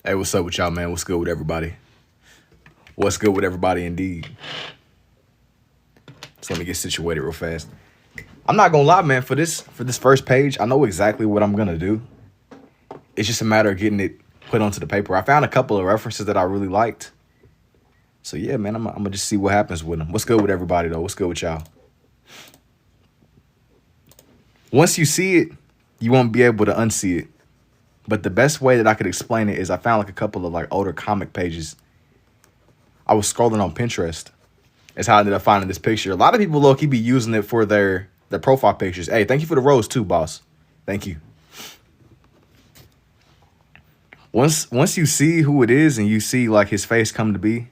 Hey, what's up with y'all, man? What's good with everybody? What's good with everybody, indeed? So let me get situated real fast. I'm not gonna lie, man. For this first page, I know exactly what I'm gonna do. It's just a matter of getting it put onto the paper. I found a couple of references that I really liked. So yeah, man, I'm gonna just see what happens with them. What's good with everybody though? What's good with y'all? Once you see it, you won't be able to unsee it. But the best way that I could explain it is I found like a couple of like older comic pages. I was scrolling on Pinterest. That's how I ended up finding this picture. A lot of people low-key be using it for their profile pictures. Hey, thank you for the rose too, boss. Thank you. Once you see who it is and you see like his face come to be,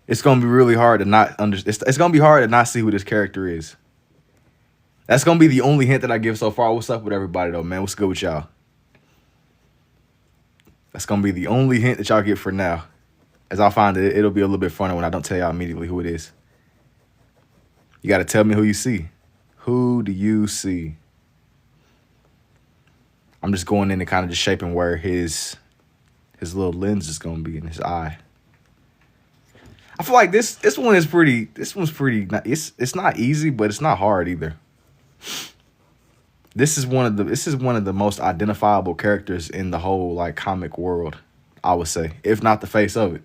it's gonna be really hard to not it's gonna be hard to not see who this character is. That's gonna be the only hint that I give so far. What's up with everybody though, man? What's good with y'all? That's gonna be the only hint that y'all get for now. As I'll find it, it'll be a little bit funner when I don't tell y'all immediately who it is. You gotta tell me who you see. Who do you see? I'm just going in and kind of just shaping where his little lens is gonna be in his eye. I feel like this one's pretty. It's not easy, but it's not hard either. This is one of the most identifiable characters in the whole like comic world, I would say, if not the face of it.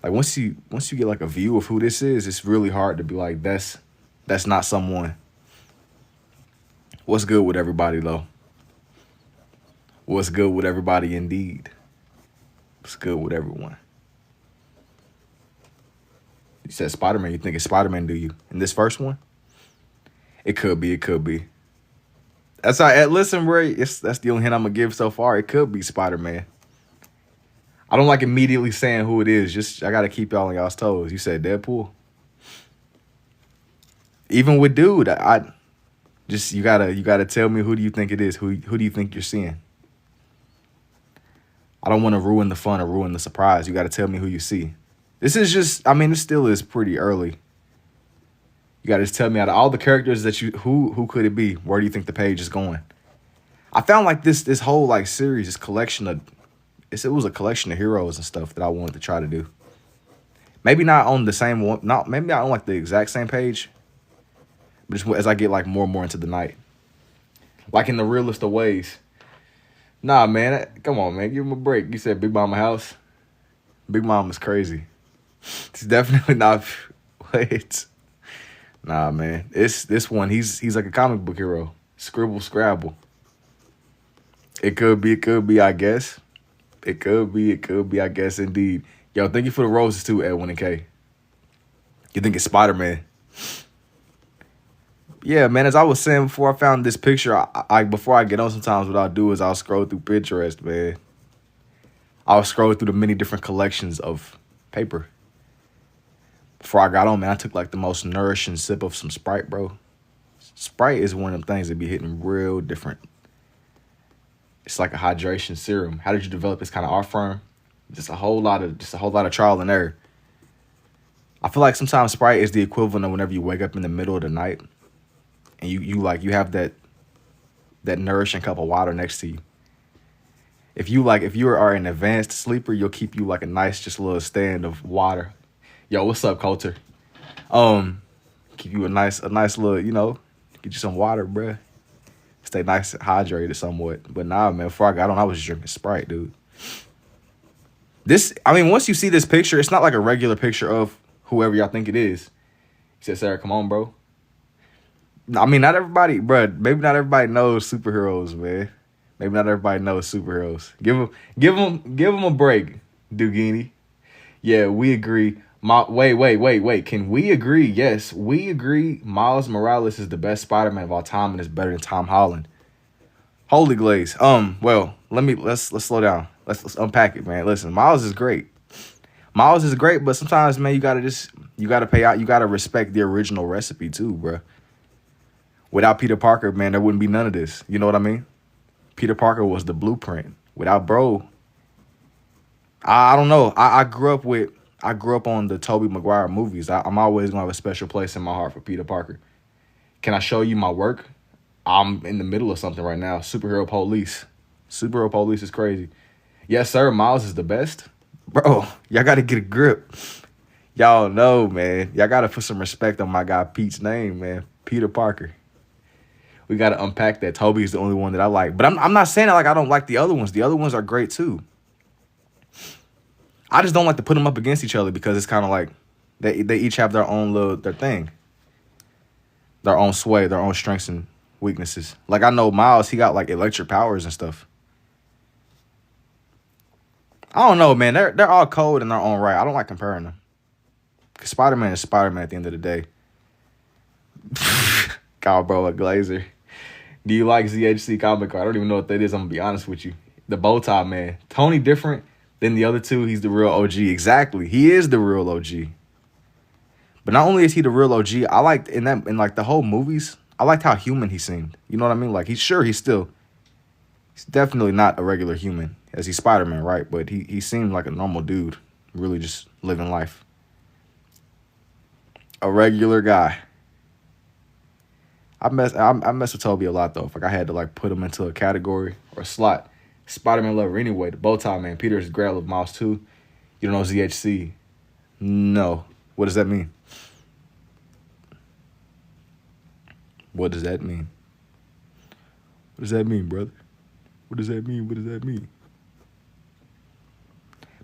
Like once you get like a view of who this is, it's really hard to be like that's not someone. What's good with everybody though? What's good with everybody indeed? What's good with everyone? You said Spider-Man. You think it's Spider-Man, do you? In this first one? It could be. It could be. That's how. Listen, Ray. That's the only hint I'm gonna give so far. It could be Spider-Man. I don't like immediately saying who it is. Just I gotta keep y'all on y'all's toes. You said Deadpool. Even with dude, I just you gotta tell me who do you think it is. Who do you think you're seeing? I don't want to ruin the fun or ruin the surprise. You gotta tell me who you see. This is just. I mean, this still is pretty early. You gotta just tell me out of all the characters that you who could it be? Where do you think the page is going? I found like this whole like series, this collection of it was a collection of heroes and stuff that I wanted to try to do. Maybe not on the same one, maybe not on like the exact same page, but just as I get like more and more into the night, like in the realest of ways. Nah, man, come on, man, give him a break. You said Big Mama house. Big Mama's crazy. It's definitely not. Wait. Nah, man. It's this one. He's like a comic book hero. Scribble, scrabble. It could be, I guess. It could be, I guess, indeed. Yo, thank you for the roses too, Edwin and K. You think it's Spider-Man? Yeah, man, as I was saying before I found this picture, I before I get on sometimes what I'll do is I'll scroll through Pinterest, man. I'll scroll through the many different collections of paper. Before I got on, man, I took like the most nourishing sip of some Sprite, bro. Sprite is one of them things that be hitting real different. It's like a hydration serum. How did you develop this kind of art form? Just a whole lot of trial and error. I feel like sometimes Sprite is the equivalent of whenever you wake up in the middle of the night and you have that nourishing cup of water next to you. If you are an advanced sleeper, you'll keep you like a nice just little stand of water. Yo, what's up, Coulter? Keep you a nice little, get you some water, bruh. Stay nice and hydrated somewhat. But nah, man, before I got on, I was drinking Sprite, dude. Once you see this picture, it's not like a regular picture of whoever y'all think it is. He said, Sarah, come on, bro. I mean, not everybody, bruh. Maybe not everybody knows superheroes, man. Maybe not everybody knows superheroes. Give them a break, Dugini. Yeah, we agree. Wait. Can we agree? Yes, we agree. Miles Morales is the best Spider-Man of all time and is better than Tom Holland. Holy glaze. Well, let's slow down. Let's unpack it, man. Listen, Miles is great. Miles is great, but sometimes, man, you gotta pay out. You gotta respect the original recipe too, bro. Without Peter Parker, man, there wouldn't be none of this. You know what I mean? Peter Parker was the blueprint. Without bro, I don't know. I grew up on the Tobey Maguire movies. I'm always going to have a special place in my heart for Peter Parker. Can I show you my work? I'm in the middle of something right now. Superhero Police. Superhero Police is crazy. Yes, sir. Miles is the best. Bro, y'all got to get a grip. Y'all know, man. Y'all got to put some respect on my guy Pete's name, man. Peter Parker. We got to unpack that. Toby is the only one that I like. But I'm not saying that like I don't like the other ones. The other ones are great, too. I just don't like to put them up against each other because it's kind of like they each have their own their thing. Their own sway, their own strengths and weaknesses. Like, I know Miles, he got, like, electric powers and stuff. I don't know, man. They're all cold in their own right. I don't like comparing them. Because Spider-Man is Spider-Man at the end of the day. God, bro, a Glazer. Do you like ZHC comic card? I don't even know what that is. I'm going to be honest with you. The bow tie, man. Tony different than the other two. He's the real OG. Exactly. He is the real OG. But not only is he the real OG, I liked in like the whole movies, I liked how human he seemed. You know what I mean? Like, he's definitely not a regular human, as he's Spider-Man, right? But he seemed like a normal dude, really just living life. A regular guy. I mess with Toby a lot, though. If like I had to like put him into a category or a slot. Spider-Man lover anyway. The bow tie, man. Peter's Grail of Miles 2. You don't know ZHC? No. What does that mean? What does that mean? What does that mean, brother? What does that mean? What does that mean?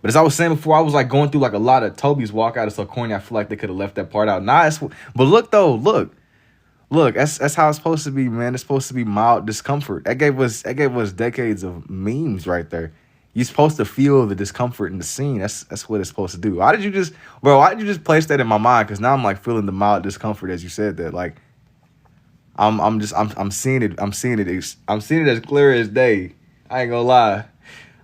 But as I was saying before, I was like going through like a lot of Toby's walkout. It's so corny. I feel like they could have left that part out. But look though, look. That's how it's supposed to be, man. It's supposed to be mild discomfort. That gave us decades of memes right there. You're supposed to feel the discomfort in the scene. That's what it's supposed to do. Why did you just place that in my mind? Because now I'm like feeling the mild discomfort as you said that. Like I'm seeing it. I'm seeing it as clear as day. I ain't gonna lie.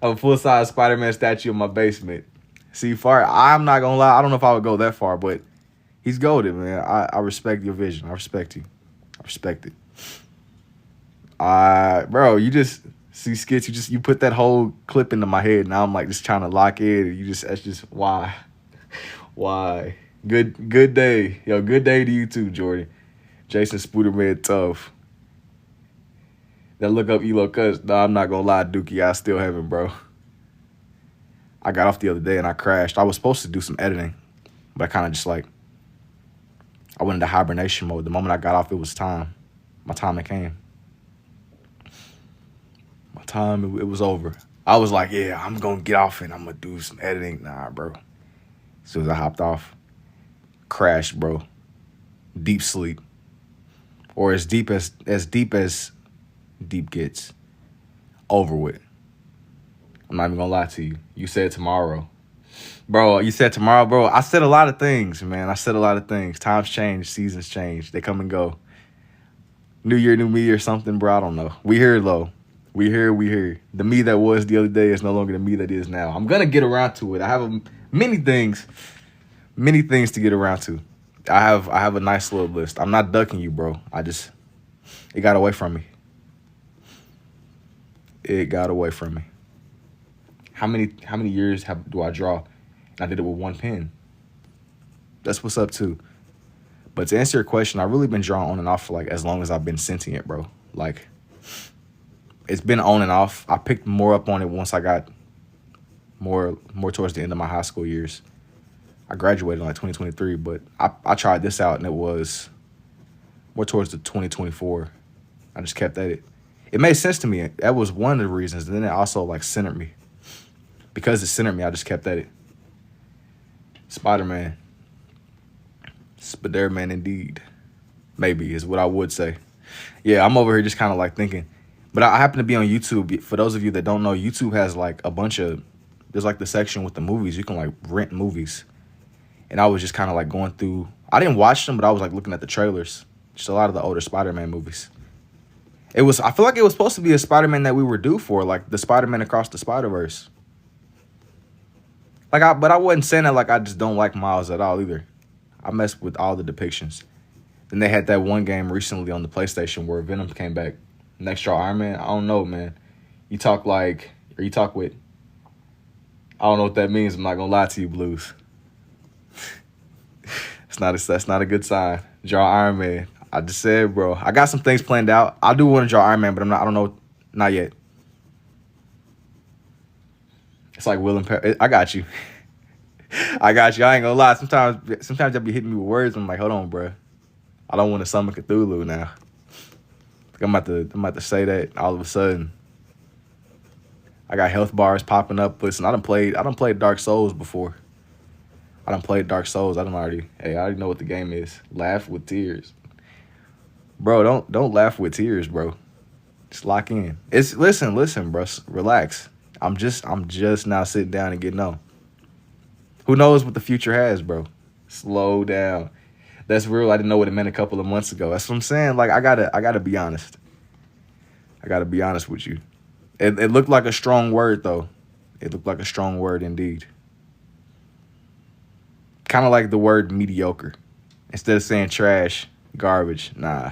A full-size Spider-Man statue in my basement. See, I'm not gonna lie. I don't know if I would go that far, but he's golden, man. I respect your vision. I respect you. I respect it. Bro, you just see skits. You put that whole clip into my head. Now I'm like just trying to lock in. That's just why. Why? Good day, yo. Good day to you too, Jordan. Jason Spooderman tough. That look up Elo Cuts. Nah, I'm not gonna lie, Dookie. I still haven't, bro. I got off the other day and I crashed. I was supposed to do some editing, but I kind of just like I went into hibernation mode. The moment I got off, it was time. My time it came. My time, it was over. I was like, yeah, I'm going to get off and I'm going to do some editing. Nah, bro. As soon as I hopped off, crashed, bro. Deep sleep. Or as deep as deep gets. Over with. I'm not even going to lie to you. You said tomorrow. Bro, you said tomorrow, bro. I said a lot of things, man. I said a lot of things. Times change. Seasons change. They come and go. New year, new me or something, bro. I don't know. We here, though. We here. The me that was the other day is no longer the me that is now. I'm going to get around to it. I have many things to get around to. I have a nice little list. I'm not ducking you, bro. It got away from me. It got away from me. How many years do I draw? And I did it with one pen. That's what's up, too. But to answer your question, I've really been drawing on and off for like as long as I've been sentient, bro. Like, it's been on and off. I picked more up on it once I got more towards the end of my high school years. I graduated in like 2023, but I tried this out and it was more towards the 2024. I just kept at it. It made sense to me. That was one of the reasons. And then it also like centered me. Because it centered me, I just kept at it. Spider-Man. Spider-Man indeed. Maybe is what I would say. Yeah, I'm over here just kind of like thinking. But I happen to be on YouTube. For those of you that don't know, YouTube has like a bunch of, there's like the section with the movies. You can like rent movies. And I was just kind of like going through, I didn't watch them, but I was like looking at the trailers. Just a lot of the older Spider-Man movies. I feel like it was supposed to be a Spider-Man that we were due for, like the Spider-Man Across the Spider-Verse. But I wasn't saying that like I just don't like Miles at all either. I messed with all the depictions. Then they had that one game recently on the PlayStation where Venom came back. Next Draw Iron Man. I don't know, man. You talk with, I don't know what that means. I'm not gonna lie to you, Blues. That's not a good sign. Draw Iron Man. I just said, bro. I got some things planned out. I do want to draw Iron Man, but I don't know, not yet. It's like Will and I got you. I got you. I ain't gonna lie. Sometimes y'all be hitting me with words. I'm like, hold on, bro. I don't want to summon Cthulhu now. I'm about to say that all of a sudden. I got health bars popping up. Listen, I done played Dark Souls before. I done played Dark Souls. I already know what the game is. Laugh with tears. Bro, don't laugh with tears, bro. Just lock in. Listen, bro. Relax. I'm just now sitting down and getting on. Who knows what the future has, bro? Slow down. That's real. I didn't know what it meant a couple of months ago. That's what I'm saying. Like I gotta be honest. I gotta be honest with you. It looked like a strong word though. It looked like a strong word indeed. Kind of like the word mediocre. Instead of saying trash, garbage, nah.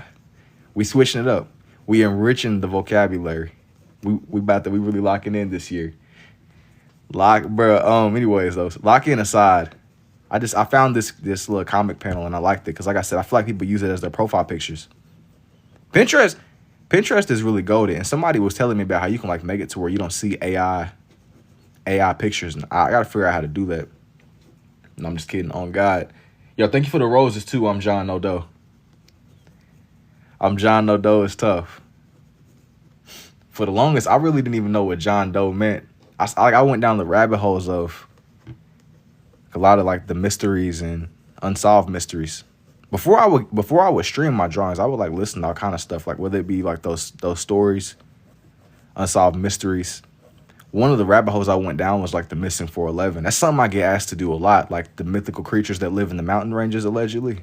We switching it up. We enriching the vocabulary. We really locking in this year. Anyways though, lock in aside. I found this little comic panel and I liked it because like I said, I feel like people use it as their profile pictures. Pinterest is really goated, and somebody was telling me about how you can like make it to where you don't see AI pictures, and I gotta figure out how to do that. And I'm just kidding. On God, yo, thank you for the roses too. I'm John Nodo. Is tough. For the longest, I really didn't even know what John Doe meant. I went down the rabbit holes of a lot of like the mysteries and unsolved mysteries. Before I would stream my drawings, I would like listen to all kind of stuff. Like whether it be like those stories, unsolved mysteries. One of the rabbit holes I went down was like the missing 411. That's something I get asked to do a lot. Like the mythical creatures that live in the mountain ranges allegedly.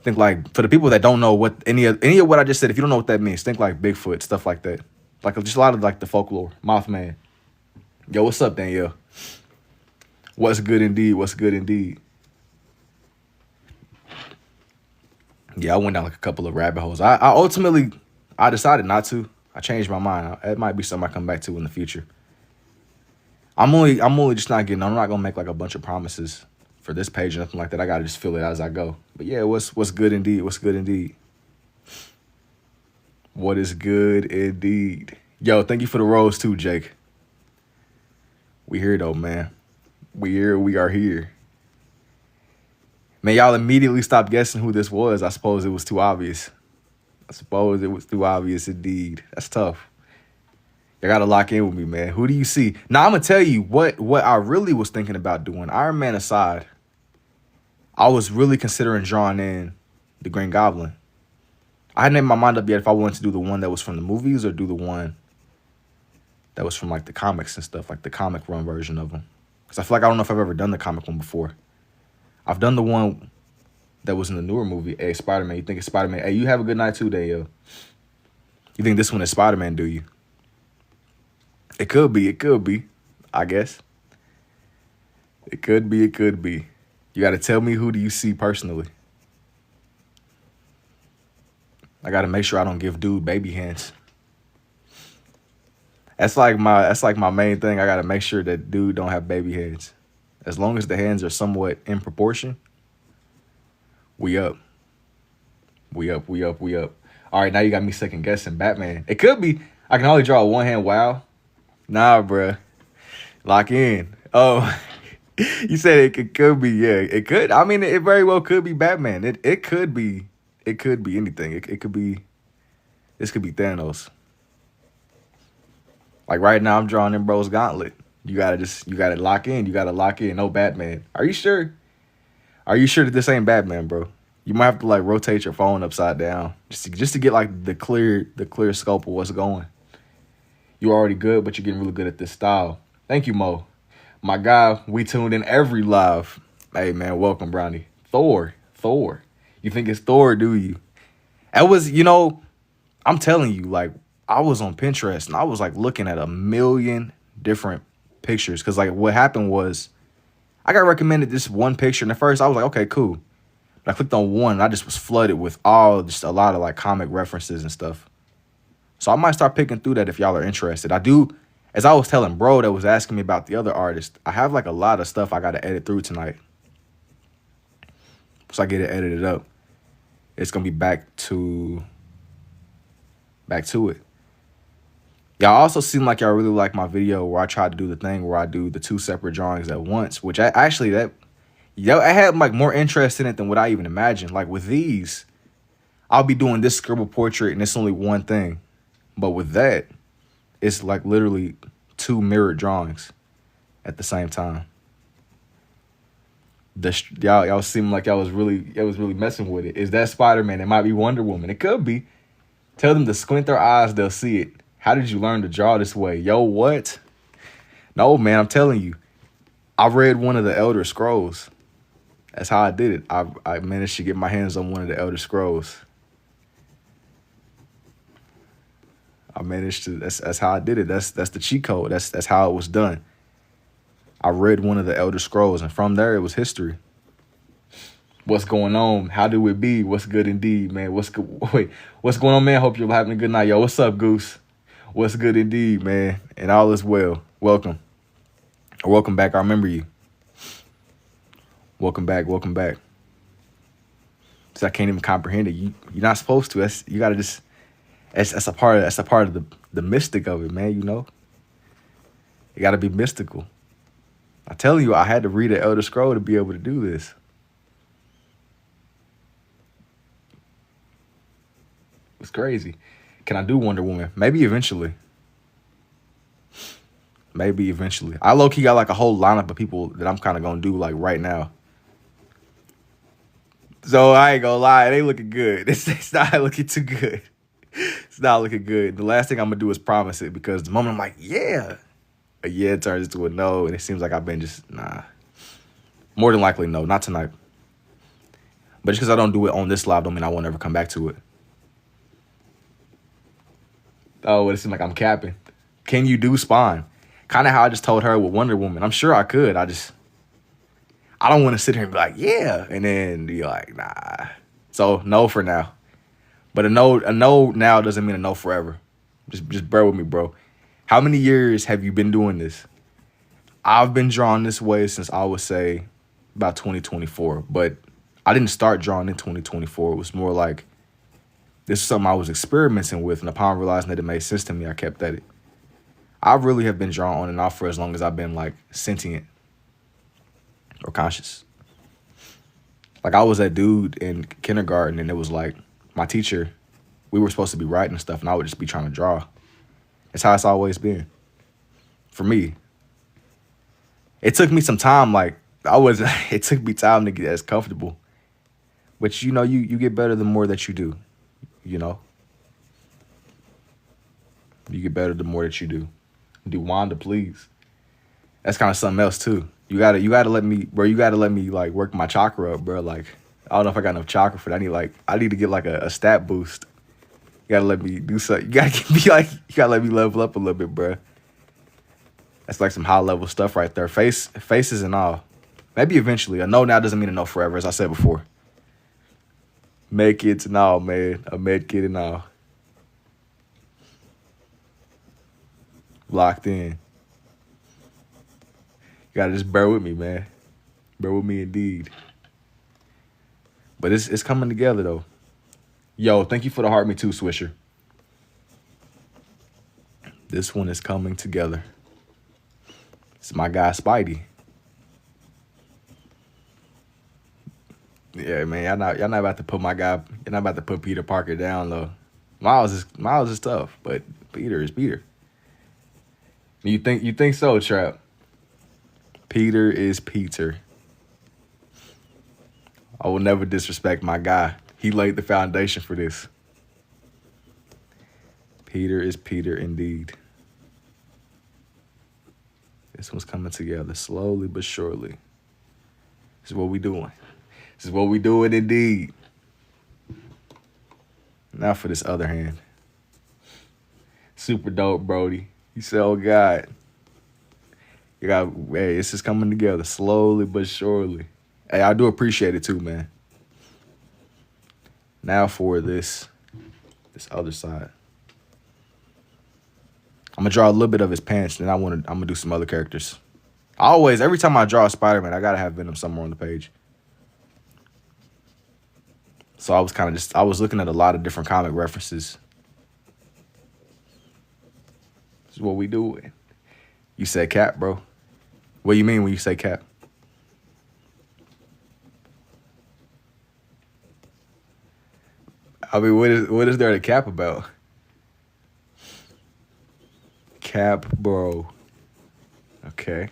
Think like for the people that don't know what any of what I just said, if you don't know what that means, think like Bigfoot, stuff like that. Like just a lot of like the folklore. Mothman. Yo, what's up, Danielle? What's good indeed? What's good indeed? Yeah, I went down like a couple of rabbit holes. I ultimately decided not to. I changed my mind. It might be something I come back to in the future. I'm only just not getting. I'm not gonna make like a bunch of promises for this page or nothing like that. I gotta just feel it as I go. But yeah, what's good indeed? What's good indeed? What is good indeed? Yo, thank you for the rose too, Jake. We here though, man. We are here. Man, y'all immediately stopped guessing who this was. I suppose it was too obvious. Indeed. That's tough. You gotta lock in with me, man. Who do you see? Now, I'm gonna tell you what I really was thinking about doing. Iron Man aside, I was really considering drawing in the Green Goblin. I hadn't made my mind up yet if I wanted to do the one that was from the movies or do the one that was from like the comics and stuff, like the comic run version of them. Because I feel like I don't know if I've ever done the comic one before. I've done the one that was in the newer movie. Hey, Spider-Man, you think it's Spider-Man? Hey, you have a good night too, Daniel. You think this one is Spider-Man, do you? It could be, I guess. It could be. You got to tell me, who do you see personally? I got to make sure I don't give dude baby hands. That's like my main thing. I got to make sure that dude don't have baby hands. As long as the hands are somewhat in proportion, we up. All right, now you got me second guessing Batman. It could be. I can only draw a one hand. Wow. Nah, bruh. Lock in. Oh, you said it could be. Yeah, it could. I mean, it very well could be Batman. It could be. It could be anything. It could be. This could be Thanos. Like right now, I'm drawing in bro's gauntlet. You gotta lock in. You gotta lock in. No Batman. Are you sure? Are you sure that this ain't Batman, bro? You might have to like rotate your phone upside down just to get like the clear scope of what's going. You're already good, but you're getting really good at this style. Thank you, Mo. My guy, we tuned in every live. Hey man, welcome, Brownie. Thor. You think it's Thor, do you? That was, I'm telling you, like, I was on Pinterest and I was like looking at a million different pictures. Cause like what happened was I got recommended this one picture. And at first I was like, okay, cool. But I clicked on one and I just was flooded with just a lot of like comic references and stuff. So I might start picking through that if y'all are interested. I do, as I was telling bro that was asking me about the other artist, I have like a lot of stuff I got to edit through tonight. So I get it edited up. It's going to be back to it. Y'all also seem like y'all really like my video where I tried to do the thing where I do the 2 separate drawings at once, which I actually I had like more interest in it than what I even imagined. Like with these, I'll be doing this scribble portrait and it's only one thing. But with that, it's like literally 2 mirrored drawings at the same time. Y'all seem like y'all was really messing with it. Is that Spider-Man? It might be Wonder Woman. It could be. Tell them to squint their eyes, they'll see it. How did you learn to draw this way? Yo, what? No, man, I'm telling you. I read one of the Elder Scrolls. That's how I did it. I managed to get my hands on one of the Elder Scrolls. That's how I did it. That's the cheat code. That's how it was done. I read one of the Elder Scrolls, and from there it was history. What's going on? How do it be? What's good indeed, man? What's going on, man? Hope you're having a good night. Yo, what's up, Goose? What's good indeed, man? And all is well. Welcome. Or welcome back. I remember you. Welcome back. So I can't even comprehend it. You're not supposed to. You gotta just. That's a part of the mystic of it, man. You know. You gotta be mystical. I tell you, I had to read the Elder Scroll to be able to do this. It's crazy. Can I do Wonder Woman? Maybe eventually. I low-key got like a whole lineup of people that I'm kind of going to do like right now. So I ain't going to lie. It ain't looking good. It's not looking too good. It's not looking good. The last thing I'm going to do is promise it because the moment I'm like, yeah, a yeah turns into a no. And it seems like I've been just, nah. More than likely, no. Not tonight. But just because I don't do it on this live don't mean I won't ever come back to it. Oh, it seems like I'm capping. Can you do Spawn? Kind of how I just told her with Wonder Woman. I'm sure I could. I don't want to sit here and be like, yeah, and then be like, nah. So no for now. But a no now doesn't mean a no forever. Just bear with me, bro. How many years have you been doing this? I've been drawing this way since I would say about 2024. But I didn't start drawing in 2024. It was more like this is something I was experimenting with, and upon realizing that it made sense to me, I kept at it. I really have been drawing on and off for as long as I've been like sentient or conscious. Like I was that dude in kindergarten, and it was like my teacher, we were supposed to be writing stuff, and I would just be trying to draw. That's how it's always been for me. It took me some time, it took me time to get as comfortable. But you know, you get better the more that you do. You know, you get better the more that you do. Do Wanda, please. That's kind of something else too. You gotta let me, bro. You gotta let me like work my chakra up, bro. Like I don't know if I got enough chakra for that. I need to get like a stat boost. You gotta let me do something. You gotta let me level up a little bit, bro. That's like some high level stuff right there. Faces and all. Maybe eventually. A no now doesn't mean a no forever, as I said before. Med kids and all, man. A med kid and all. Locked in. You gotta just bear with me, man. Bear with me indeed. But it's coming together, though. Yo, thank you for the heart me too, Swisher. This one is coming together. It's my guy, Spidey. Yeah, man, y'all not about to put my guy. You're not about to put Peter Parker down, though. Miles is tough, but Peter is Peter. You think so, Trap? Peter is Peter. I will never disrespect my guy. He laid the foundation for this. Peter is Peter indeed. This one's coming together slowly but surely. This is what we doing. This is what we doing indeed. Now for this other hand. Super dope, Brody. You said, oh God. Hey, this is coming together slowly but surely. Hey, I do appreciate it too, man. Now for this other side. I'm gonna draw a little bit of his pants, then I'm gonna do some other characters. Every time I draw a Spider-Man, I gotta have Venom somewhere on the page. So I was looking at a lot of different comic references. is what we doing. You said cap, bro. What do you mean when you say cap? I mean, what is there to cap about? Cap, bro. Okay.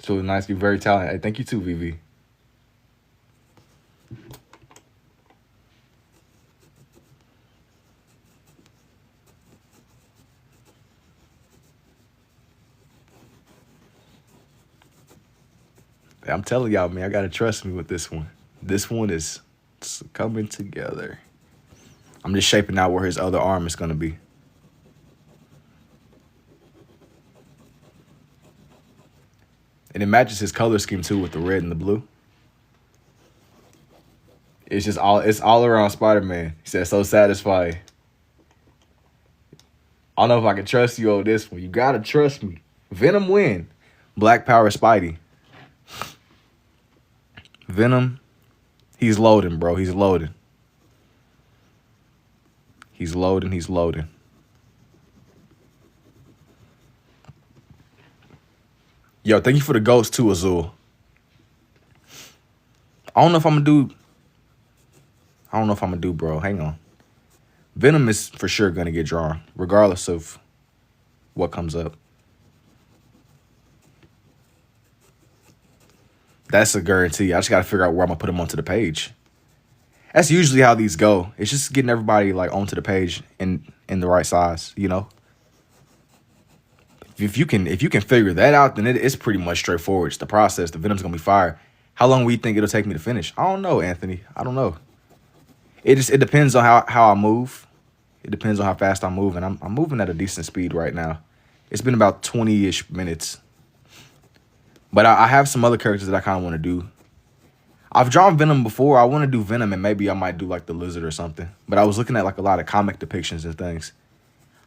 So nice. You're very talented. Hey, thank you too, VV. I'm telling y'all, man, I gotta trust me with this one. This one is coming together. I'm just shaping out where his other arm is gonna be. And it matches his color scheme too with the red and the blue. It's all around Spider-Man. He said so satisfying. I don't know if I can trust you on this one. You gotta trust me. Venom win. Black Power Spidey. Venom, he's loading, bro. He's loading. He's loading. He's loading. Yo, thank you for the ghost too, Azul. I don't know if I'm gonna do, bro. Hang on. Venom is for sure gonna get drawn, regardless of what comes up. That's a guarantee. I just gotta figure out where I'm gonna put him onto the page. That's usually how these go. It's just getting everybody like onto the page in the right size, you know. If you can figure that out, then it's pretty much straightforward. It's the process. The Venom's gonna be fire. How long will you think it'll take me to finish? I don't know, Anthony. I don't know. It depends on how I move. It depends on how fast I move, and I'm moving at a decent speed right now. It's been about 20-ish minutes. But I have some other characters that I kind of want to do. I've drawn Venom before. I want to do Venom, and maybe I might do like the Lizard or something. But I was looking at like a lot of comic depictions and things.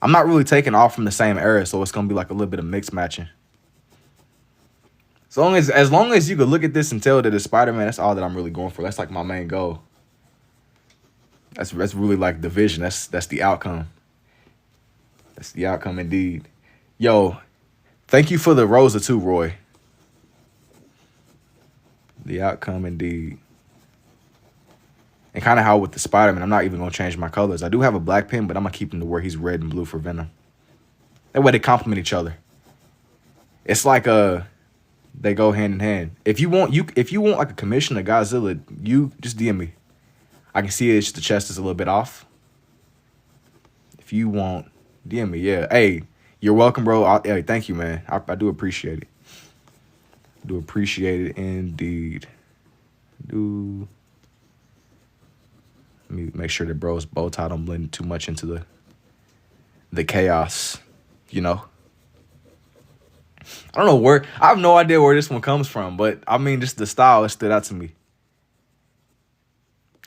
I'm not really taking off from the same era, so it's gonna be like a little bit of mixed matching. As long as you could look at this and tell that it's Spider-Man, that's all that I'm really going for. That's like my main goal. That's really like the vision. That's the outcome. That's the outcome indeed. Yo, thank you for the Rosa too, Roy. The outcome indeed. And kind of how with the Spider-Man, I'm not even going to change my colors. I do have a black pen, but I'm going to keep him to where he's red and blue for Venom. That way they complement each other. It's like they go hand in hand. If you want like a commission of Godzilla, you just DM me. I can see it's the chest is a little bit off. If you want, DM me. Yeah. Hey, you're welcome, bro. Hey, thank you, man. I do appreciate it. Do appreciate it indeed. Let me make sure that bro's bow tie don't blend too much into the chaos, you know. I don't know where. I have no idea where this one comes from, but I mean, just the style, it stood out to me.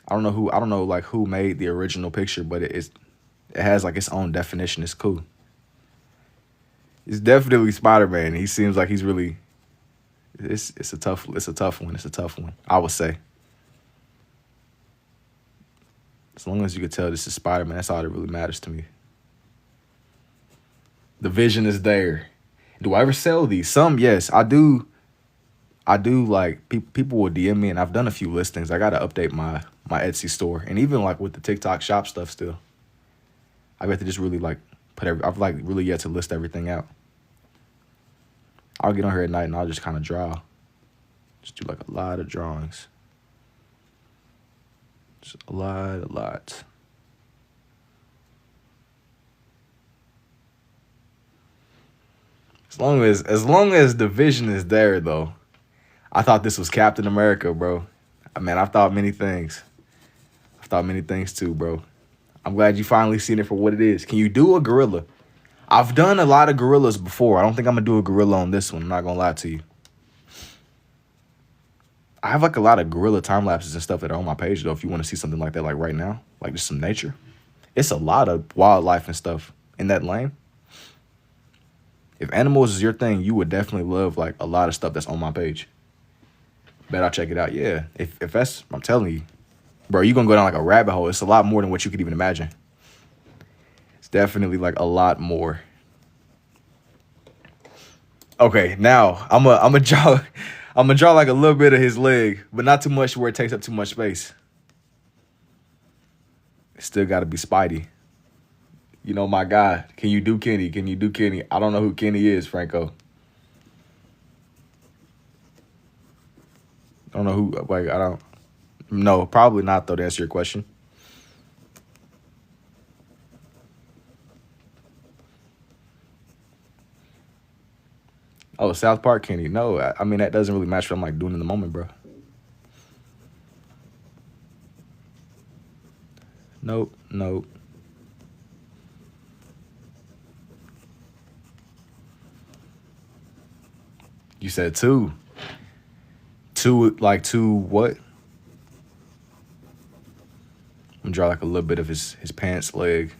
I don't know like who made the original picture, but it has like its own definition. It's cool. It's definitely Spider-Man. He seems like he's really. It's a tough one. It's a tough one, I would say. As long as you could tell this is Spider-Man, that's all that really matters to me. The vision is there. Do I ever sell these? Some, yes, I do. Like people will DM me, and I've done a few listings. I gotta update my Etsy store, and even like with the TikTok shop stuff. Still, I have to just really like I've like really yet to list everything out. I'll get on here at night and I'll just kind of draw. Just do like a lot of drawings. Just a lot. As long as the vision is there, though. I thought this was Captain America, bro. I mean, I've thought many things. I've thought many things too, bro. I'm glad you finally seen it for what it is. Can you do a gorilla? I've done a lot of gorillas before. I don't think I'm going to do a gorilla on this one. I'm not going to lie to you. I have like a lot of gorilla time lapses and stuff that are on my page, though, if you want to see something like that, like right now. Like just some nature. It's a lot of wildlife and stuff in that lane. If animals is your thing, you would definitely love like a lot of stuff that's on my page. Bet I'll check it out. Yeah. If that's, I'm telling you, Bro, you're gonna go down like a rabbit hole. It's a lot more than what you could even imagine. It's definitely like a lot more. Okay, now I'm a draw I'm gonna draw like a little bit of his leg, but not too much where it takes up too much space. It's still gotta be Spidey. You know, my guy. Can you do Kenny? Can you do Kenny? I don't know who Kenny is, Franco. I don't know who, like, I don't. No, probably not, though, to answer your question. Oh, South Park Kenny. No, I mean, that doesn't really match what I'm, like, doing in the moment, bro. Nope, nope. You said two. Two what? I'm gonna draw like a little bit of his pants leg.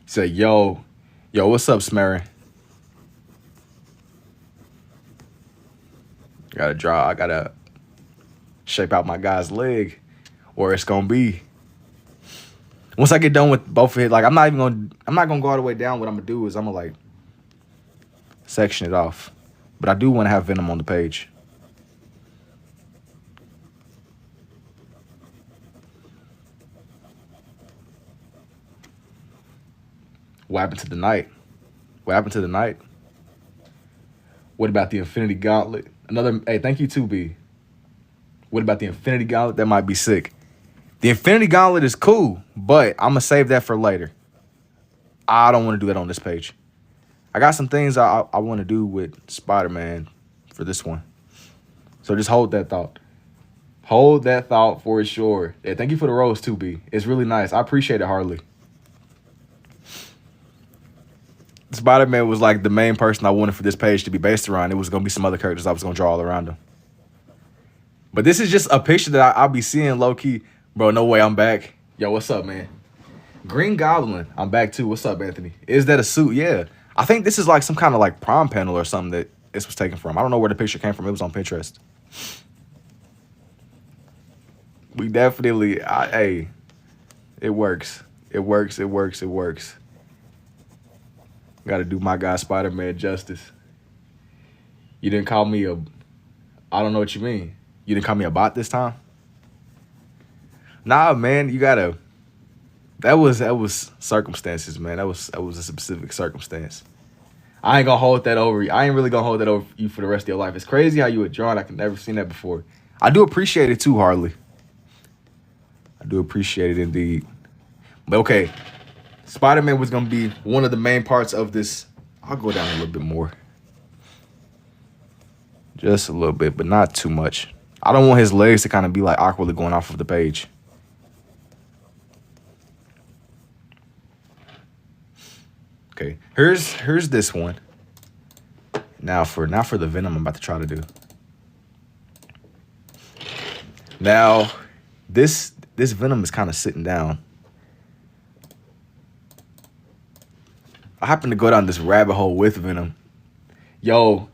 He said, yo, what's up, Smarin? I gotta shape out my guy's leg, or it's gonna be. Once I get done with both of it, like I'm not gonna go all the way down. What I'm gonna do is I'm gonna like section it off. But I do want to have Venom on the page. What happened to the Knight? What happened to the Knight? What about the Infinity Gauntlet? Hey, thank you too, B. What about the Infinity Gauntlet? That might be sick. The Infinity Gauntlet is cool, but I'm going to save that for later. I don't want to do that on this page. I got some things I want to do with Spider-Man for this one. So just hold that thought. Hold that thought for sure. Yeah, thank you for the rose too, B. It's really nice. I appreciate it, Harley. Spider-Man was like the main person I wanted for this page to be based around. It was going to be some other characters I was going to draw all around him. But this is just a picture that I'll be seeing low-key. Bro, no way, I'm back. Yo, what's up, man? Green Goblin, I'm back too. What's up, Anthony? Is that a suit? Yeah. I think this is like some kind of like prom panel or something that this was taken from. I don't know where the picture came from. It was on Pinterest. We definitely, hey, it works. It works. Got to do my guy Spider-Man justice. You didn't call me I don't know what you mean. You didn't call me a bot this time? Nah, man, you gotta. That was circumstances, man. That was a specific circumstance. I ain't gonna hold that over you. I ain't really gonna hold that over you for the rest of your life. It's crazy how you were drawn. I could never seen that before. I do appreciate it too, Harley. I do appreciate it indeed. But okay, Spider-Man was gonna be one of the main parts of this. I'll go down a little bit more. Just a little bit, but not too much. I don't want his legs to kind of be like awkwardly going off of the page. Okay, here's this one. Now for the Venom I'm about to try to do. Now, this Venom is kind of sitting down. I happen to go down this rabbit hole with Venom. Yo,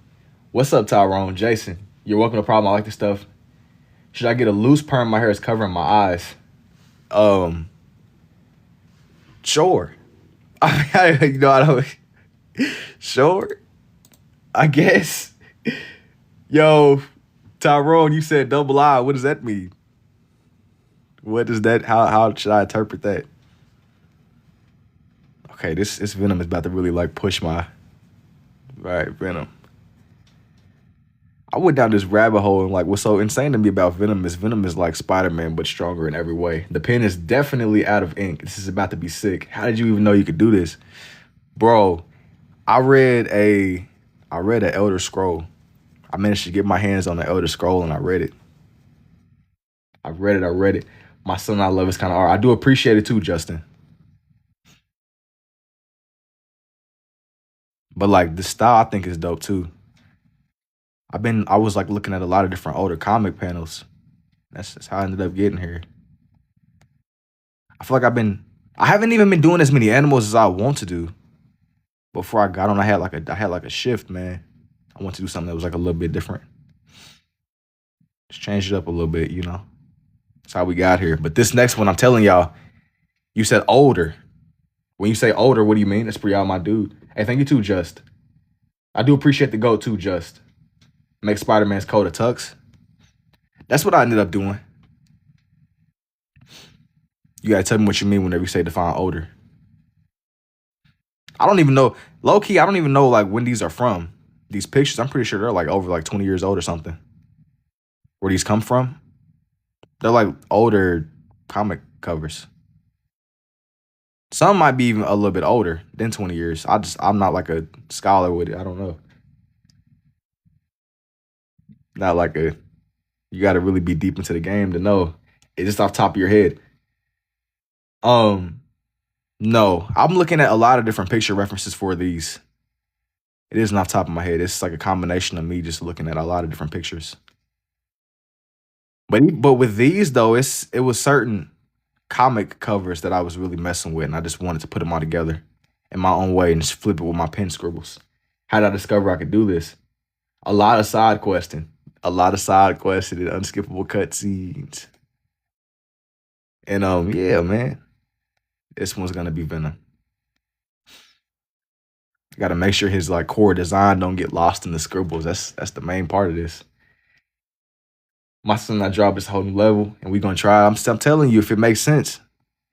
what's up, Tyrone? Jason, you're welcome to Problem. I like this stuff. Should I get a loose perm? My hair is covering my eyes. Sure. I don't. Sure. I guess. Yo, Tyrone, you said double I. What does that mean? What does that? How should I interpret that? Okay, this Venom is about to really like push my. Right, Venom. I went down this rabbit hole and like what's so insane to me about Venom is like Spider-Man but stronger in every way. The pen is definitely out of ink. This is about to be sick. How did you even know you could do this? Bro, I read an Elder Scroll. I managed to get my hands on the Elder Scroll and I read it. I read it. My son and I love his kind of art. I do appreciate it too, Justin. But like the style I think is dope too. I was like looking at a lot of different older comic panels. That's how I ended up getting here. I feel like I haven't even been doing as many animals as I want to do. Before I got on, I had like a shift, man. I want to do something that was like a little bit different. Just change it up a little bit, you know. That's how we got here. But this next one, I'm telling y'all, you said older. When you say older, what do you mean? That's pretty out, my dude. Hey, thank you too, Just. I do appreciate the goat too, Just. Make Spider-Man's coat a tux. That's what I ended up doing. You gotta tell me what you mean whenever you say define older. I don't even know. Low key, I don't even know like when these are from. These pictures, I'm pretty sure they're like over like 20 years old or something. Where these come from? They're like older comic covers. Some might be even a little bit older than 20 years. I'm not like a scholar with it. I don't know. Not like a you gotta really be deep into the game to know. It's just off the top of your head. Um, no. I'm looking at a lot of different picture references for these. It isn't off the top of my head. It's like a combination of me just looking at a lot of different pictures. But with these though, it was certain comic covers that I was really messing with, and I just wanted to put them all together in my own way and just flip it with my pen scribbles. How did I discover I could do this? A lot of side questing, and unskippable cutscenes, and yeah, man, this one's gonna be Venom. Got to make sure his like core design don't get lost in the scribbles. That's the main part of this. My son, I dropped this whole new level, and we gonna try. I'm telling you, if it makes sense,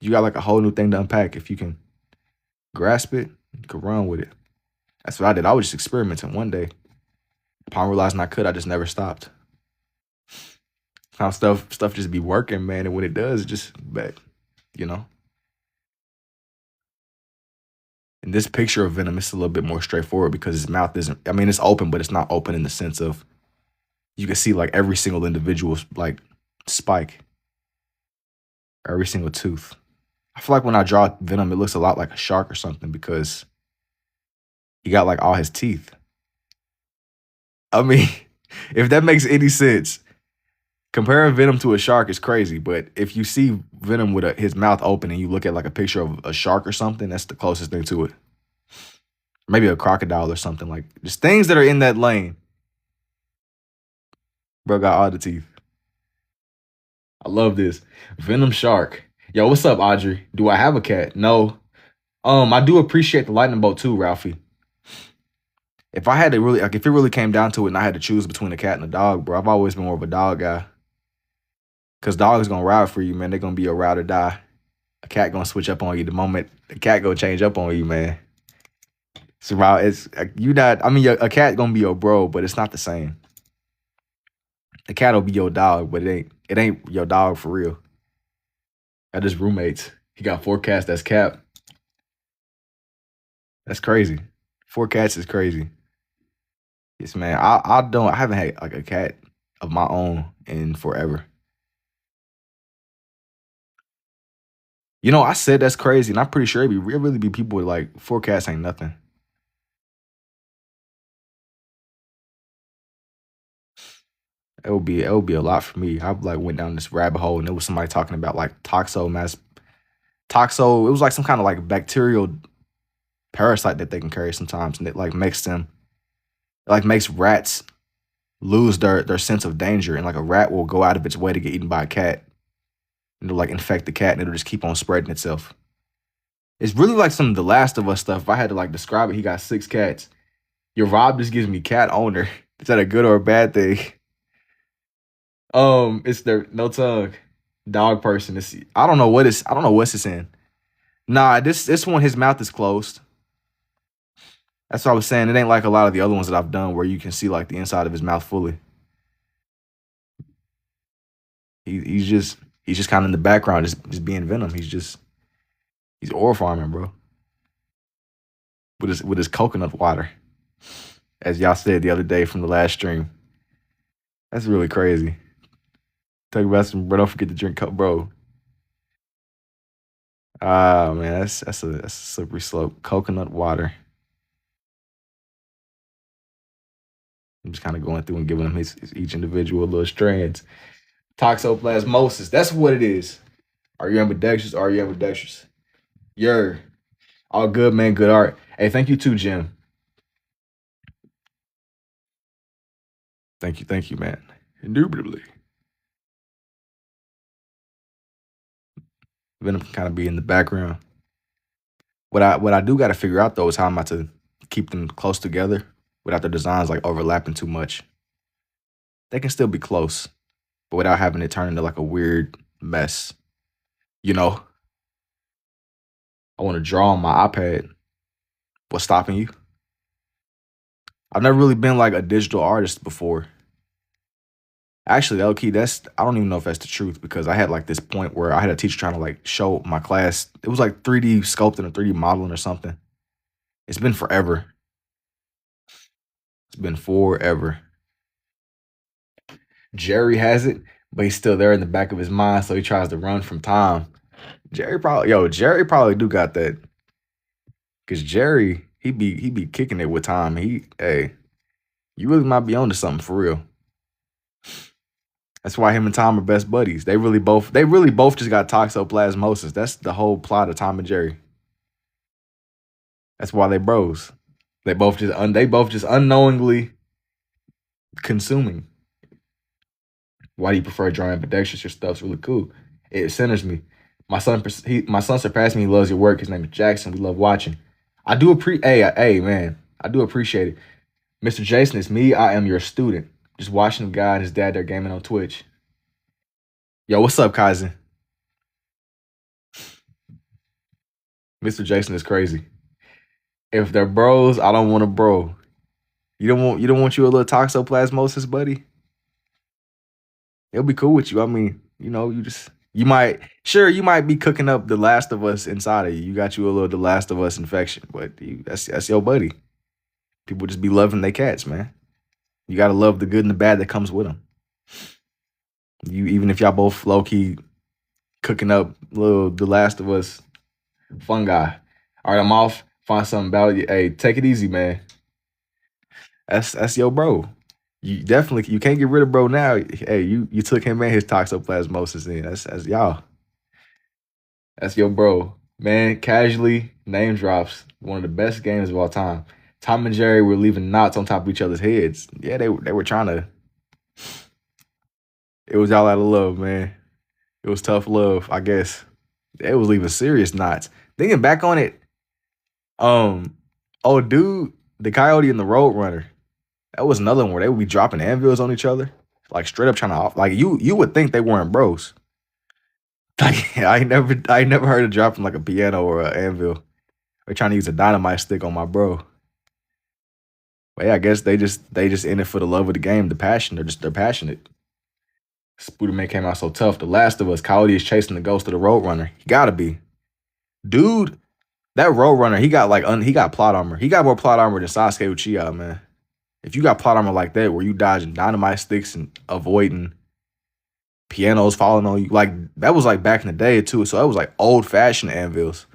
you got like a whole new thing to unpack. If you can grasp it, you can run with it. That's what I did. I was just experimenting one day. Upon realizing I could, I just never stopped. How stuff just be working, man, and when it does, it just back, you know. In this picture of Venom, it's a little bit more straightforward because his mouth isn't. I mean, it's open, but it's not open in the sense of you can see like every single individual like spike, every single tooth. I feel like when I draw Venom, it looks a lot like a shark or something because he got like all his teeth. I mean, if that makes any sense, comparing Venom to a shark is crazy. But if you see Venom with his mouth open and you look at like a picture of a shark or something, that's the closest thing to it. Maybe a crocodile or something like just things that are in that lane. Bro got all the teeth. I love this. Venom Shark. Yo, what's up, Audrey? Do I have a cat? No. I do appreciate the lightning bolt too, Ralphie. If I had to really, like, if it really came down to it and I had to choose between a cat and a dog, bro, I've always been more of a dog guy. Cause dogs gonna ride for you, man. They're gonna be a ride or die. A cat gonna switch up on you the moment the cat gonna change up on you, man. It's about you not. I mean, a cat gonna be your bro, but it's not the same. A cat will be your dog, but it ain't your dog for real. I just roommates. He got 4 cats. That's cap. That's crazy. 4 cats is crazy. Yes, man. I haven't had like a cat of my own in forever. You know, I said that's crazy, and I'm pretty sure it really be people with like 4 cats ain't nothing. It would be a lot for me. I like went down this rabbit hole, and there was somebody talking about like toxo. It was like some kind of like bacterial parasite that they can carry sometimes, and it like makes rats lose their sense of danger, and like a rat will go out of its way to get eaten by a cat, and it'll like infect the cat, and it'll just keep on spreading itself. It's really like some of the Last of Us stuff. If I had to like describe it, he got 6 cats. Your vibe just gives me cat owner. Is that a good or a bad thing? It's their no tongue dog person. I don't know what's it's in. Nah, this one his mouth is closed. That's what I was saying. It ain't like a lot of the other ones that I've done where you can see like the inside of his mouth fully. He's just kind of in the background, just being Venom. He's oil farming, bro. With his coconut water, as y'all said the other day from the last stream. That's really crazy. Talk about some, bro. Don't forget to drink, bro. Ah, man, that's a slippery slope. Coconut water. I'm just kind of going through and giving him his each individual little strands. Toxoplasmosis. That's what it is. Are you ambidextrous? Are you ambidextrous? You're all good, man. Good art. Hey, thank you too, Jim. Thank you, man. Indubitably. Venom can kind of be in the background. What I do got to figure out though is how I'm about to keep them close together without their designs like overlapping too much. They can still be close, but without having it turn into like a weird mess. You know, I want to draw on my iPad. What's stopping you? I've never really been like a digital artist before. Actually, low-key, I don't even know if that's the truth because I had like this point where I had a teacher trying to like show my class. It was like 3D sculpting or 3D modeling or something. It's been forever. It's been forever. Jerry has it, but he's still there in the back of his mind, so he tries to run from time. Jerry probably do got that. Cause Jerry, he be kicking it with time. Hey, you really might be onto something for real. That's why him and Tom are best buddies. They really both just got toxoplasmosis. That's the whole plot of Tom and Jerry. That's why they bros. They both just unknowingly consuming. Why do you prefer drawing ambidextrous? Your stuff's really cool. It centers me. My son surpassed me. He loves your work. His name is Jackson. We love watching. Hey man, I do appreciate it. Mr. Jason, it's me. I am your student. Just watching the guy and his dad there gaming on Twitch. Yo, what's up, Kaizen? Mr. Jason is crazy. If they're bros, I don't want a bro. You don't want you a little toxoplasmosis, buddy? It'll be cool with you. I mean, you might be cooking up the Last of Us inside of you. You got you a little the Last of Us infection, but that's your buddy. People just be loving their cats, man. You gotta love the good and the bad that comes with them. Even if y'all both low key cooking up little The Last of Us fungi. All right, I'm off. Find something about you. Hey, take it easy, man. That's your bro. You can't get rid of bro now. Hey, you took him and his toxoplasmosis in. That's y'all. That's your bro. Man, casually name drops. One of the best games of all time. Tom and Jerry were leaving knots on top of each other's heads. Yeah, they were trying to. It was all out of love, man. It was tough love, I guess. They was leaving serious knots. Thinking back on it, oh dude, the Coyote and the Roadrunner. That was another one where they would be dropping anvils on each other, like straight up trying to like you would think they weren't bros. Like I never heard of dropping like a piano or an anvil. Or trying to use a dynamite stick on my bro. But yeah, I guess they just in it for the love of the game, the passion. They're passionate. Spooderman came out so tough. The Last of Us, Coyote is chasing the ghost of the Roadrunner. He gotta be. Dude, that Roadrunner, he got plot armor. He got more plot armor than Sasuke Uchiha, man. If you got plot armor like that, where you dodging dynamite sticks and avoiding pianos falling on you, like that was like back in the day too. So that was like old fashioned anvils.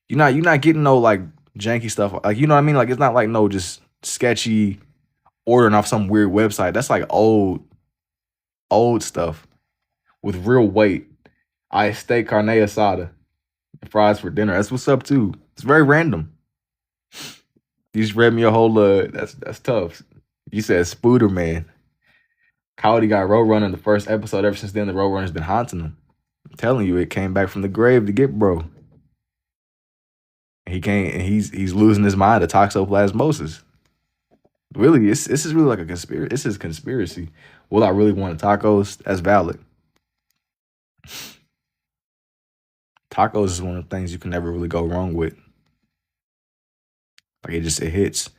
You're not getting no like janky stuff. Like you know what I mean? Like it's not like no just sketchy ordering off some weird website. That's like old stuff with real weight. I steak carne asada and fries for dinner. That's what's up too. It's very random. You just read me a whole that's tough. You said Spooder man. Coyote got Roadrunner in the first episode. Ever since then, the Roadrunner's been haunting him. I'm telling you, it came back from the grave to get bro. And he can't, and he's losing his mind to toxoplasmosis. Really, this is really like a conspiracy. This is conspiracy. Will I really want tacos? That's valid. Tacos is one of the things you can never really go wrong with. Like it hits.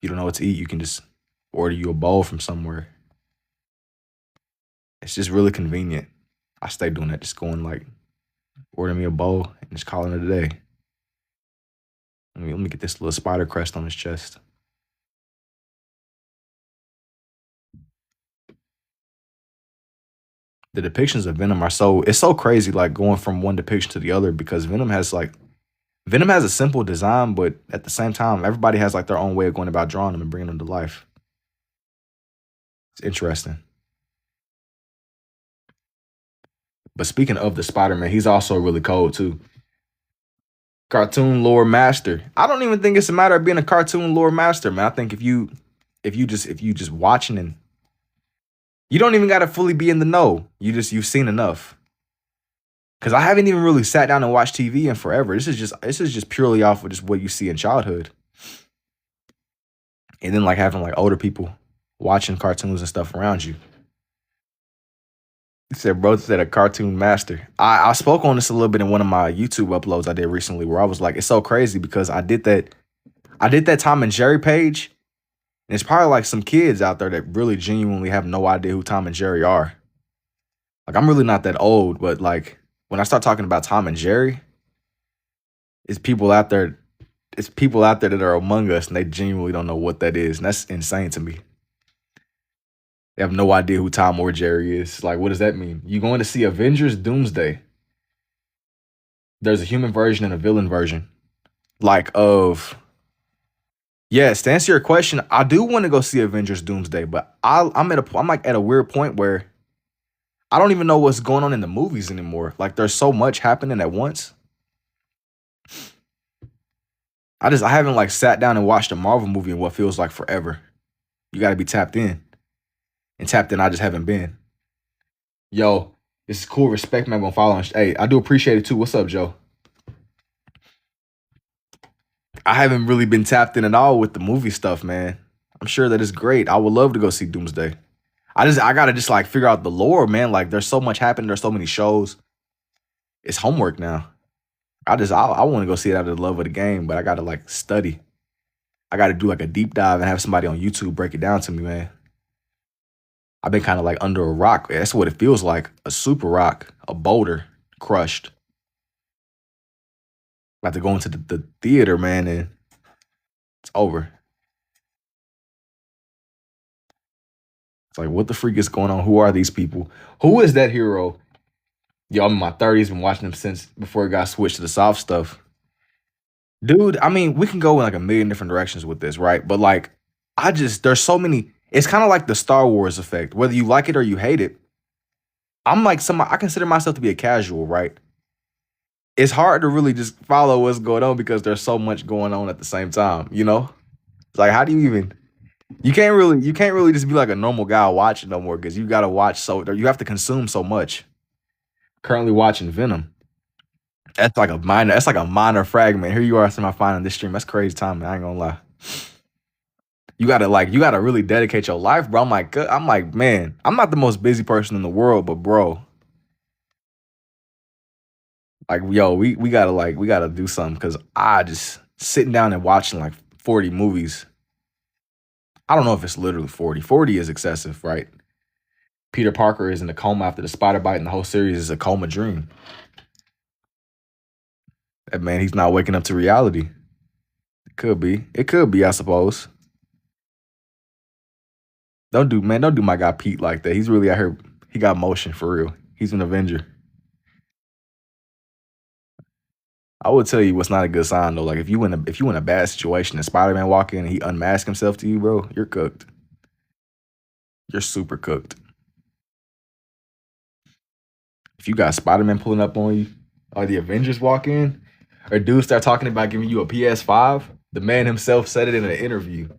You don't know what to eat. You can just order you a bowl from somewhere. It's just really convenient. I stay doing that. Just going like order me a bowl and just calling it a day. Let me get this little spider crest on his chest. The depictions of Venom it's so crazy, like going from one depiction to the other because Venom has a simple design, but at the same time, everybody has like their own way of going about drawing them and bringing them to life. It's interesting. But speaking of the Spider-Man, he's also really cold too. Cartoon lore master. I don't even think it's a matter of being a cartoon lore master, man. I think if you just watching and you don't even gotta fully be in the know. You've seen enough. Because I haven't even really sat down and watched TV in forever. This is just purely off of just what you see in childhood, and then like having like older people watching cartoons and stuff around you. He said, bro said a cartoon master. I spoke on this a little bit in one of my YouTube uploads I did recently, where I was like, it's so crazy because I did that Tom and Jerry page, and it's probably like some kids out there that really genuinely have no idea who Tom and Jerry are. Like I'm really not that old, but like when I start talking about Tom and Jerry, it's people out there, it's people out there that are among us and they genuinely don't know what that is. And that's insane to me. They have no idea who Tom or Jerry is. Like, what does that mean? You going to see Avengers Doomsday? There's a human version and a villain version. Like of yes, to answer your question, I do want to go see Avengers Doomsday, but I'm like at a weird point where I don't even know what's going on in the movies anymore. Like there's so much happening at once. I haven't like sat down and watched a Marvel movie in what feels like forever. You got to be tapped in, and tapped in I just haven't been. Yo, this is cool. Respect, man. I'm gonna follow. Hey, I do appreciate it too. What's up, Joe? I haven't really been tapped in at all with the movie stuff, man. I'm sure that it's great. I would love to go see Doomsday. I gotta just like figure out the lore, man. Like there's so much happening. There's so many shows. It's homework now. I want to go see it out of the love of the game, but I gotta like study. I gotta do like a deep dive and have somebody on YouTube break it down to me, man. I've been kind of like under a rock. That's what it feels like. A super rock, a boulder crushed. About to go into the theater, man, and it's over. It's like, what the freak is going on? Who are these people? Who is that hero? Yo, I'm in my 30s, been watching them since before it got switched to the soft stuff. Dude, I mean, we can go in like a million different directions with this, right? But like, there's so many. It's kind of like the Star Wars effect. Whether you like it or you hate it, I'm like I consider myself to be a casual, right? It's hard to really just follow what's going on because there's so much going on at the same time, you know? It's like, how do you even you can't really just be like a normal guy watching no more because you gotta watch you have to consume so much. Currently watching Venom. That's like a minor fragment. Here you are semi-finding this stream. That's crazy time, man. I ain't gonna lie. You gotta really dedicate your life, bro. I'm like, man, I'm not the most busy person in the world, but bro, like, yo, we gotta do something because I just sitting down and watching like 40 movies. I don't know if it's literally 40. 40 is excessive, right? Peter Parker is in a coma after the spider bite, and the whole series is a coma dream. That man, he's not waking up to reality. It could be. It could be, I suppose. Don't do my guy Pete like that. He's really out here. He got motion for real. He's an Avenger. I would tell you what's not a good sign though. Like if you in a bad situation and Spider-Man walk in and he unmasks himself to you, bro, you're cooked. You're super cooked. If you got Spider-Man pulling up on you, or the Avengers walk in, or dudes start talking about giving you a PS5, the man himself said it in an interview.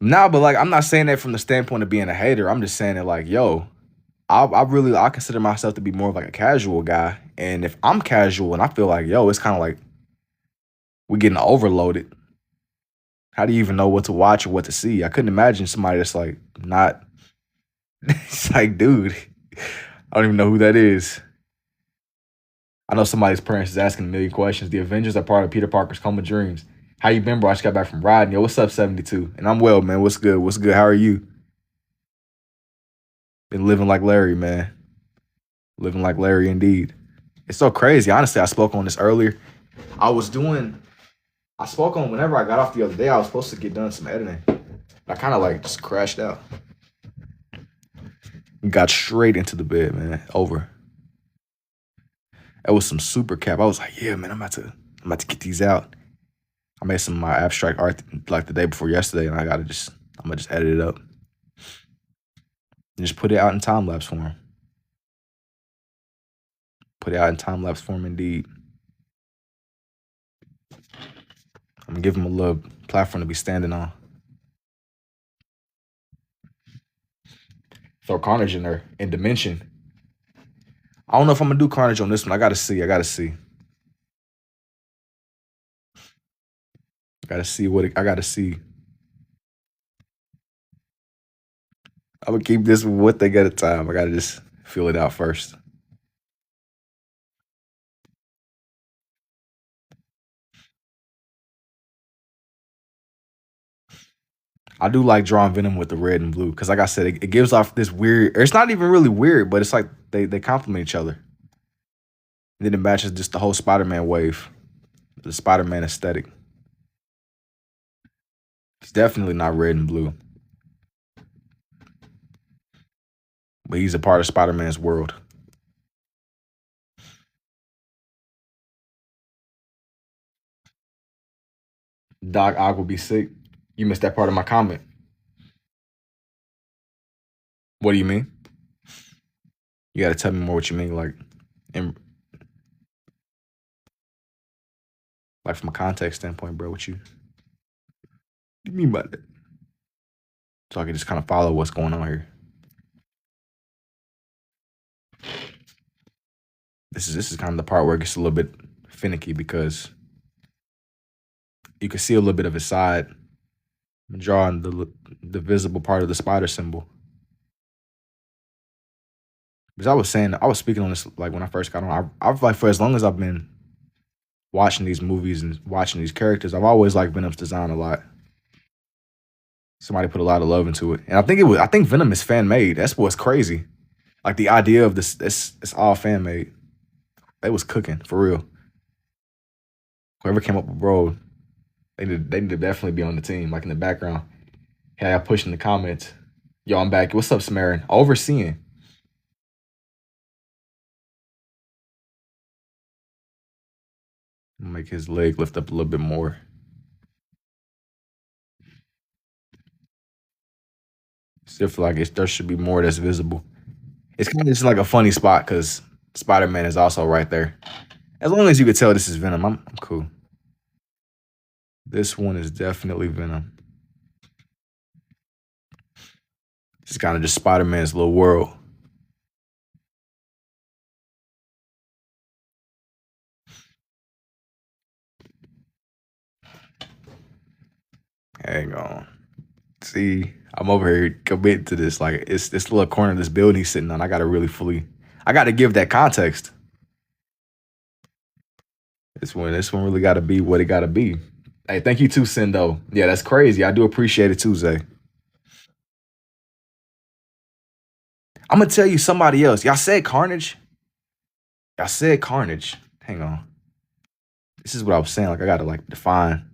Nah, but like I'm not saying that from the standpoint of being a hater. I'm just saying that like, yo, I consider myself to be more of like a casual guy. And if I'm casual and I feel like, yo, it's kind of like we're getting overloaded. How do you even know what to watch or what to see? I couldn't imagine somebody that's like not. It's like, dude, I don't even know who that is. I know somebody's parents is asking a million questions. The Avengers are part of Peter Parker's coma dreams. How you been, bro? I just got back from riding. Yo, what's up, 72? And I'm well, man. What's good? What's good? How are you? Been living like Larry, man. Living like Larry indeed. It's so crazy. Honestly, I spoke on this earlier. I was doing I spoke on whenever I got off the other day, I was supposed to get done some editing. I kind of like just crashed out. Got straight into the bed, man. Over. That was some super cap. I was like, yeah, man, I'm about to get these out. I made some of my abstract art like the day before yesterday, and I'm gonna just edit it up and just put it out in time lapse form. Put it out in time lapse form, indeed. I'm gonna give him a little platform to be standing on. Throw Carnage in there in Dimension. I don't know if I'm gonna do Carnage on this one. I gotta see. I gotta see. I gotta see I gotta see. I'm gonna keep this what they get at a time. I gotta just feel it out first. I do like drawing Venom with the red and blue because, like I said, it gives off this weird. It's not even really weird, but it's like they complement each other. And then it matches just the whole Spider-Man wave, the Spider-Man aesthetic. It's definitely not red and blue, but he's a part of Spider-Man's world. Doc Ock will be sick. You missed that part of my comment. What do you mean? You gotta tell me more what you mean, in, like from a context standpoint, bro. What you mean by that? So I can just kind of follow what's going on here. This is kind of the part where it gets a little bit finicky because you can see a little bit of his side. I'm drawing the visible part of the spider symbol. Because I was saying, I was speaking on this like when I first got on. I've like for as long as I've been watching these movies and watching these characters, I've always liked Venom's design a lot. Somebody put a lot of love into it, and I think Venom is fan made. That's what's crazy. Like the idea of this, it's all fan made. They was cooking for real. Whoever came up with bro, they need to definitely be on the team. Like in the background, hey, I push in the comments. Yo, I'm back. What's up, Samarin? Overseeing. Make his leg lift up a little bit more. Still feel like there should be more that's visible. It's kind of just like a funny spot because Spider Man is also right there. As long as you could tell this is Venom, I'm cool. This one is definitely Venom. It's kind of just Spider Man's little world. Hang on. See, I'm over here committed to this. Like it's this little corner of this building he's sitting on. I gotta give that context. This one really gotta be what it gotta be. Hey, thank you too, Sendo. Yeah, that's crazy. I do appreciate it too, Zay. I'm gonna tell you somebody else. Y'all said Carnage. Y'all said Carnage. Hang on. This is what I was saying. Like I gotta like define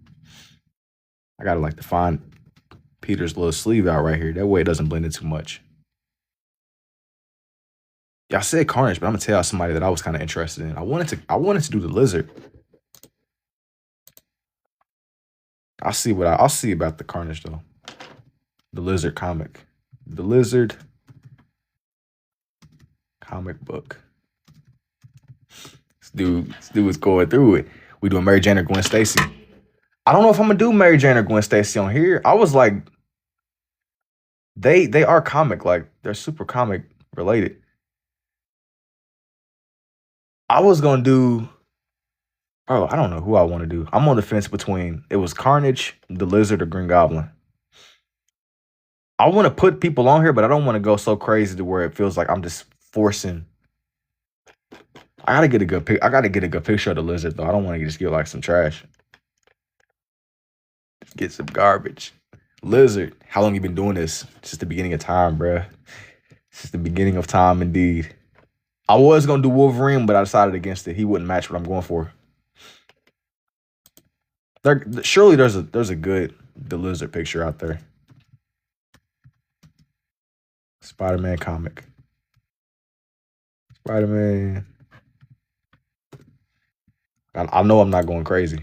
Peter's little sleeve out right here. That way it doesn't blend in too much. Y'all said Carnage, but I'm gonna tell y'all somebody that I was kind of interested in. I wanted to do the Lizard. I'll see about the Carnage though. The Lizard comic. The Lizard comic book. This dude is going through it. We doing Mary Jane or Gwen Stacy. I don't know if I'm gonna do Mary Jane or Gwen Stacy on here. I was like, they are comic, like they're super comic related. I was gonna do. Oh, I don't know who I want to do. I'm on the fence between it was Carnage, the Lizard, or Green Goblin. I want to put people on here, but I don't want to go so crazy to where it feels like I'm just forcing. I gotta get a good pic. I gotta get a good picture of the Lizard though. I don't want to just get like some trash. Get some garbage. Lizard, how long you been doing this? Since the beginning of time, bruh. Since the beginning of time, indeed. I was gonna do Wolverine, but I decided against it. He wouldn't match what I'm going for. Surely there's a good the Lizard picture out there. Spider-Man comic. Spider-Man. I know I'm not going crazy.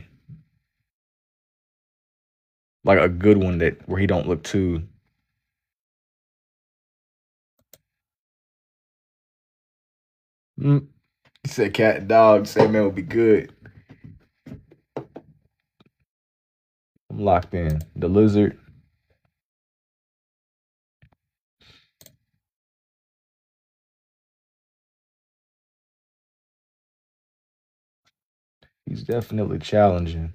Like a good one where he don't look too. Mm. He said cat and dog. Same man would be good. I'm locked in. The Lizard. He's definitely challenging.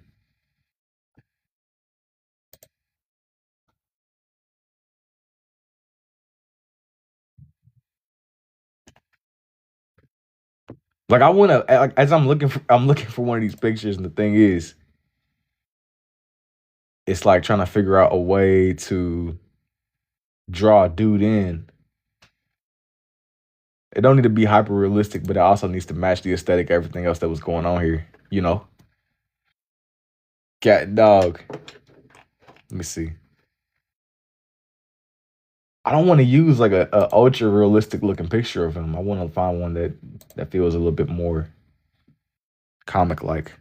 Like I want to, like, as I'm looking for one of these pictures, and the thing is, it's like trying to figure out a way to draw a dude in. It don't need to be hyper realistic, but it also needs to match the aesthetic, everything else that was going on here. You know, cat dog. Let me see. I don't want to use like a ultra realistic looking picture of him. I want to find one that feels a little bit more comic like.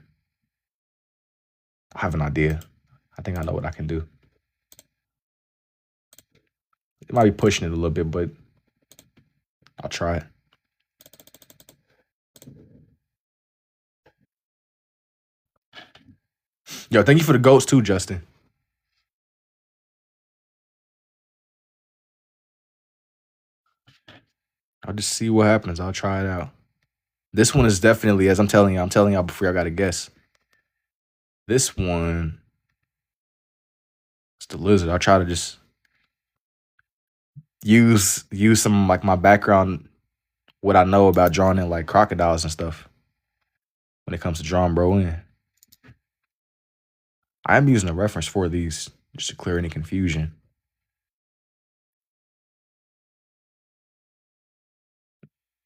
I have an idea. I think I know what I can do. It might be pushing it a little bit, but I'll try it. Yo, thank you for the goats too, Justin. I'll just see what happens. I'll try it out. This one is definitely, as I'm telling y'all before I got to guess. This one, it's the lizard. I'll try to just use some like my background, what I know about drawing in like crocodiles and stuff when it comes to drawing bro in. I am using a reference for these just to clear any confusion.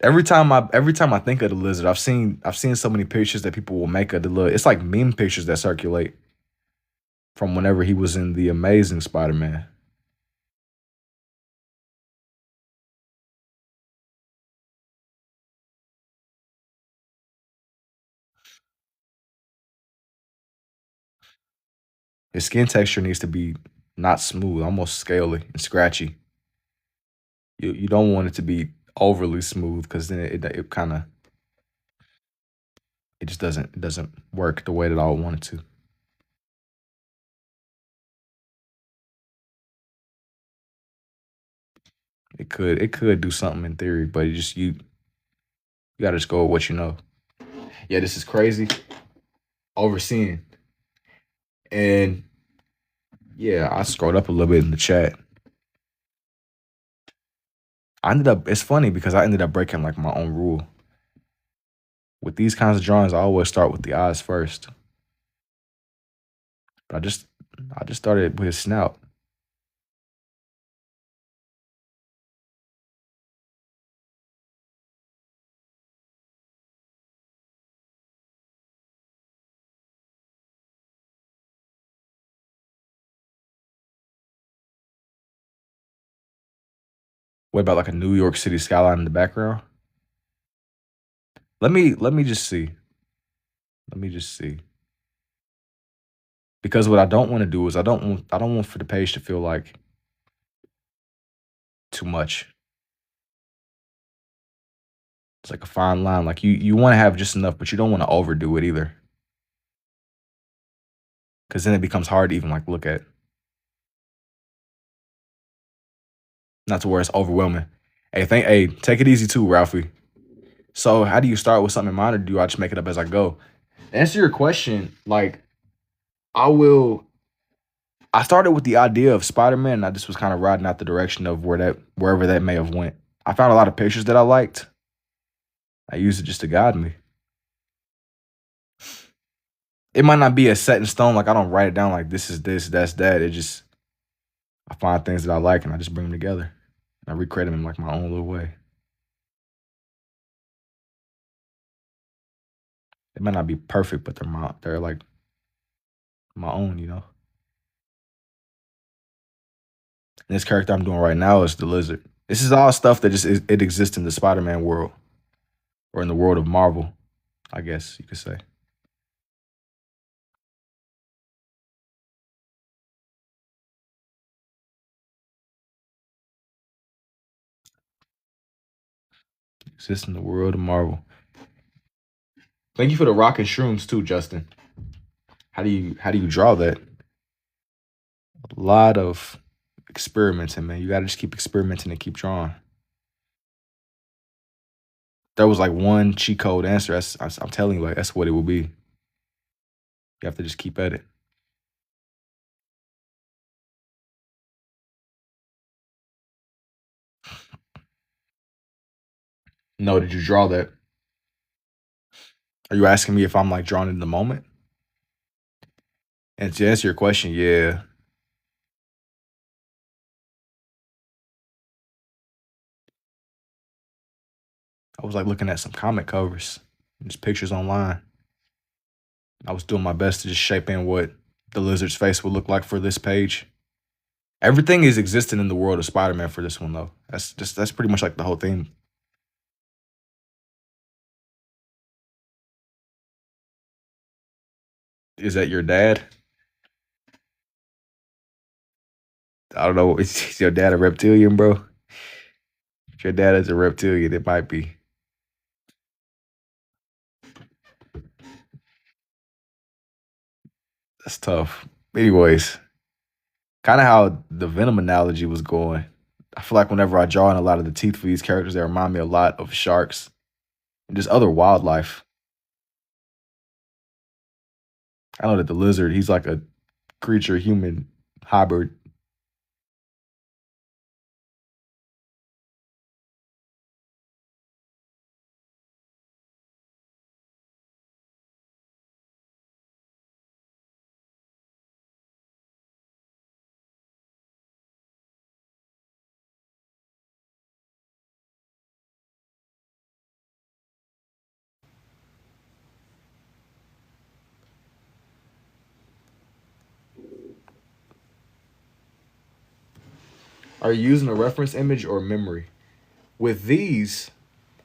Every time I think of the lizard, I've seen so many pictures that people will make of the little. It's like meme pictures that circulate from whenever he was in the Amazing Spider-Man. His skin texture needs to be not smooth, almost scaly and scratchy. You don't want it to be overly smooth because then it kind of it just doesn't work the way that I would want it to. It could do something in theory, but you gotta just go with what you know. Yeah, this is crazy. Overseeing. And yeah, I scrolled up a little bit in the chat. It's funny because I ended up breaking like my own rule. With these kinds of drawings, I always start with the eyes first. But I just started with his snout. What about like a New York City skyline in the background? Let me just see. Let me just see. Because what I don't want to do is I don't want for the page to feel like too much. It's like a fine line. Like you want to have just enough, but you don't want to overdo it either. Because then it becomes hard to even like look at. Not to where it's overwhelming. Hey, take it easy too, Ralphie. So how do you start with something in mind, or do I just make it up as I go? To answer your question, like I will. I started with the idea of Spider-Man, and I just was kind of riding out the direction of wherever that may have went. I found a lot of pictures that I liked. I used it just to guide me. It might not be a set in stone. Like I don't write it down like this is this, that's that. It just I find things that I like and I just bring them together. And I recreate them in like my own little way. It might not be perfect, but they're like my own, you know. And this character I'm doing right now is the Lizard. This is all stuff that it exists in the Spider-Man world or in the world of Marvel, I guess you could say. Exists in the world of Marvel. Thank you for the rocket shrooms too, Justin. How do you draw that? A lot of experimenting, man. You gotta just keep experimenting and keep drawing. There was like one cheat code answer. I'm telling you, like that's what it will be. You have to just keep at it. No, did you draw that? Are you asking me if I'm like drawn in the moment? And to answer your question, yeah. I was like looking at some comic covers, just pictures online. I was doing my best to just shape in what the lizard's face would look like for this page. Everything is existing in the world of Spider-Man for this one though. That's pretty much like the whole theme. Is that your dad? I don't know. Is your dad a reptilian, bro? If your dad is a reptilian, it might be. That's tough. Anyways, kind of how the Venom analogy was going. I feel like whenever I draw in a lot of the teeth for these characters, they remind me a lot of sharks and just other wildlife. I know that the lizard, he's like a creature human hybrid. Are you using a reference image or memory? With these,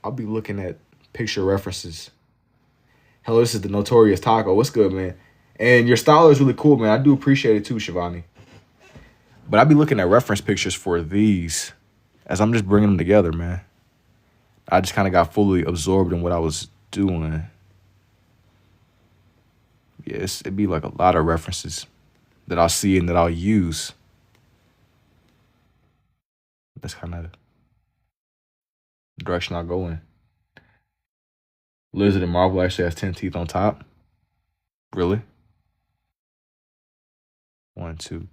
I'll be looking at picture references. Hello, this is the Notorious Taco. What's good, man? And your style is really cool, man. I do appreciate it too, Shivani. But I'll be looking at reference pictures for these as I'm just bringing them together, man. I just kind of got fully absorbed in what I was doing. Yes, it'd be like a lot of references that I'll see and that I'll use. That's kind of the direction I'll go in. Lizard and Marvel actually has 10 teeth on top. Really? One, two.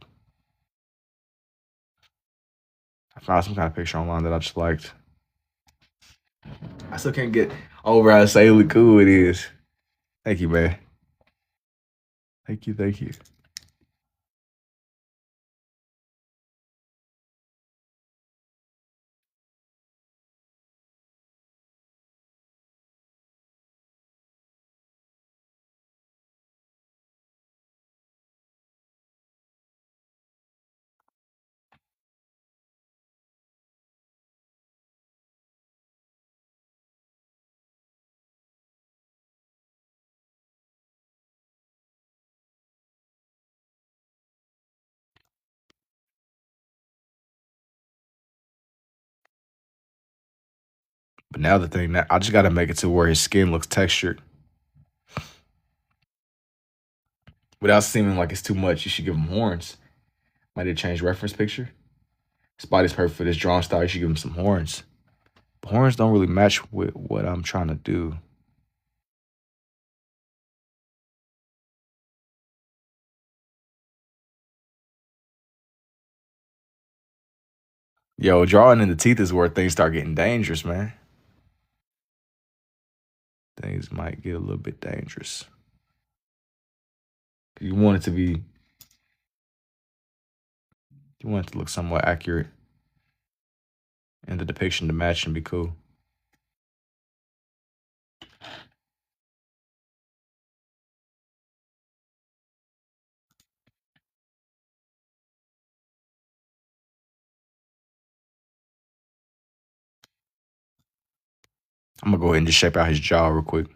I found some kind of picture online that I just liked. I still can't get over how insanely cool it is. Thank you, man. Thank you, thank you. But now the thing that I just gotta make it to where his skin looks textured. Without seeming like it's too much, you should give him horns. Might need to change reference picture. Spotty's perfect for this drawing style. You should give him some horns. But horns don't really match with what I'm trying to do. Yo, drawing in the teeth is where things start getting dangerous, man. Things might get a little bit dangerous. You want it to be, you want it to look somewhat accurate, and the depiction to match and be cool. I'm gonna go ahead and just shape out his jaw real quick.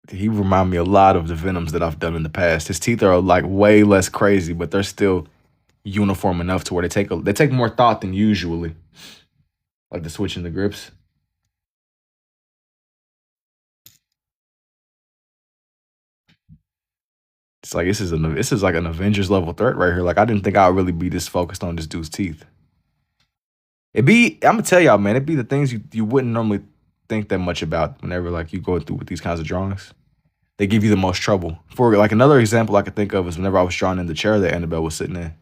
He remind me a lot of the Venoms that I've done in the past. His teeth are like way less crazy, but they're still uniform enough to where they take more thought than usually. Like the switching the grips. It's like this is like an Avengers level threat right here. Like I didn't think I would really be this focused on this dude's teeth. I'm gonna tell y'all, man, it'd be the things you wouldn't normally think that much about whenever like you go through with these kinds of drawings. They give you the most trouble. For like another example I could think of is whenever I was drawing in the chair that Annabelle was sitting in.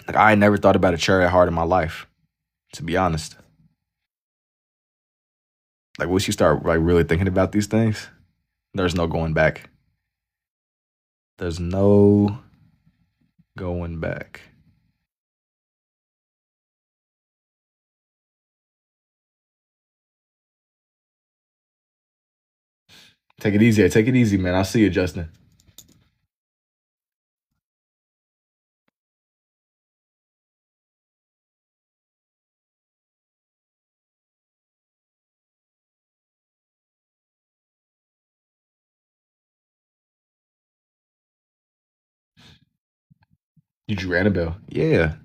Like I never thought about a chair that hard in my life, to be honest. Like once you start like really thinking about these things, there's no going back. There's no going back. Take it easy. Take it easy, man. I'll see you, Justin. You drew Annabelle. Yeah.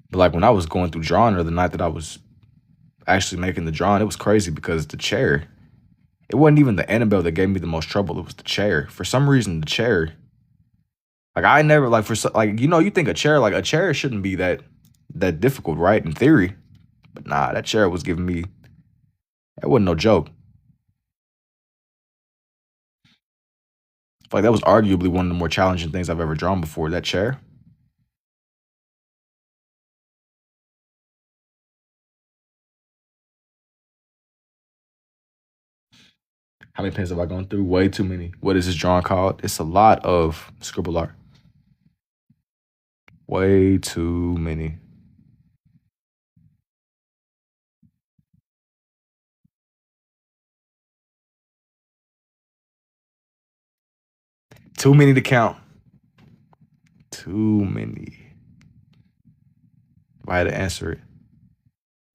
But like when I was going through drawing or the night that I was actually making the drawing, it was crazy because the chair, it wasn't even the Annabelle that gave me the most trouble. It was the chair. For some reason, the chair, like I never like like you think a chair shouldn't be that difficult, right? In theory, but nah, that chair was giving me that wasn't no joke. Like that was arguably one of the more challenging things I've ever drawn before. That chair. How many pens have I gone through? Way too many. What is this drawing called? It's a lot of scribble art. Way too many. Too many to count. Too many. If I had to answer it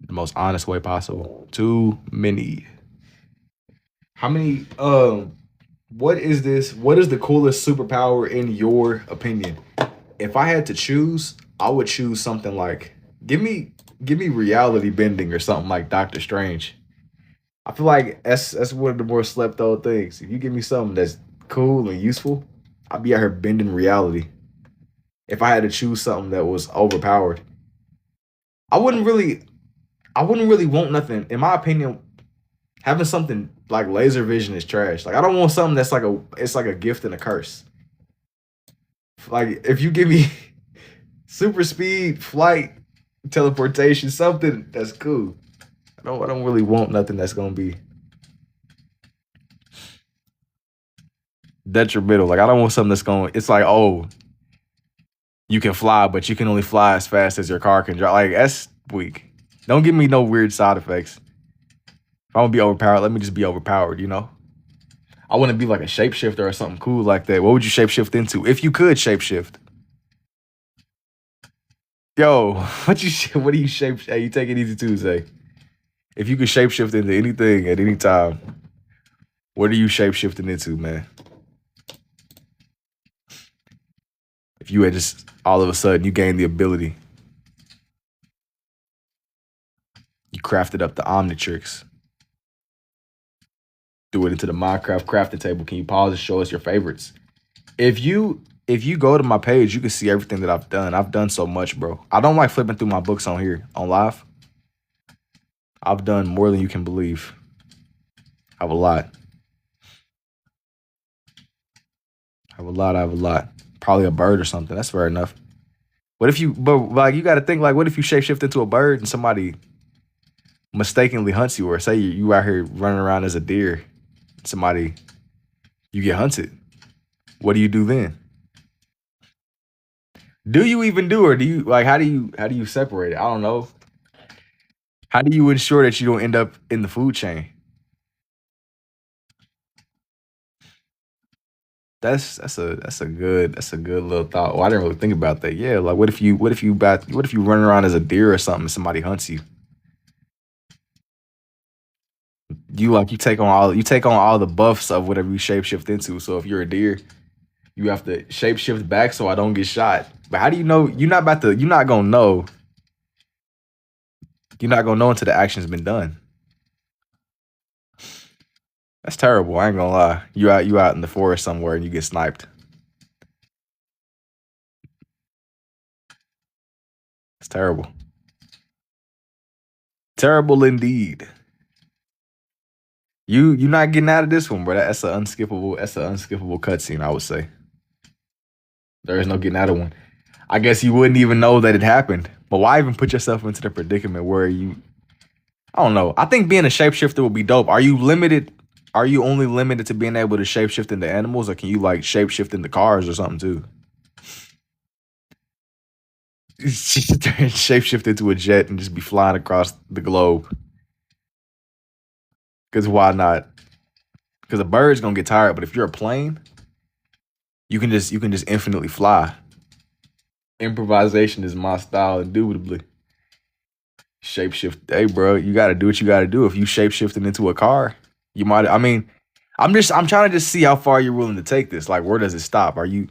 the most honest way possible. Too many. How many? What is this? What is the coolest superpower in your opinion? If I had to choose, I would choose something like give me reality bending or something like Doctor Strange. I feel like that's one of the more slept on things. If you give me something that's cool and useful, I'd be out here bending reality. If I had to choose something that was overpowered, I wouldn't really I wouldn't really want nothing. In my opinion, having something like laser vision is trash. Like I don't want something that's like it's like a gift and a curse. Like if you give me super speed, flight, teleportation, something that's cool. I don't really want nothing that's gonna be detrimental. Like I don't want something that's going. It's like oh, you can fly, but you can only fly as fast as your car can drive. Like that's weak. Don't give me no weird side effects. If I'm gonna be overpowered, let me just be overpowered. I want to be like a shapeshifter or something cool like that. What would you shapeshift into if you could shapeshift? Yo, what do you shape? Hey, you take it easy Tuesday. If you could shapeshift into anything at any time, what are you shapeshifting into, man? If you had just all of a sudden you gained the ability, you crafted up the Omnitrix, threw it into the Minecraft crafting table. Can you pause and show us your favorites? If you go to my page, you can see everything that I've done. I've done so much, bro. I don't like flipping through my books on here on live. I've done more than you can believe. I have a lot. I have a lot. I have a lot. Probably a bird or something. That's fair enough. What if you, but like, you got to think like, what if you shapeshift into a bird and somebody mistakenly hunts you, or say you out here running around as a deer, somebody, you get hunted. What do you do then? Do you even do, or do you like, how do you separate it? I don't know. How do you ensure that you don't end up in the food chain? That's a good little thought. Oh, I didn't really think about that. Yeah, like what if you run around as a deer or something and somebody hunts you? You take on all the buffs of whatever you shapeshift into. So if you're a deer, you have to shapeshift back so I don't get shot. But how do you know you're not gonna know until the action's been done. That's terrible. I ain't gonna lie. You out in the forest somewhere and you get sniped. terrible. Terrible indeed. You not getting out of this one, bro. That's an unskippable cutscene, I would say. There is no getting out of one. I guess you wouldn't even know that it happened. But why even put yourself into the predicament where you I don't know. I think being a shapeshifter would be dope. Are you limited? Are you only limited to being able to shapeshift into animals, or can you like shapeshift into cars or something too? Shapeshift into a jet and just be flying across the globe. Because why not? Because a bird's gonna get tired, but if you're a plane, you can just infinitely fly. Improvisation is my style, indubitably. Shapeshift, hey bro, you gotta do what you gotta do. If you shapeshifting into a car, you might. I mean, I'm trying to just see how far you're willing to take this. Like, where does it stop? Are you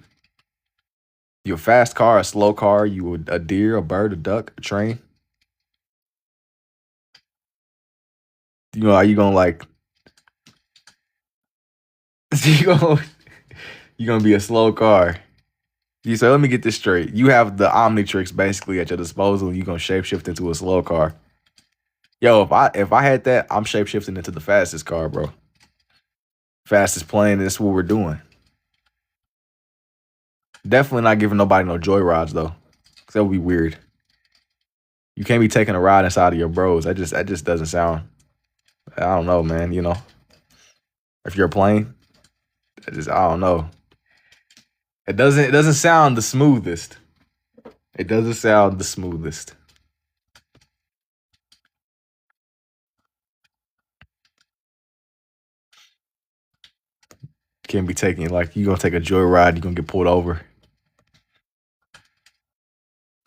a fast car, a slow car? You a deer, a bird, a duck, a train? You know, are you gonna like you gonna you gonna be a slow car? You say, let me get this straight. You have the Omnitrix basically at your disposal, and you gonna shapeshift into a slow car. Yo, if I had that, I'm shapeshifting into the fastest car, bro. Fastest plane. That's what we're doing. Definitely not giving nobody no joy rides though, 'cause that would be weird. You can't be taking a ride inside of your bros. That just doesn't sound. I don't know, man. You know, if you're a plane, I don't know. It doesn't sound the smoothest. It doesn't sound the smoothest. Can't be taking like you gonna take a joyride, you gonna get pulled over.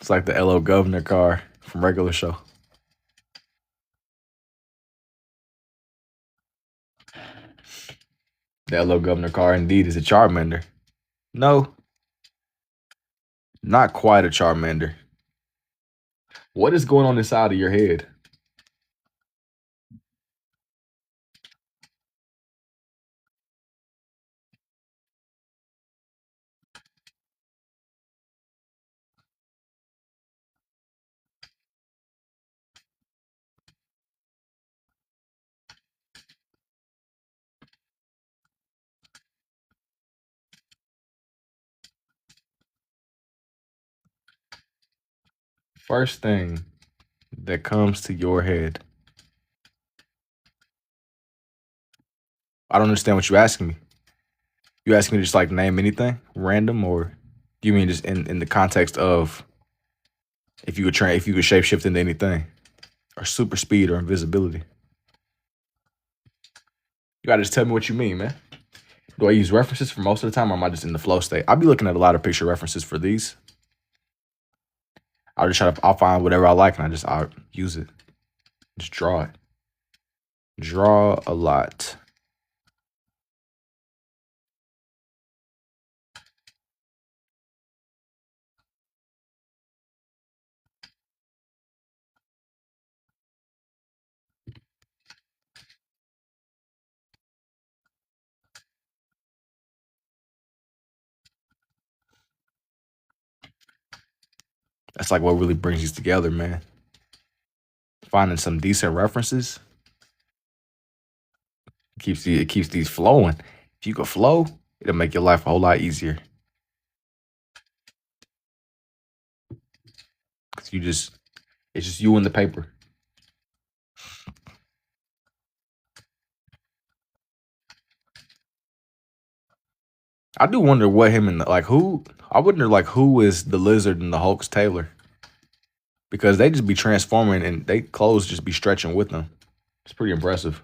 It's like the LO Governor car from Regular Show. The LO Governor car indeed is a Charmander. No, not quite a Charmander. What is going on inside of your head? First thing that comes to your head. I don't understand what you're asking me. You asking me to just like name anything random, or do you mean just in the context of if you could shapeshift into anything, or super speed or invisibility? You gotta just tell me what you mean, man. Do I use references for most of the time, or am I just in the flow state? I'll be looking at a lot of picture references for these. I'll find whatever I like and I'll use it. Just draw it. Draw a lot. That's like what really brings these together, man. Finding some decent references it keeps these flowing. If you could flow, it'll make your life a whole lot easier. Cause it's just you and the paper. I do wonder what him and like who. I wonder like who is the lizard and the Hulk's tailor, because they just be transforming and they clothes just be stretching with them. It's pretty impressive.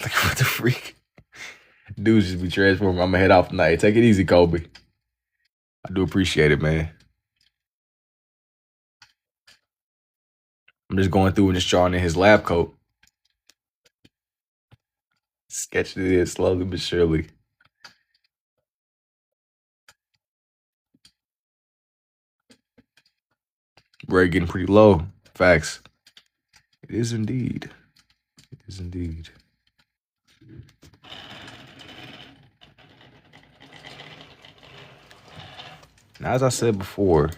Like what the freak? Dudes just be transforming. I'm gonna head off tonight. Take it easy, Kobe. I do appreciate it, man. I'm just going through and just drawing in his lab coat. Sketching it in slowly but surely. Ray getting pretty low. Facts. It is indeed. It is indeed. As I said before,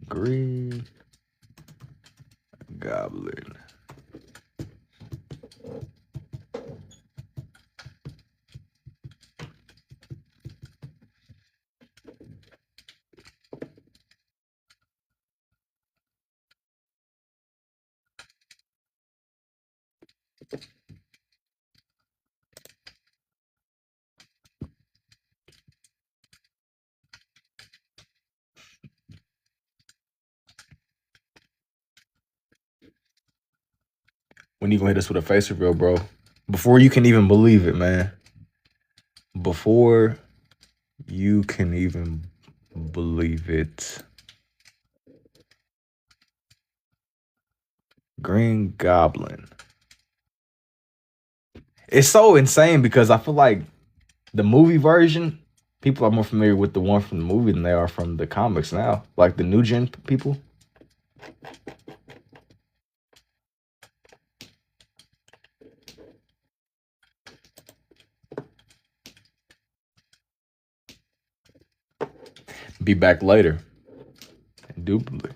Green Goblin. When you gonna hit us with a face reveal, bro? Before you can even believe it, man. Before you can even believe it. Green Goblin. It's so insane because I feel like the movie version, people are more familiar with the one from the movie than they are from the comics now. Like the new gen people. Be back later. Indubitably.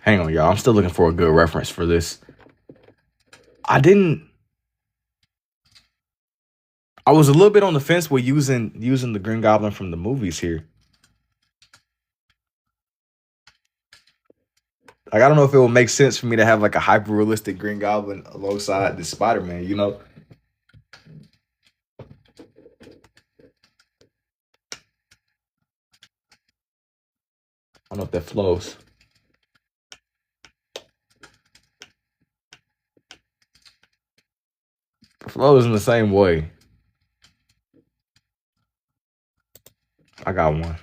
Hang on, y'all. I'm still looking for a good reference for this. I didn't. I was a little bit on the fence with using the Green Goblin from the movies here. Like, I don't know if it would make sense for me to have like a hyper realistic Green Goblin alongside the Spider-Man, you know? I don't know if that flows. It flows in the same way. I got one.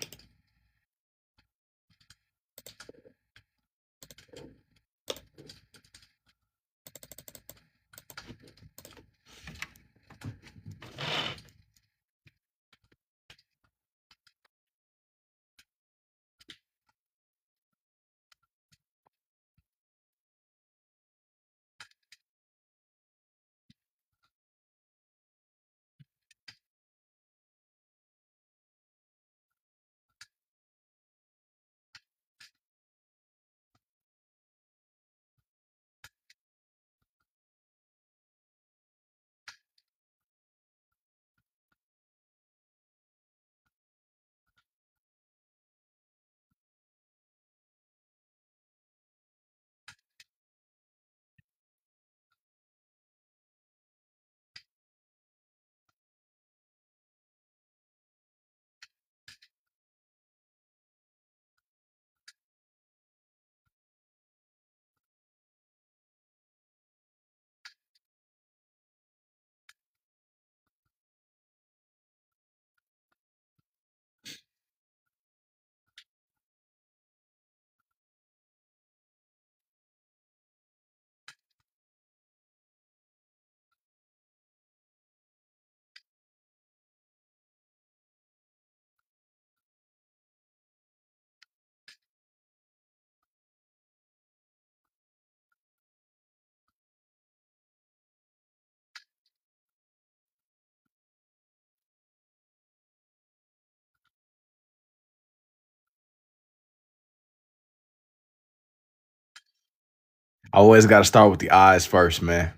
I always got to start with the eyes first, man.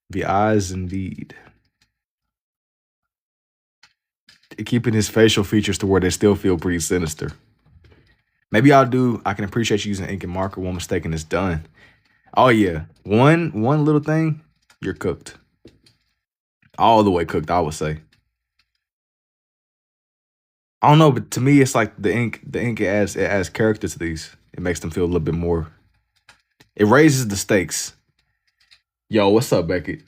The eyes, indeed. Keeping his facial features to where they still feel pretty sinister. Maybe I can appreciate you using ink and marker. One mistake and it's done. Oh yeah. One little thing, you're cooked. All the way cooked, I would say. I don't know, but to me it's like the ink it adds character to these. It makes them feel a little bit more. It raises the stakes. Yo, what's up, Beckett?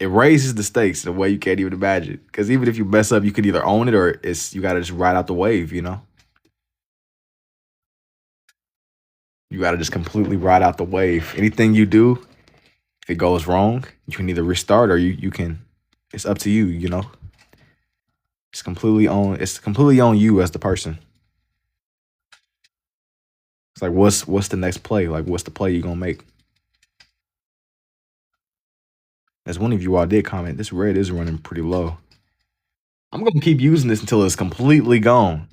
it raises the stakes in a way you can't even imagine. Because even if you mess up, you can either own it or you gotta just ride out the wave. You gotta just completely ride out the wave. Anything you do, if it goes wrong, you can either restart or you can. It's up to you. It's completely on you as the person. It's like what's the next play? Like what's the play you gonna make? As one of you all did comment, this red is running pretty low. I'm gonna keep using this until it's completely gone.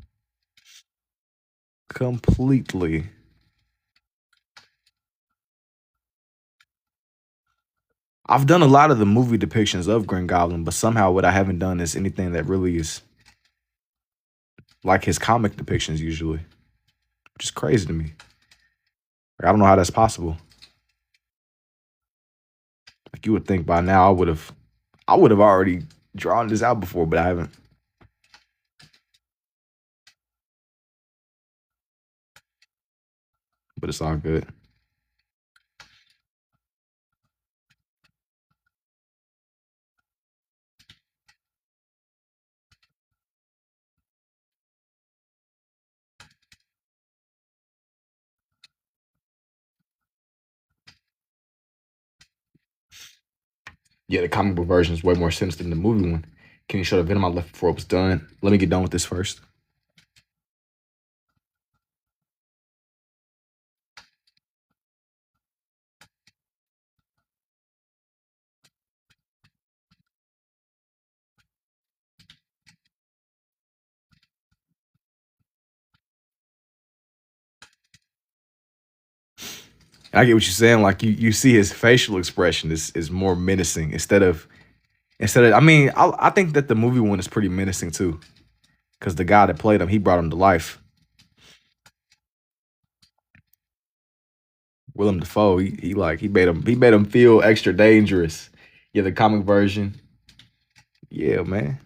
Completely. I've done a lot of the movie depictions of Green Goblin, but somehow what I haven't done is anything that really is like his comic depictions usually, which is crazy to me. Like, I don't know how that's possible. Like you would think by now I would have already drawn this out before, but I haven't. But it's all good. Yeah, the comic book version is way more sinister than the movie one. Can you show the venom I left before it was done? Let me get done with this first. I get what you're saying. Like you see his facial expression is more menacing instead of. I think that the movie one is pretty menacing too, because the guy that played him, he brought him to life. Willem Dafoe, he made him feel extra dangerous. Yeah, the comic version. Yeah, man,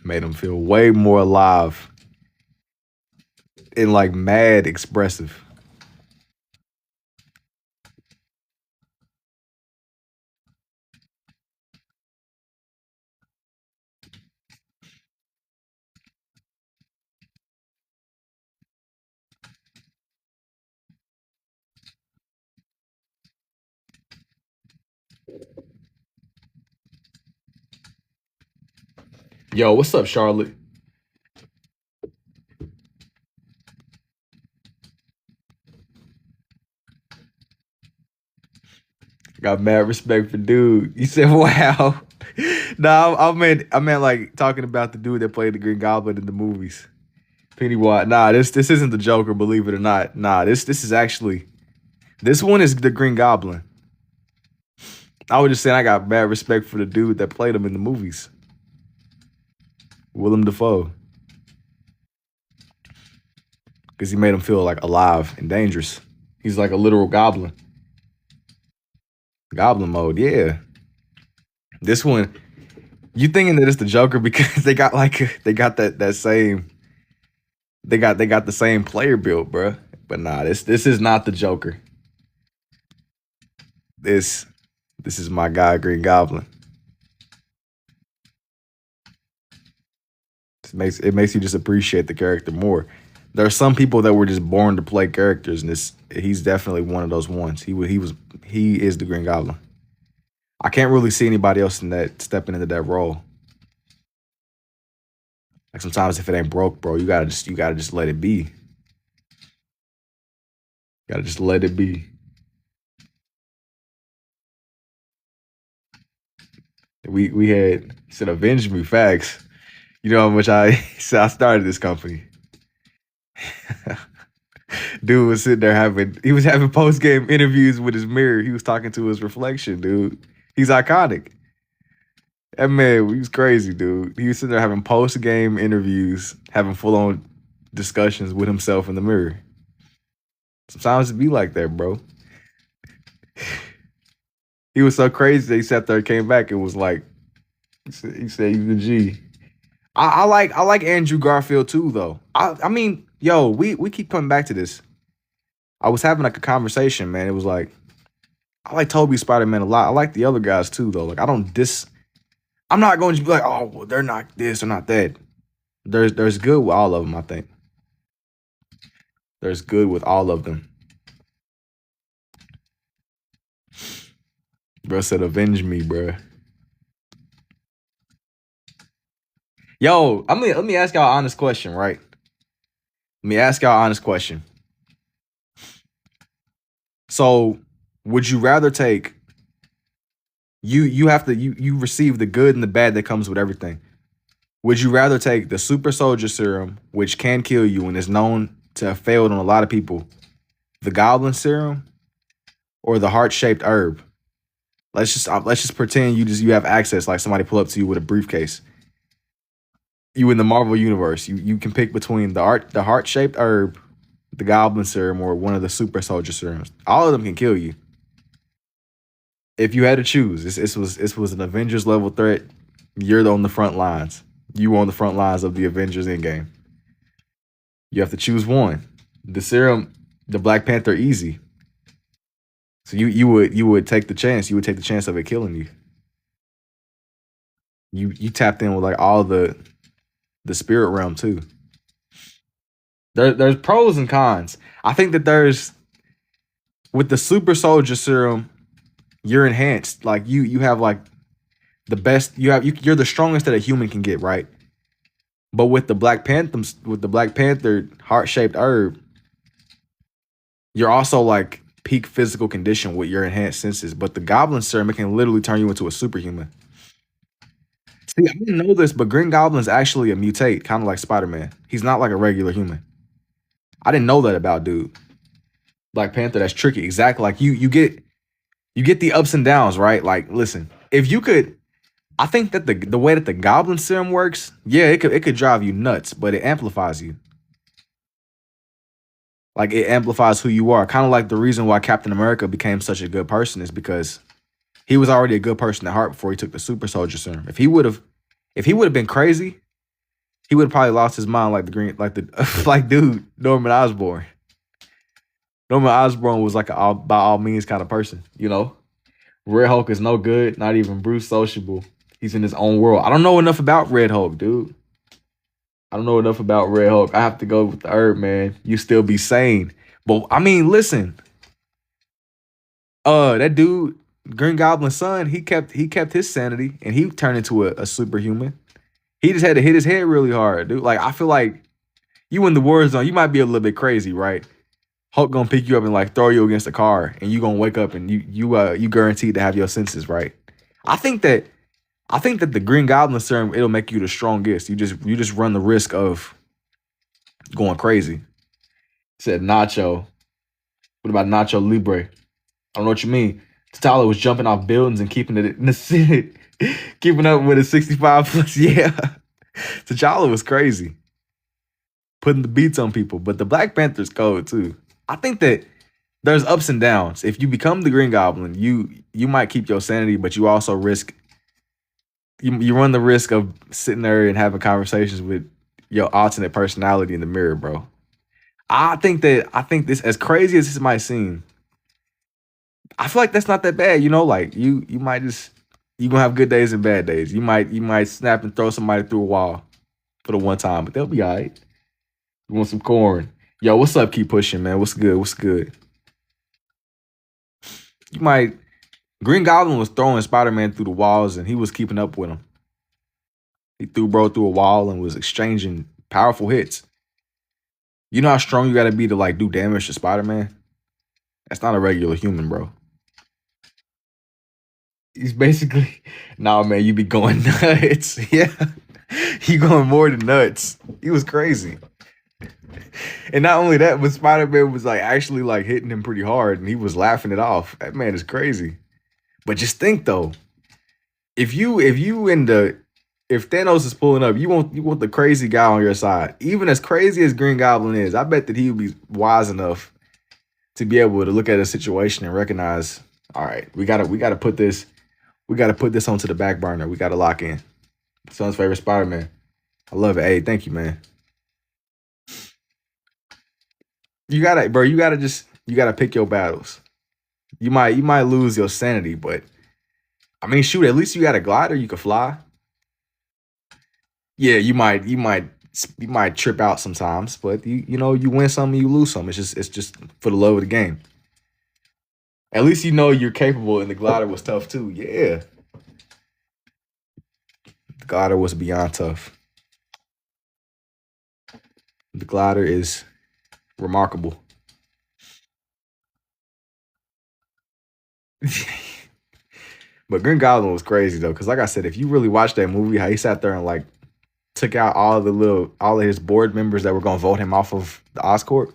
made him feel way more alive and like mad expressive. Yo, what's up, Charlotte? Got mad respect for dude. You said, "Wow." Nah, I meant like talking about the dude that played the Green Goblin in the movies. Pennywise. Nah, this isn't the Joker, believe it or not. Nah, this is actually this one is the Green Goblin. I was just saying I got bad respect for the dude that played him in the movies. Willem Dafoe. Because he made him feel like alive and dangerous. He's like a literal goblin. Goblin mode, yeah. This one, you thinking that it's the Joker because they got that same they got the same player built, bro. But nah, this is not the Joker. This this is my guy Green Goblin. It makes you just appreciate the character more. There are some people that were just born to play characters, and he's definitely one of those ones. He is the Green Goblin. I can't really see anybody else in that stepping into that role. Like sometimes if it ain't broke, bro, you gotta just let it be. You gotta just let it be. We had said avenge me facts. You know how much I said I started this company. Dude was sitting there he was having post game interviews with his mirror. He was talking to his reflection, dude. He's iconic. That man, he was crazy, dude. He was sitting there having post game interviews, having full on discussions with himself in the mirror. Sometimes it be like that, bro. He was so crazy that he sat there and came back and was like, he said he's the G. I like Andrew Garfield too though. I mean, yo, we keep coming back to this. I was having like a conversation, man. It was like I like Toby Spider-Man a lot. I like the other guys too though. Like I don't dis I'm not going to be like, oh, well, they're not this or not that. There's good with all of them, I think. There's good with all of them. Bro said avenge me, bro. Yo, let me ask y'all an honest question, right? Let me ask y'all an honest question. So, would you rather take you receive the good and the bad that comes with everything? Would you rather take the super soldier serum, which can kill you and is known to have failed on a lot of people, the goblin serum, or the heart-shaped herb? Let's just pretend you have access, like somebody pull up to you with a briefcase. You in the Marvel universe, you can pick between the heart-shaped herb, the goblin serum, or one of the super soldier serums. All of them can kill you. If you had to choose, this was an Avengers level threat. You're on the front lines. You were on the front lines of the Avengers Endgame. You have to choose one. The serum, the Black Panther, easy. So you would take the chance. You would take the chance of it killing you. You tapped in with like all the spirit realm too. There's pros and cons. I think that there's with the super soldier serum, you're enhanced. Like you have like the best. You're the strongest that a human can get, right? But with the Black Panther heart shaped herb, you're also like peak physical condition with your enhanced senses. But the goblin serum, it can literally turn you into a superhuman. See, I didn't know this, but Green Goblin's actually a mutate, kind of like Spider-Man. He's not like a regular human. I didn't know that about dude. Black Panther, that's tricky. Exactly. Like you get the ups and downs, right? Like, listen, if you could, I think that the way that the Goblin serum works, yeah, it could drive you nuts, but it amplifies you. Like it amplifies who you are. Kind of like the reason why Captain America became such a good person is because he was already a good person at heart before he took the super soldier serum. If he would have been crazy, he would have probably lost his mind like the green, like the like dude Norman Osborn. Norman Osborn was like a by all means kind of person, you know. Red Hulk is no good, not even Bruce sociable. He's in his own world. I don't know enough about Red Hulk, dude. I don't know enough about Red Hulk. I have to go with the herb, man. You still be sane. But I mean, listen, that dude, Green Goblin's son, he kept his sanity and he turned into a superhuman. He just had to hit his head really hard, dude. Like I feel like you in the war zone, you might be a little bit crazy, right? Hulk gonna pick you up and like throw you against a car, and you gonna wake up and you guaranteed to have your senses right. I think that the Green Goblin serum, it'll make you the strongest. You just run the risk of going crazy. Said Nacho. What about Nacho Libre? I don't know what you mean. T'Challa was jumping off buildings and keeping it in the city, keeping up with a 65 plus. Yeah, T'Challa was crazy, putting the beats on people. But the Black Panther's cold too. I think that there's ups and downs. If you become the Green Goblin, you might keep your sanity, but you also risk you run the risk of sitting there and having conversations with your alternate personality in the mirror, bro. I think this, as crazy as this might seem, I feel like that's not that bad. You know, like you might just you gonna have good days and bad days. You might snap and throw somebody through a wall for the one time, but they'll be all right. You want some corn? Yo, what's up? Keep pushing, man. What's good? What's good? You might. Green Goblin was throwing Spider-Man through the walls, and he was keeping up with him. He threw bro through a wall and was exchanging powerful hits. You know how strong you gotta be to like do damage to Spider-Man? That's not a regular human, bro. He's basically, nah, man, you be going nuts. Yeah, he going more than nuts. He was crazy. And not only that, but Spider-Man was like actually like hitting him pretty hard, and he was laughing it off. That man is crazy. But just think though, if Thanos is pulling up, you want the crazy guy on your side. Even as crazy as Green Goblin is, I bet that he would be wise enough to be able to look at a situation and recognize, All right, we gotta put this onto the back burner. We gotta lock in. Son's favorite Spider Man. I love it. Hey, thank you, man. You gotta, bro. You gotta pick your battles. You might lose your sanity, but I mean, shoot. At least you got a glider. You can fly. Yeah, you might trip out sometimes, but you know you win some, you lose some. It's just for the love of the game. At least you know you're capable, and the glider was tough too. Yeah, the glider was beyond tough. The glider is remarkable. But Green Goblin was crazy though, because like I said, if you really watch that movie, how he sat there and like took out all of his board members that were gonna vote him off of the Oscorp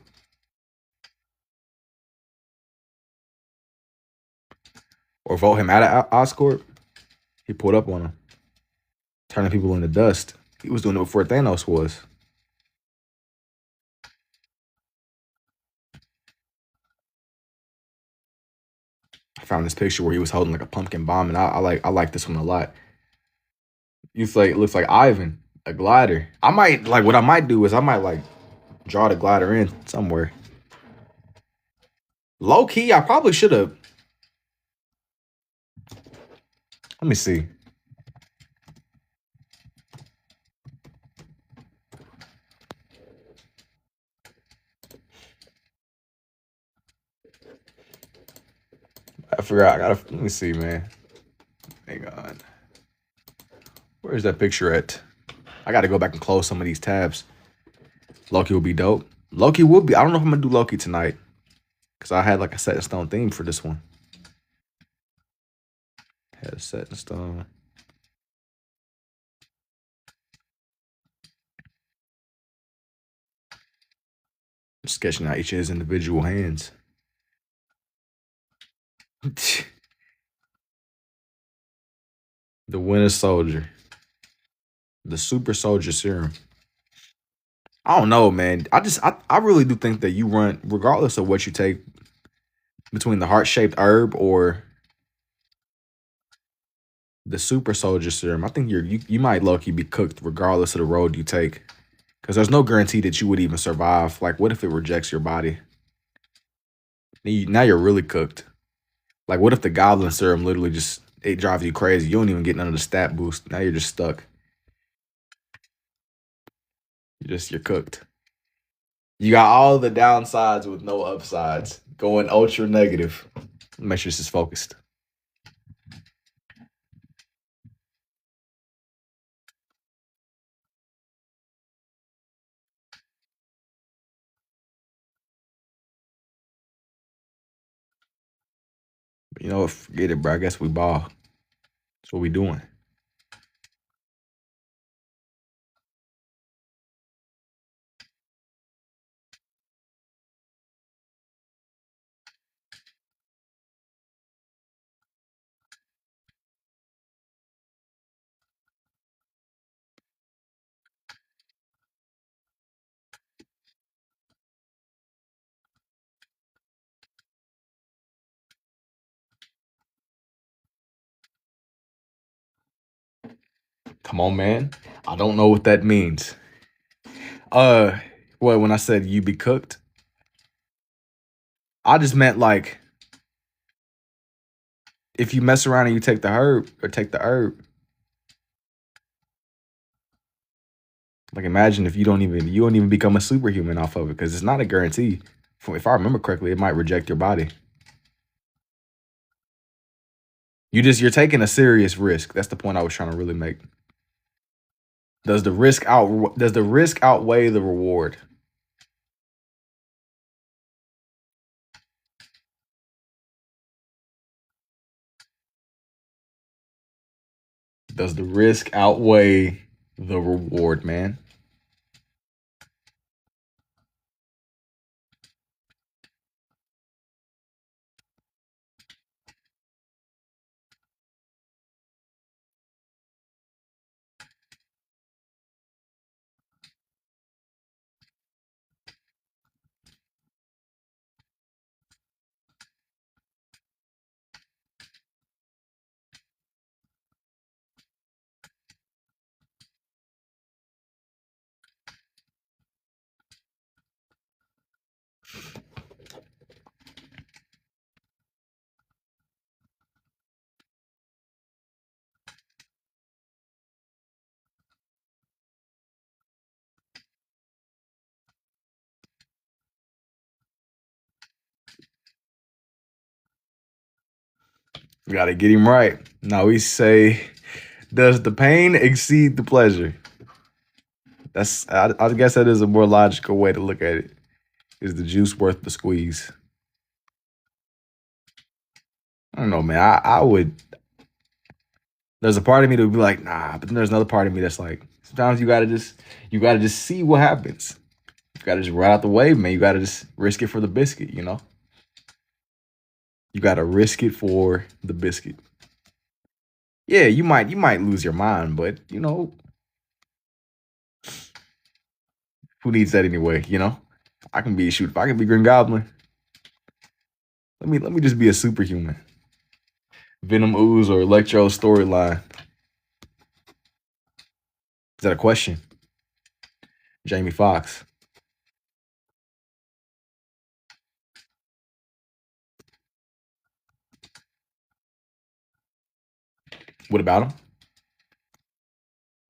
or vote him out of Oscorp, he pulled up on him, turning people into dust. He was doing it before Thanos was. I found this picture where he was holding like a pumpkin bomb, and I like this one a lot. It's like it looks like Ivan, a glider. I might like what I might do is I might like draw the glider in somewhere. Low key, I probably should have. Let me see. I forgot. I gotta let me see, man. Hang on. Where's that picture at? I gotta go back and close some of these tabs. Loki will be dope. Loki will be. I don't know if I'm gonna do Loki tonight because I had like a set in stone theme for this one. Had a set in stone. Sketching out each of his individual hands. The Winter Soldier. The Super Soldier Serum. I don't know, man. I really do think that you run, regardless of what you take between the heart shaped herb or the Super Soldier Serum. I think you might lucky be cooked regardless of the road you take, because there's no guarantee that you would even survive. Like, what if it rejects your body? Now you're really cooked. Like, what if the Goblin Serum literally just it drives you crazy? You don't even get none of the stat boost. Now you're just stuck. You're cooked. You got all the downsides with no upsides. Going ultra negative. Make sure this is focused. You know what? Forget it, bro. I guess we ball. That's what we doing. Come on, man. I don't know what that means. Uh, what when I said you be cooked, I just meant like if you mess around and you take the herb or take the herb. Like imagine if you don't even become a superhuman off of it because it's not a guarantee. If I remember correctly, it might reject your body. You're taking a serious risk. That's the point I was trying to really make. Does the risk outweigh the reward? Does the risk outweigh the reward, man? Gotta get him right. Now we say, does the pain exceed the pleasure? I guess that is a more logical way to look at it. Is the juice worth the squeeze? I don't know, man. I would. There's a part of me that would be like, nah, but then there's another part of me that's like, sometimes you gotta just see what happens. You gotta just ride out the wave, man. You gotta just risk it for the biscuit, you know? You gotta risk it for the biscuit. Yeah, you might lose your mind, but who needs that anyway, you know? If I can be Green Goblin, let me just be a superhuman. Venom ooze or Electro storyline. Is that a question? Jamie Foxx. What about him?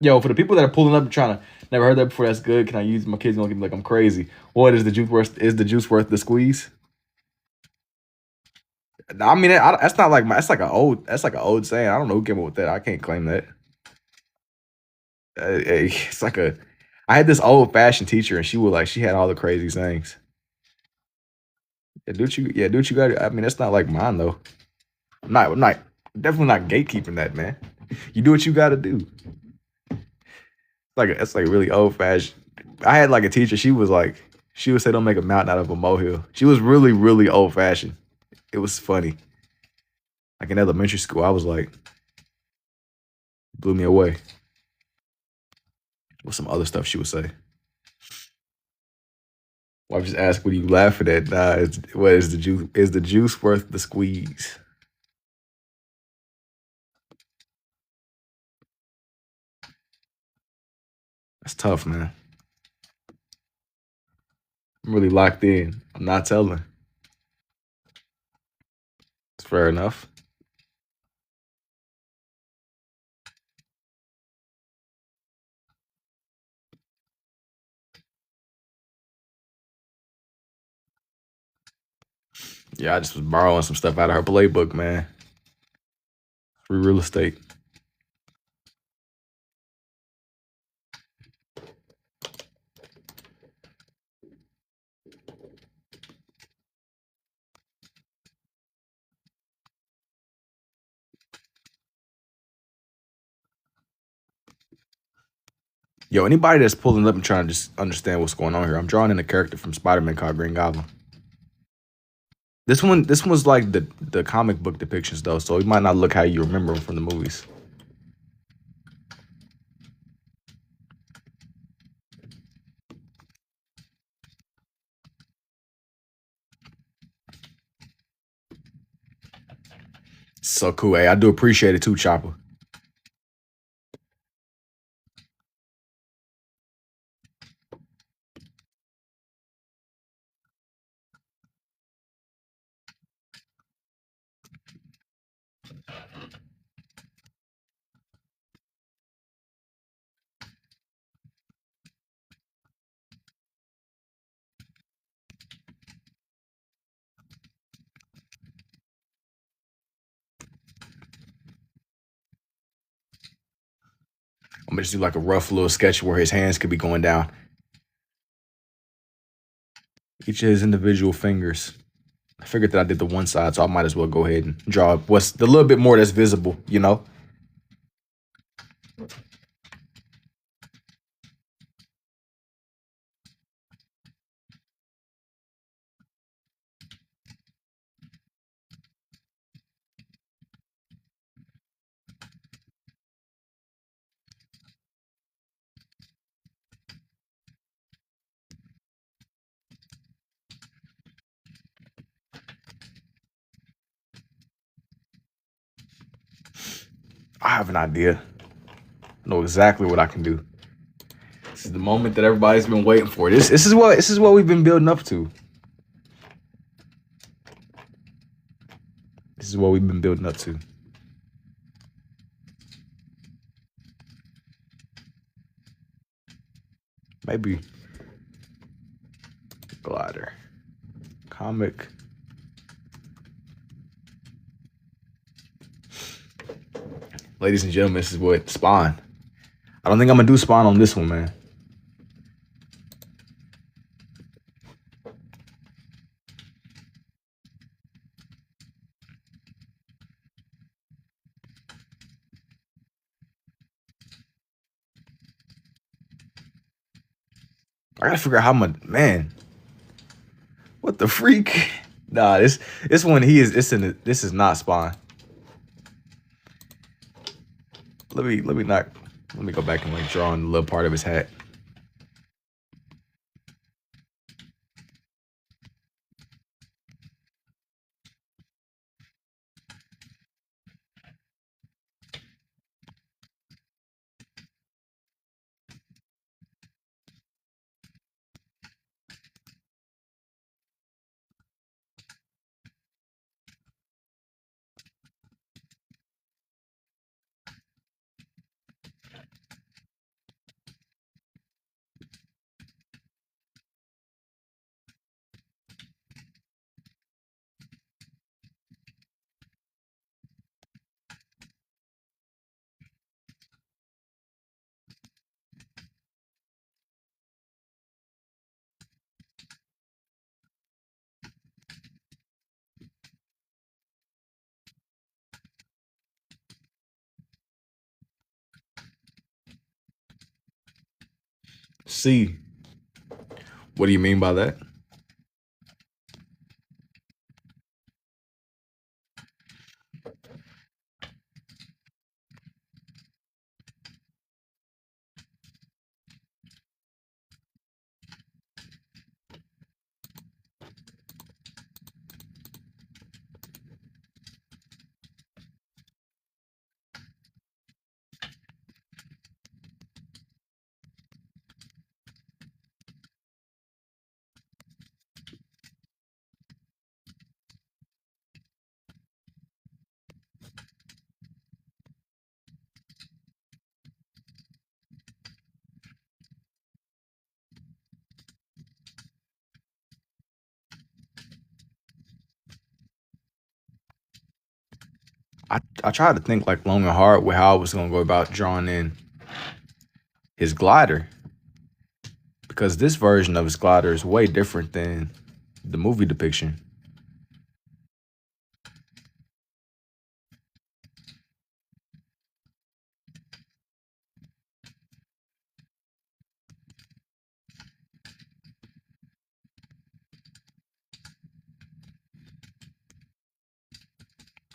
Yo, for the people that are pulling up and trying to never heard that before, that's good. Can I use my kids gonna look like I'm crazy? What is the juice worth? Is the juice worth the squeeze? I mean, that's not like that's like an old saying. I don't know who came up with that. I can't claim that. It's like a. I had this old fashioned teacher, and she had all the crazy sayings. Do what you got. I mean, that's not like mine though. I'm not definitely not gatekeeping that, man. You do what you got to do. That's like really old fashioned. I had like a teacher. She would say, "Don't make a mountain out of a molehill." She was really really old fashioned. It was funny. Like in elementary school, I was like, blew me away with some other stuff she would say. Well, I just ask, what are you laughing at? Nah, what is the juice? Is the juice worth the squeeze? That's tough, man. I'm really locked in. I'm not telling. It's fair enough. Yeah, I just was borrowing some stuff out of her playbook, man. Free real estate. Yo, anybody that's pulling up and trying to just understand what's going on here, I'm drawing in a character from Spider-Man called Green Goblin. This one was like the comic book depictions though, so it might not look how you remember them from the movies. So cool, hey, I do appreciate it too, Chopper. I'm gonna just do like a rough little sketch where his hands could be going down each of his individual fingers. I figured that I did the one side, so I might as well go ahead and draw what's the little bit more that's visible, you know? I have an idea. I know exactly what I can do. This is the moment that everybody's been waiting for. This is what we've been building up to. This is what we've been building up to. Maybe glider. Comic Ladies and gentlemen, this is what Spawn. I don't think I'm gonna do Spawn on this one, man. I gotta figure out how much, man. What the freak? Nah, this one he is. This is not Spawn. Let me not. Let me go back and like draw on the little part of his hat. See, what do you mean by that? I tried to think like long and hard with how I was gonna go about drawing in his glider, because this version of his glider is way different than the movie depiction.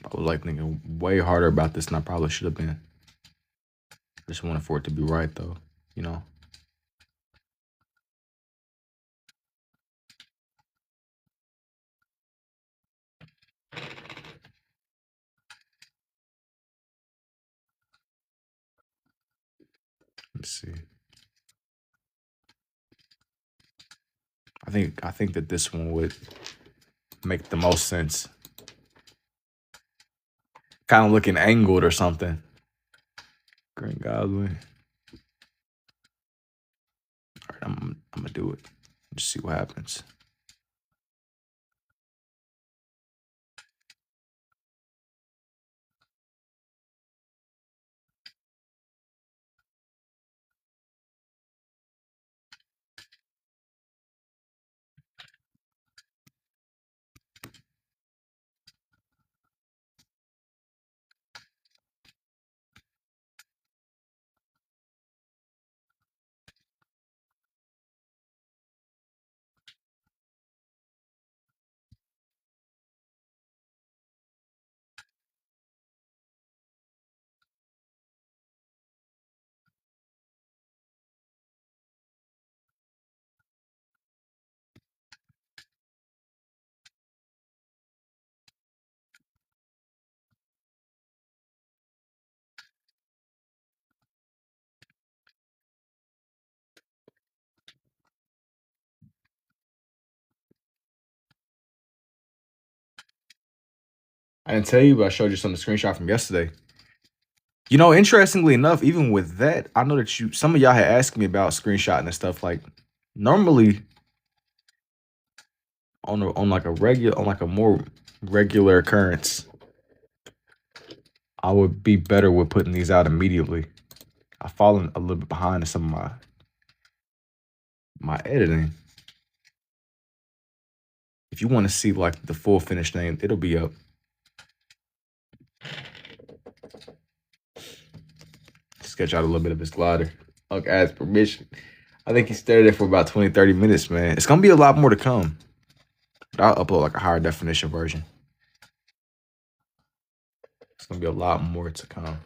I was like thinking way harder about this than I probably should have been. I just wanted for it to be right though, you know. Let's see. I think that this one would make the most sense. Kind of looking angled or something. Green Goblin. All right, I'm gonna do it. Just see what happens. I didn't tell you, but I showed you some of the screenshot from yesterday. You know, interestingly enough, even with that, I know that some of y'all had asked me about screenshotting and stuff. Like normally on like a more regular occurrence, I would be better with putting these out immediately. I've fallen a little bit behind in some of my editing. If you want to see like the full finished thing, it'll be up. Sketch out a little bit of his glider. Unc adds permission. I think he stayed there for about 20, 30 minutes, man. It's gonna be a lot more to come. I'll upload like a higher definition version. It's gonna be a lot more to come.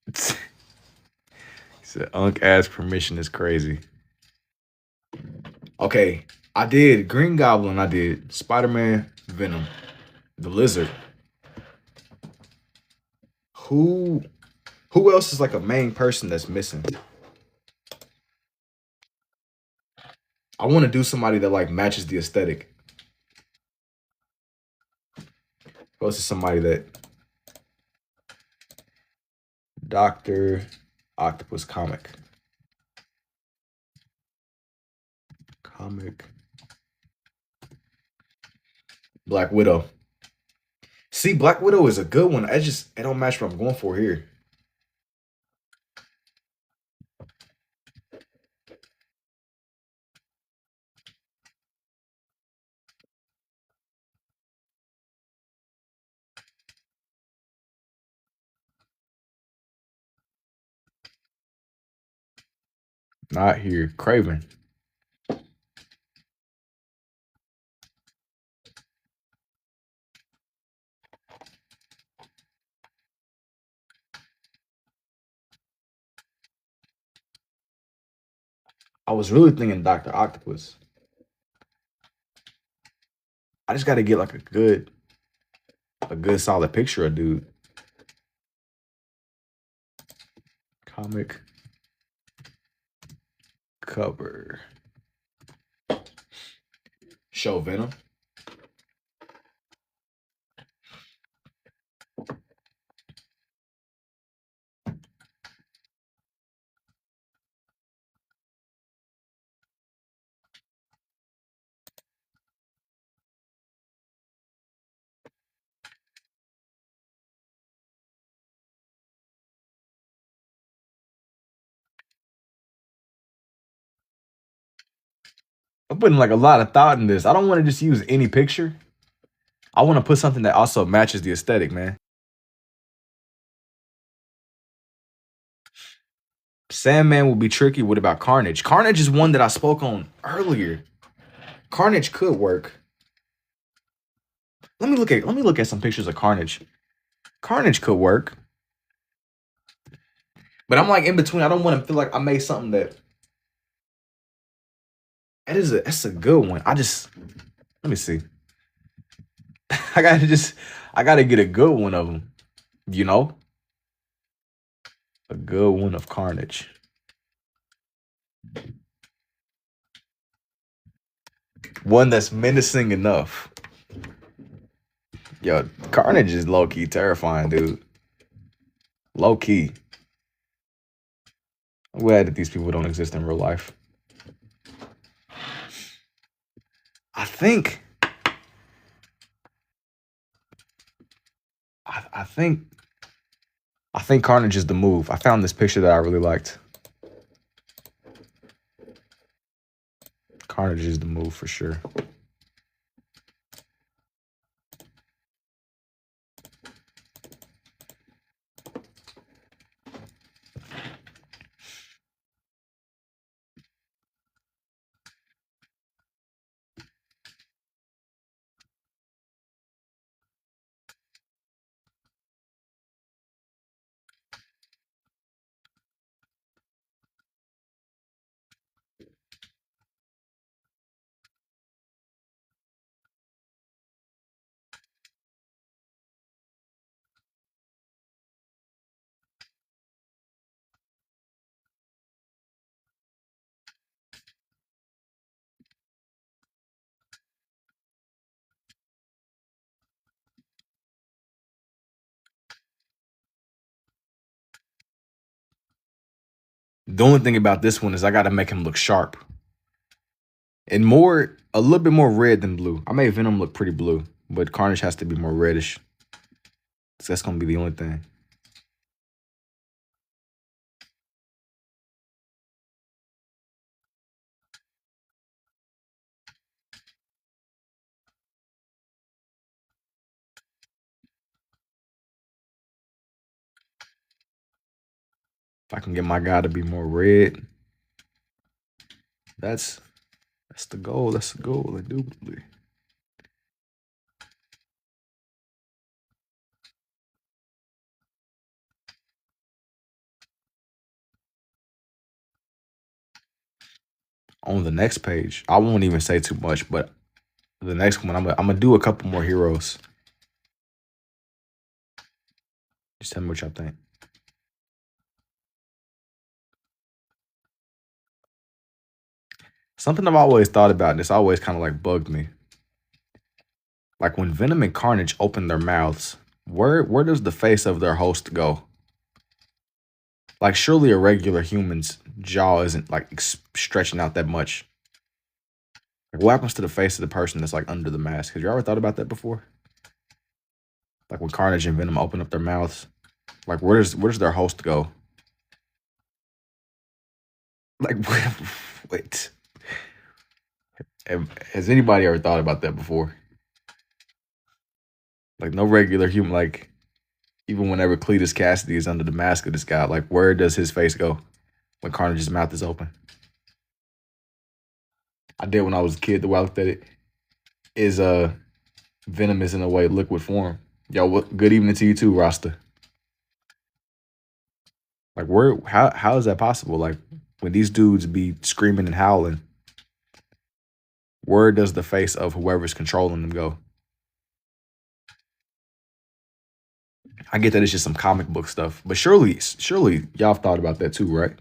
He said Unc adds permission is crazy. Okay, I did Green Goblin. I did Spider-Man, Venom, the Lizard. Who else is like a main person that's missing? I want to do somebody that like matches the aesthetic. Who else is somebody that Doctor Octopus comic. Black Widow. See, Black Widow is a good one. It don't match what I'm going for here. Not here. Craven. I was really thinking Dr. Octopus. I just got to get like a good solid picture of dude. Comic cover. Show Venom. I'm putting like a lot of thought in this. I don't want to just use any picture. I want to put something that also matches the aesthetic, man. Sandman will be tricky. What about Carnage? Carnage is one that I spoke on earlier. Carnage could work. Let me look at some pictures of Carnage. Carnage could work. But I'm like in between. I don't want to feel like I made something that's a good one. Let me see. I gotta get a good one of them. You know? A good one of Carnage. One that's menacing enough. Yo, Carnage is low-key terrifying, dude. Low-key. I'm glad that these people don't exist in real life. I think Carnage is the move. I found this picture that I really liked. Carnage is the move for sure. The only thing about this one is I gotta make him look sharp and more, a little bit more red than blue. I made Venom look pretty blue, but Carnage has to be more reddish. So that's gonna be the only thing. If I can get my guy to be more red, that's that's the goal. That's the goal, indubitably. On the next page, I won't even say too much, but the next one, I'm gonna do a couple more heroes. Just tell me what y'all think. Something I've always thought about, and it's always kind of like bugged me. Like when Venom and Carnage open their mouths, where does the face of their host go? Like surely a regular human's jaw isn't like stretching out that much. Like, what happens to the face of the person that's like under the mask? Have you ever thought about that before? Like when Carnage and Venom open up their mouths, like where does their host go? Like wait, has anybody ever thought about that before? Like no regular human, like even whenever Cletus Cassidy is under the mask of this guy, like where does his face go when Carnage's mouth is open? I did when I was a kid. The way I looked at it is Venom is in a way liquid form. Yo, what good evening to you too, Rasta. Like where how is that possible? Like when these dudes be screaming and howling, where does the face of whoever's controlling them go? I get that it's just some comic book stuff, but surely y'all have thought about that too, right?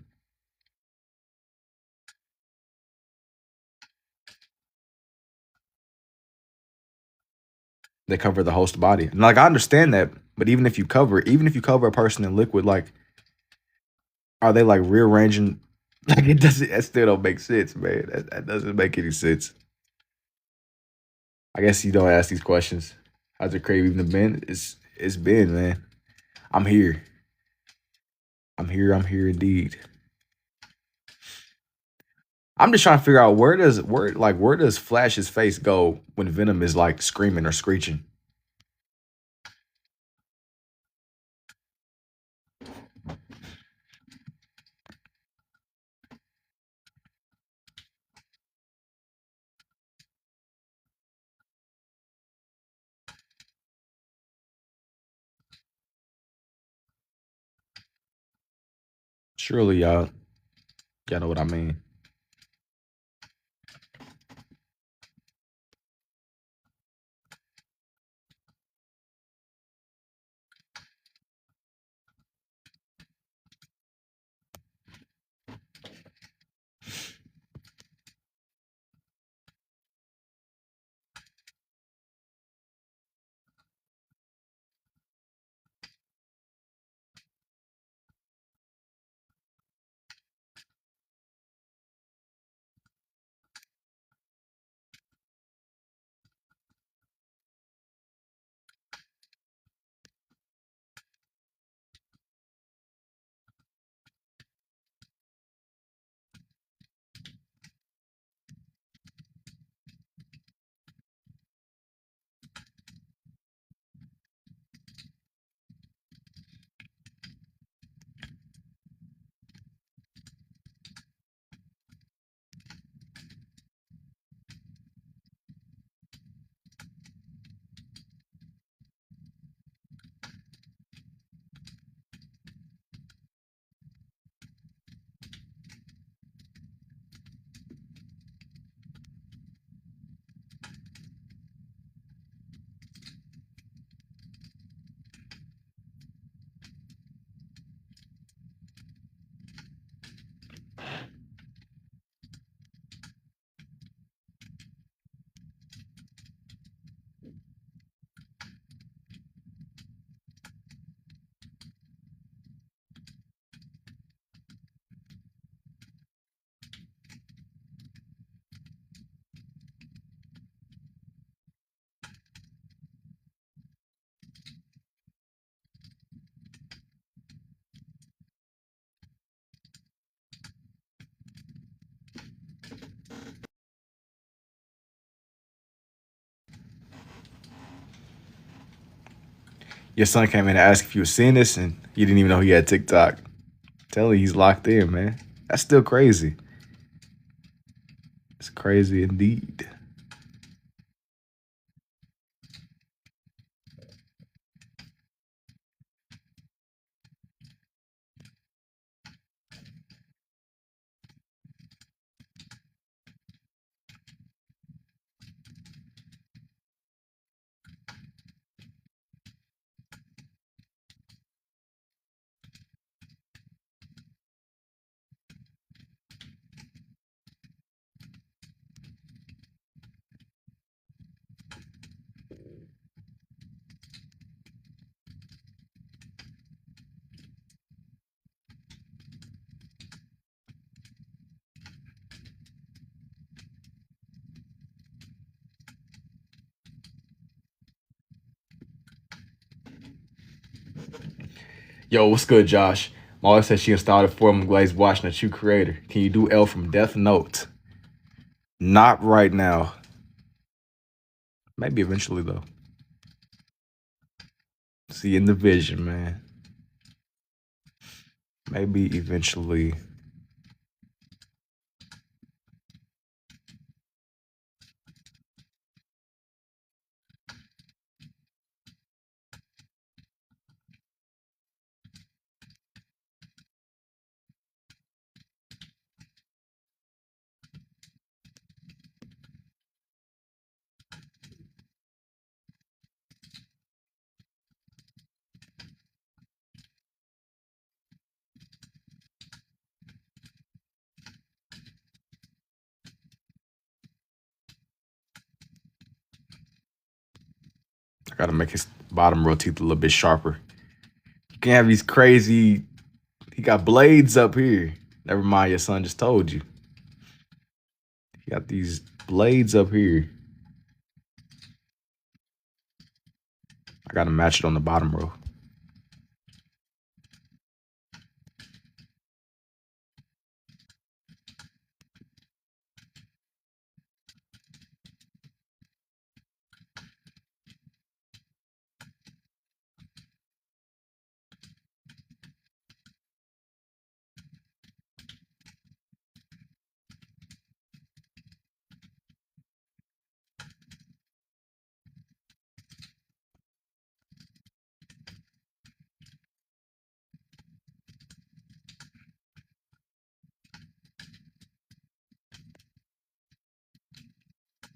They cover the host body. And like I understand that, but even if you cover a person in liquid, like are they like rearranging? Like it doesn't. That still don't make sense, man. That doesn't make any sense. I guess you don't ask these questions. How's it crave even been? It's been, man. I'm here. I'm here. I'm here indeed. I'm just trying to figure out where does Flash's face go when Venom is like screaming or screeching? Surely y'all know what I mean. Your son came in and asked if you was seeing this, and you didn't even know he had TikTok. Tell you he's locked in, man. That's still crazy. It's crazy indeed. Yo, what's good, Josh? Molly said she installed it for him. I'm glad he's watching a true creator. Can you do L from Death Note? Not right now. Maybe eventually, though. See in the vision, man. Maybe eventually. I gotta make his bottom row teeth a little bit sharper. You can't have these crazy. He got blades up here. Never mind, your son just told you. He got these blades up here. I gotta match it on the bottom row.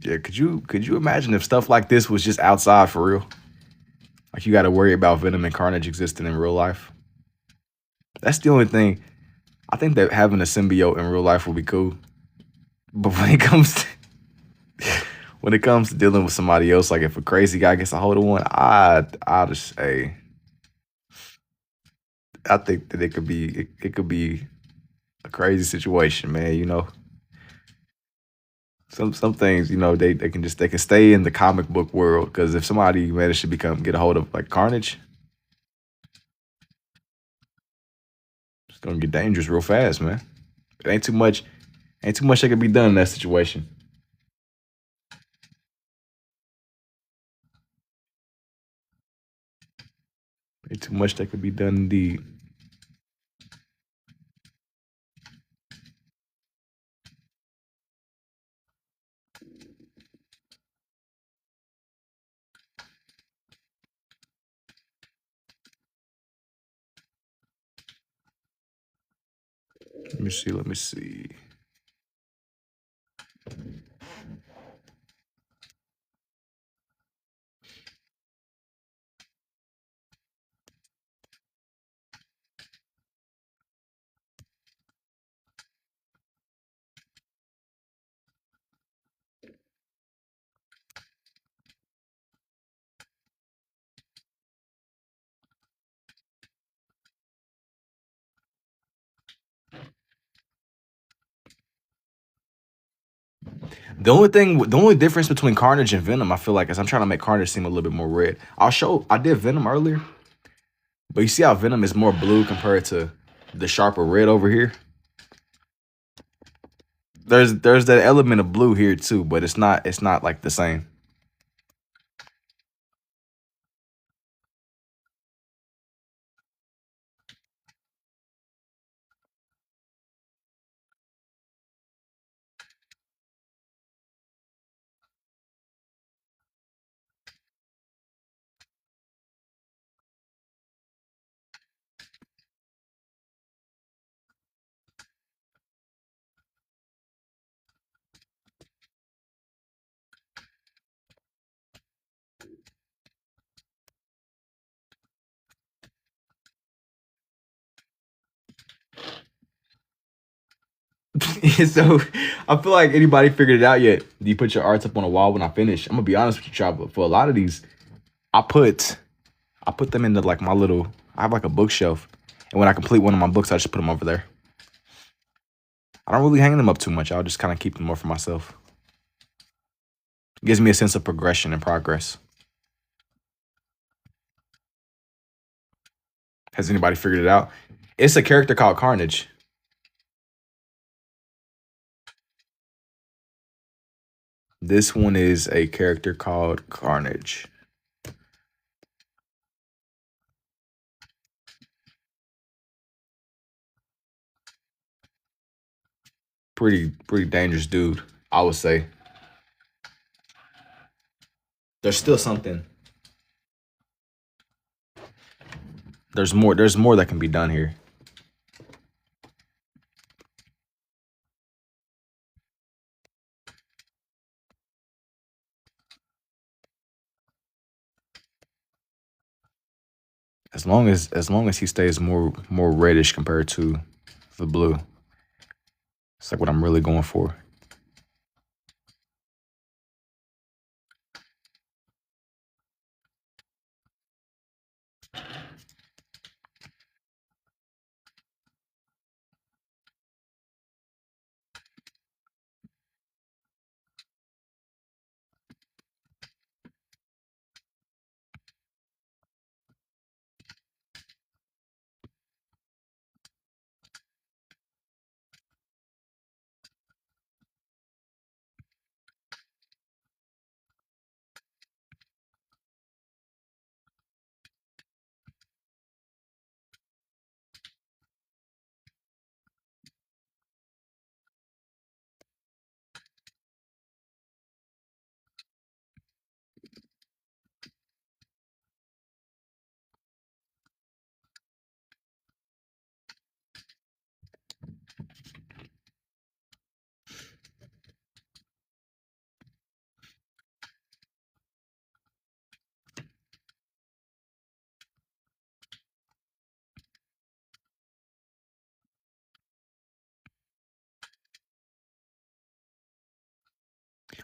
Yeah, could you imagine if stuff like this was just outside for real? Like you got to worry about Venom and Carnage existing in real life. That's the only thing. I think that having a symbiote in real life would be cool. But when it comes to dealing with somebody else, like if a crazy guy gets a hold of one, I just say I think that it could be a crazy situation, man. You know, some things, you know, they can stay in the comic book world because if somebody managed to get a hold of like Carnage, it's gonna get dangerous real fast, man. It ain't too much that can be done in that situation. Ain't too much that could be done indeed. Let me see. Let me see. The only difference between Carnage and Venom, I feel like, is I'm trying to make Carnage seem a little bit more red. I did Venom earlier, but you see how Venom is more blue compared to the sharper red over here. There's that element of blue here too, but it's not like the same. So I feel like anybody figured it out yet. Do you put your arts up on a wall when I finish? I'm gonna be honest with you, Chop, but for a lot of these, I put I put them into like my little. I have like a bookshelf, and when I complete one of my books, I just put them over there. I don't really hang them up too much. I'll just kind of keep them more for myself. It gives me a sense of progression and progress. Has anybody figured it out? It's a character called Carnage. This one is a character called Carnage. Pretty dangerous dude, I would say. There's still something. There's more that can be done here. As long as he stays more reddish compared to the blue. It's like what I'm really going for.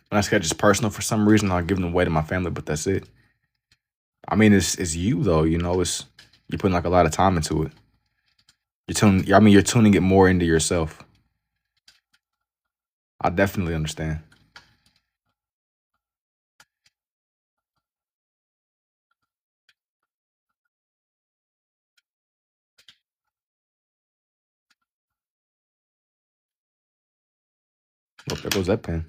When I sketch is personal for some reason, I'll give them away to my family, but that's it. I mean, it's you though. You know, it's you're putting like a lot of time into it. You're tuning it more into yourself. I definitely understand. Look, there goes that pen.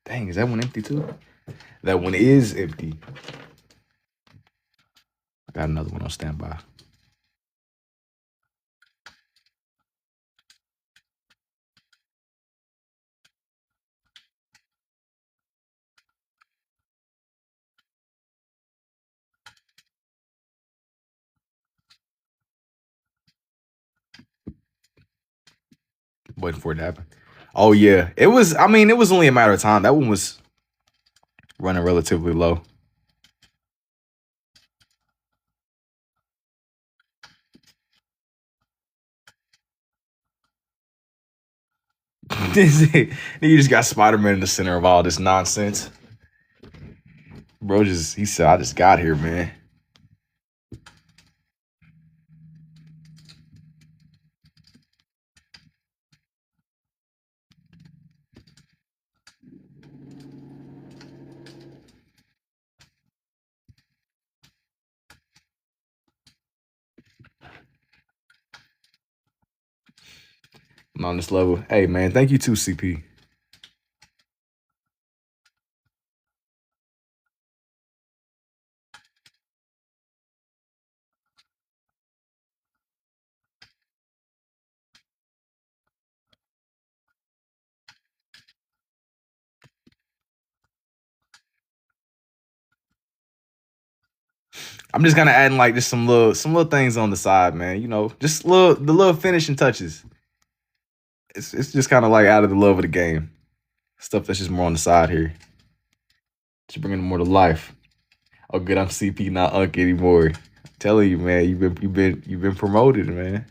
Dang, is that one empty too? That one is empty. I got another one on standby. Waiting for it to happen. Oh yeah, it was. I mean, it was only a matter of time. That one was running relatively low. You just got Spider-Man in the center of all this nonsense. Bro, he said, I just got here, man. I'm on this level. Hey, man, thank you too, CP. I'm just kind of adding like just some little things on the side, man. You know, just the little finishing touches. It's just kind of like out of the love of the game. Stuff that's just more on the side here. Just bringing it more to life. Oh, good. I'm CP, not Unk anymore. I'm telling you, man. You've been promoted, man.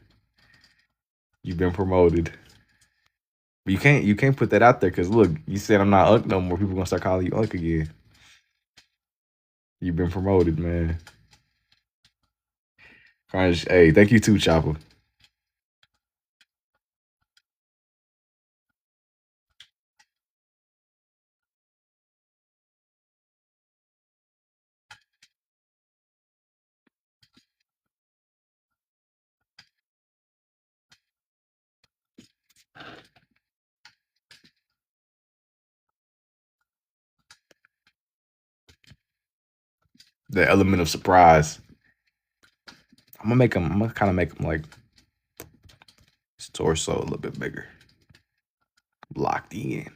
You've been promoted. But you can't put that out there because look, you said I'm not Unk no more. People gonna start calling you Unk again. You've been promoted, man. Carnage, hey, thank you too, Chopper. The element of surprise. I'm gonna make him. I'm gonna kind of make him like his torso a little bit bigger, locked in.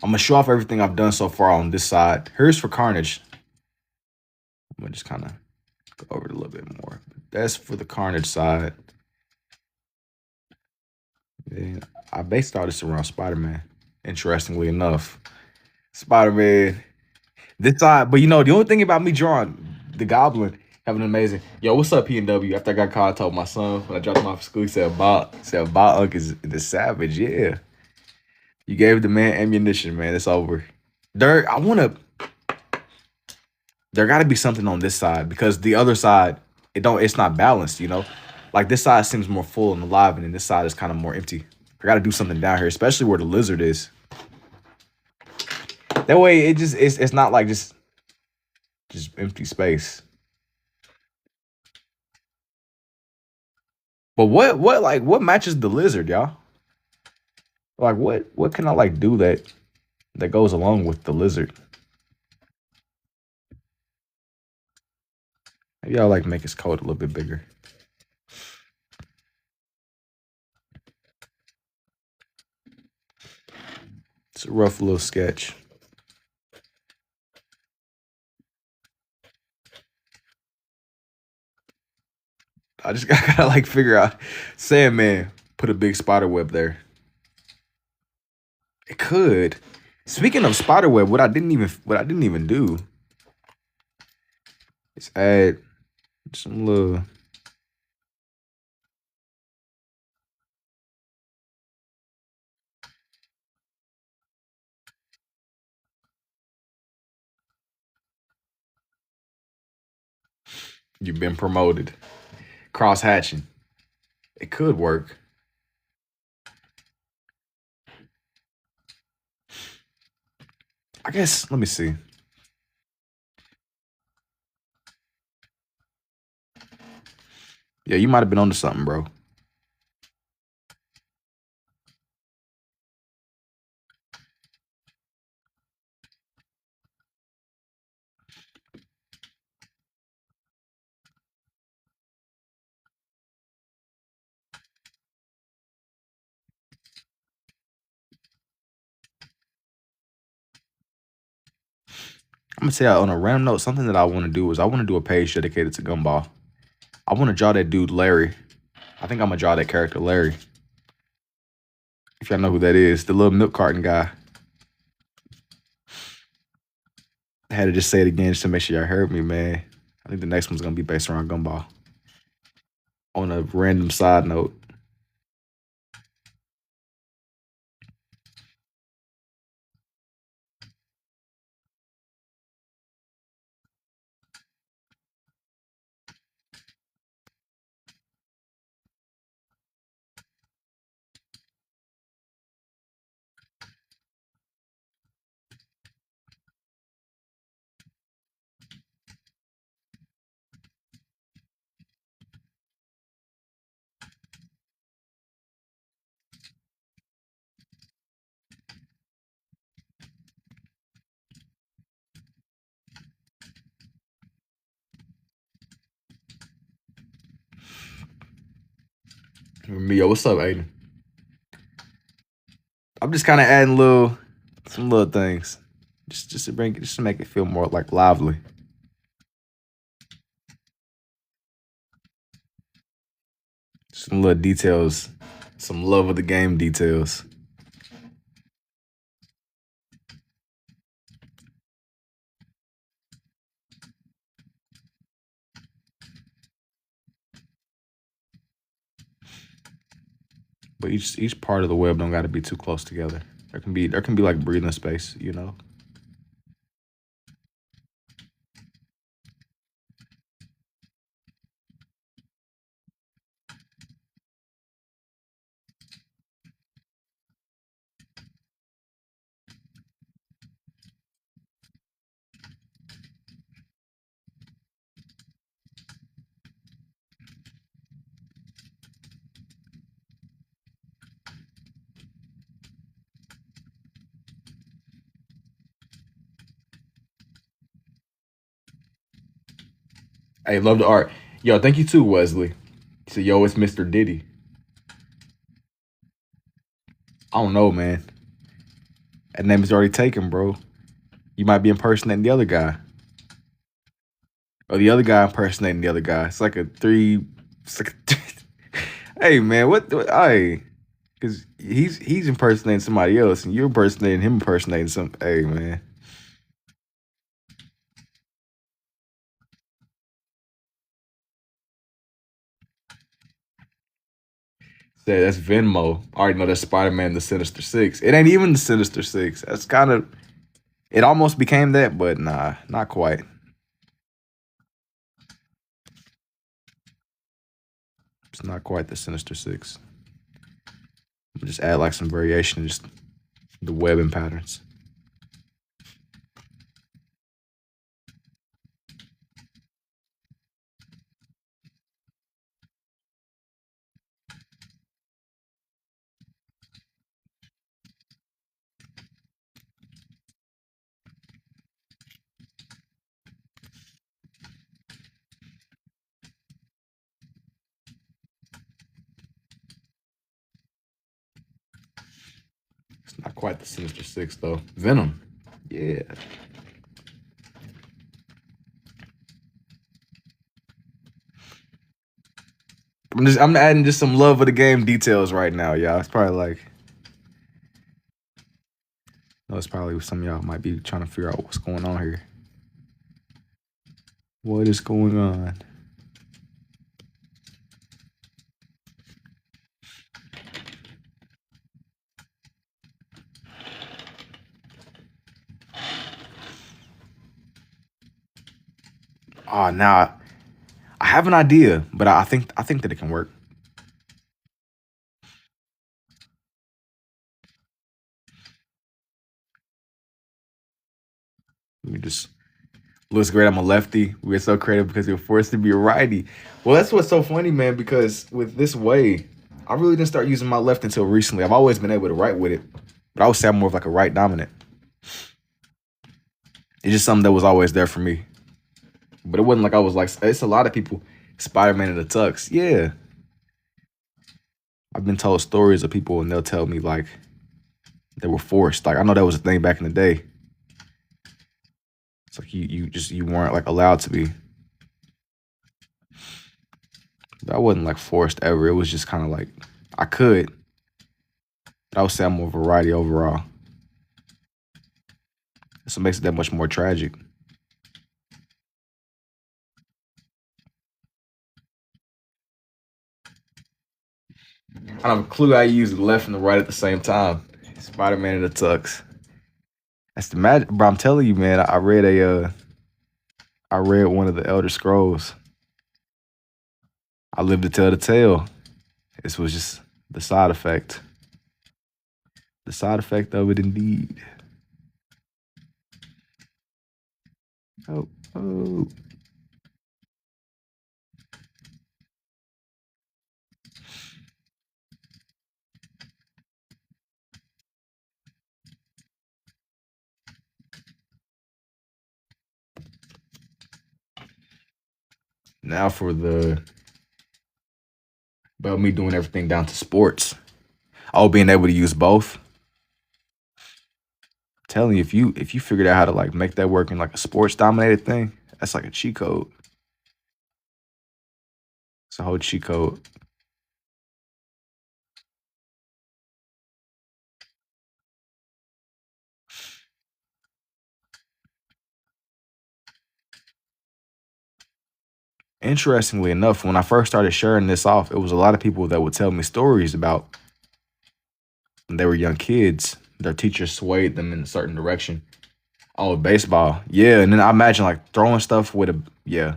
I'm gonna show off everything I've done so far on this side. Here's for Carnage. I'm gonna just kind of go over it a little bit more. That's for the Carnage side. And I based all this around Spider-Man. Interestingly enough, Spider-Man. This side, but you know the only thing about me drawing the Goblin having an amazing. Yo, what's up, P&W? After I got called, I told my son when I dropped him off at school, he said, Unc is the savage. Yeah, you gave the man ammunition, man. It's over. There got to be something on this side because the other side, it's not balanced, you know? Like this side seems more full and alive, and then this side is kind of more empty. I got to do something down here, especially where the lizard is. That way, it's not like just empty space. But what matches the lizard, y'all? Like what can I like do that goes along with the lizard? Maybe I'll like make his coat a little bit bigger. It's a rough little sketch. I just gotta like figure out. Sandman put a big spider web there. It could. Speaking of spider web, what I didn't even do is add some little. You've been promoted. Cross hatching. It could work. I guess. Let me see. Yeah, you might have been onto something, bro. I'm gonna say on a random note, something that I want to do is I want to do a page dedicated to Gumball. I want to draw that dude Larry. I think I'm gonna draw that character Larry. If y'all know who that is, the little milk carton guy. I had to just say it again just to make sure y'all heard me, man. I think the next one's gonna be based around Gumball. On a random side note, yo, what's up, Aiden? I'm just kind of adding some little things, just to make it feel more like lively. Some little details Some love of the game details. But each part of the web don't got to be too close together. There can be like breathing space, you know. Hey, love the art. Yo, thank you too, Wesley. He said, yo, it's Mr. Diddy. I don't know, man. That name is already taken, bro. You might be impersonating the other guy. Or the other guy impersonating the other guy. It's like a three. It's like hey, man, hey. Because he's impersonating somebody else, and you're impersonating him impersonating some. Hey, man. Say that's Venmo. I already know that's Spider Man, the Sinister Six. It ain't even the Sinister Six. That's kind of. It almost became that, but nah, not quite. It's not quite the Sinister Six. Just add like some variation, just the webbing patterns. It's not quite the Sinister Six though. Venom. Yeah. I'm adding just some love of the game details right now, y'all. It's probably like no, it's probably some of y'all might be trying to figure out what's going on here. What is going on? Oh, now I have an idea, but I think that it can work. Let me just looks great. I'm a lefty. We're so creative because we are forced to be a righty. Well, that's what's so funny, man. Because with this way, I really didn't start using my left until recently. I've always been able to write with it, but I would say I'm more of like a right dominant. It's just something that was always there for me. But it wasn't like I was like it's a lot of people. Spider Man in the tux. Yeah, I've been told stories of people and they'll tell me like they were forced. Like I know that was a thing back in the day. It's like you weren't like allowed to be. But I wasn't like forced ever. It was just kind of like I could. But I would say I'm more variety overall. So it makes it that much more tragic. I don't have a clue how you use the left and the right at the same time. Spider Man in the tux. That's the magic, bro. I'm telling you, man. I read one of the Elder Scrolls. I lived to tell the tale. This was just the side effect. The side effect of it, indeed. Oh, oh. Now for the about me doing everything down to sports. Oh, being able to use both. I'm telling you, if you figured out how to like make that work in like a sports dominated thing, that's like a cheat code. It's a whole cheat code. Interestingly enough, when I first started sharing this off, it was a lot of people that would tell me stories about when they were young kids. Their teachers swayed them in a certain direction. Oh, baseball. Yeah, and then I imagine like throwing stuff with a yeah.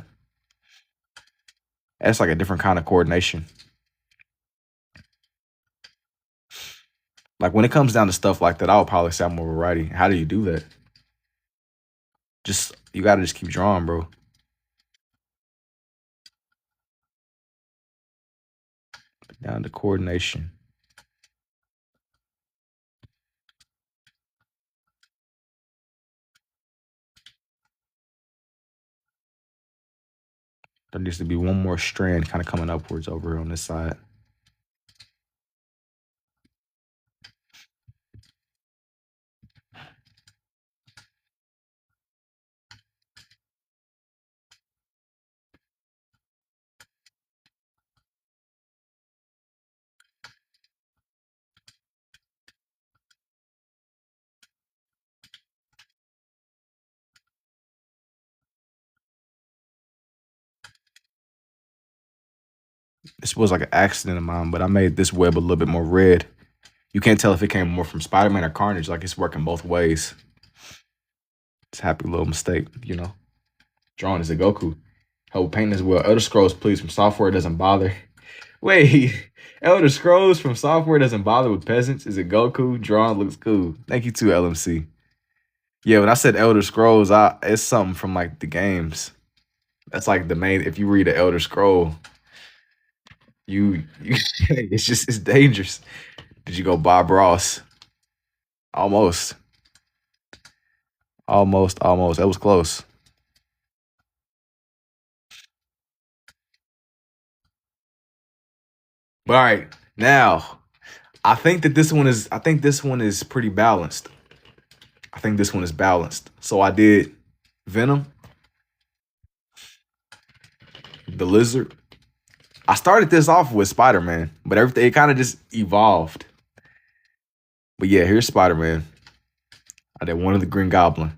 That's like a different kind of coordination. Like when it comes down to stuff like that, I would probably say I'm more of a righty. How do you do that? Just you gotta just keep drawing, bro. Down to coordination. There needs to be one more strand kind of coming upwards over here on this side. This was like an accident of mine, but I made this web a little bit more red. You can't tell if it came more from Spider-Man or Carnage. Like it's working both ways. It's a happy little mistake, you know. Drawing is a Goku. Help paint as well. Elder Scrolls, please, from software doesn't bother. Wait, Elder Scrolls from software doesn't bother with peasants. Is it Goku? Drawing looks cool. Thank you too, LMC. Yeah, when I said Elder Scrolls, it's something from like the games. That's like the main. If you read the Elder Scroll, you it's dangerous. Did you go Bob Ross? Almost, almost. That was close. But all right, now I think that this one is. I think this one is pretty balanced. I think this one is balanced. So I did Venom, the Lizard. I started this off with Spider Man, but everything it kind of just evolved. But yeah, here's Spider Man. I did one of the Green Goblin,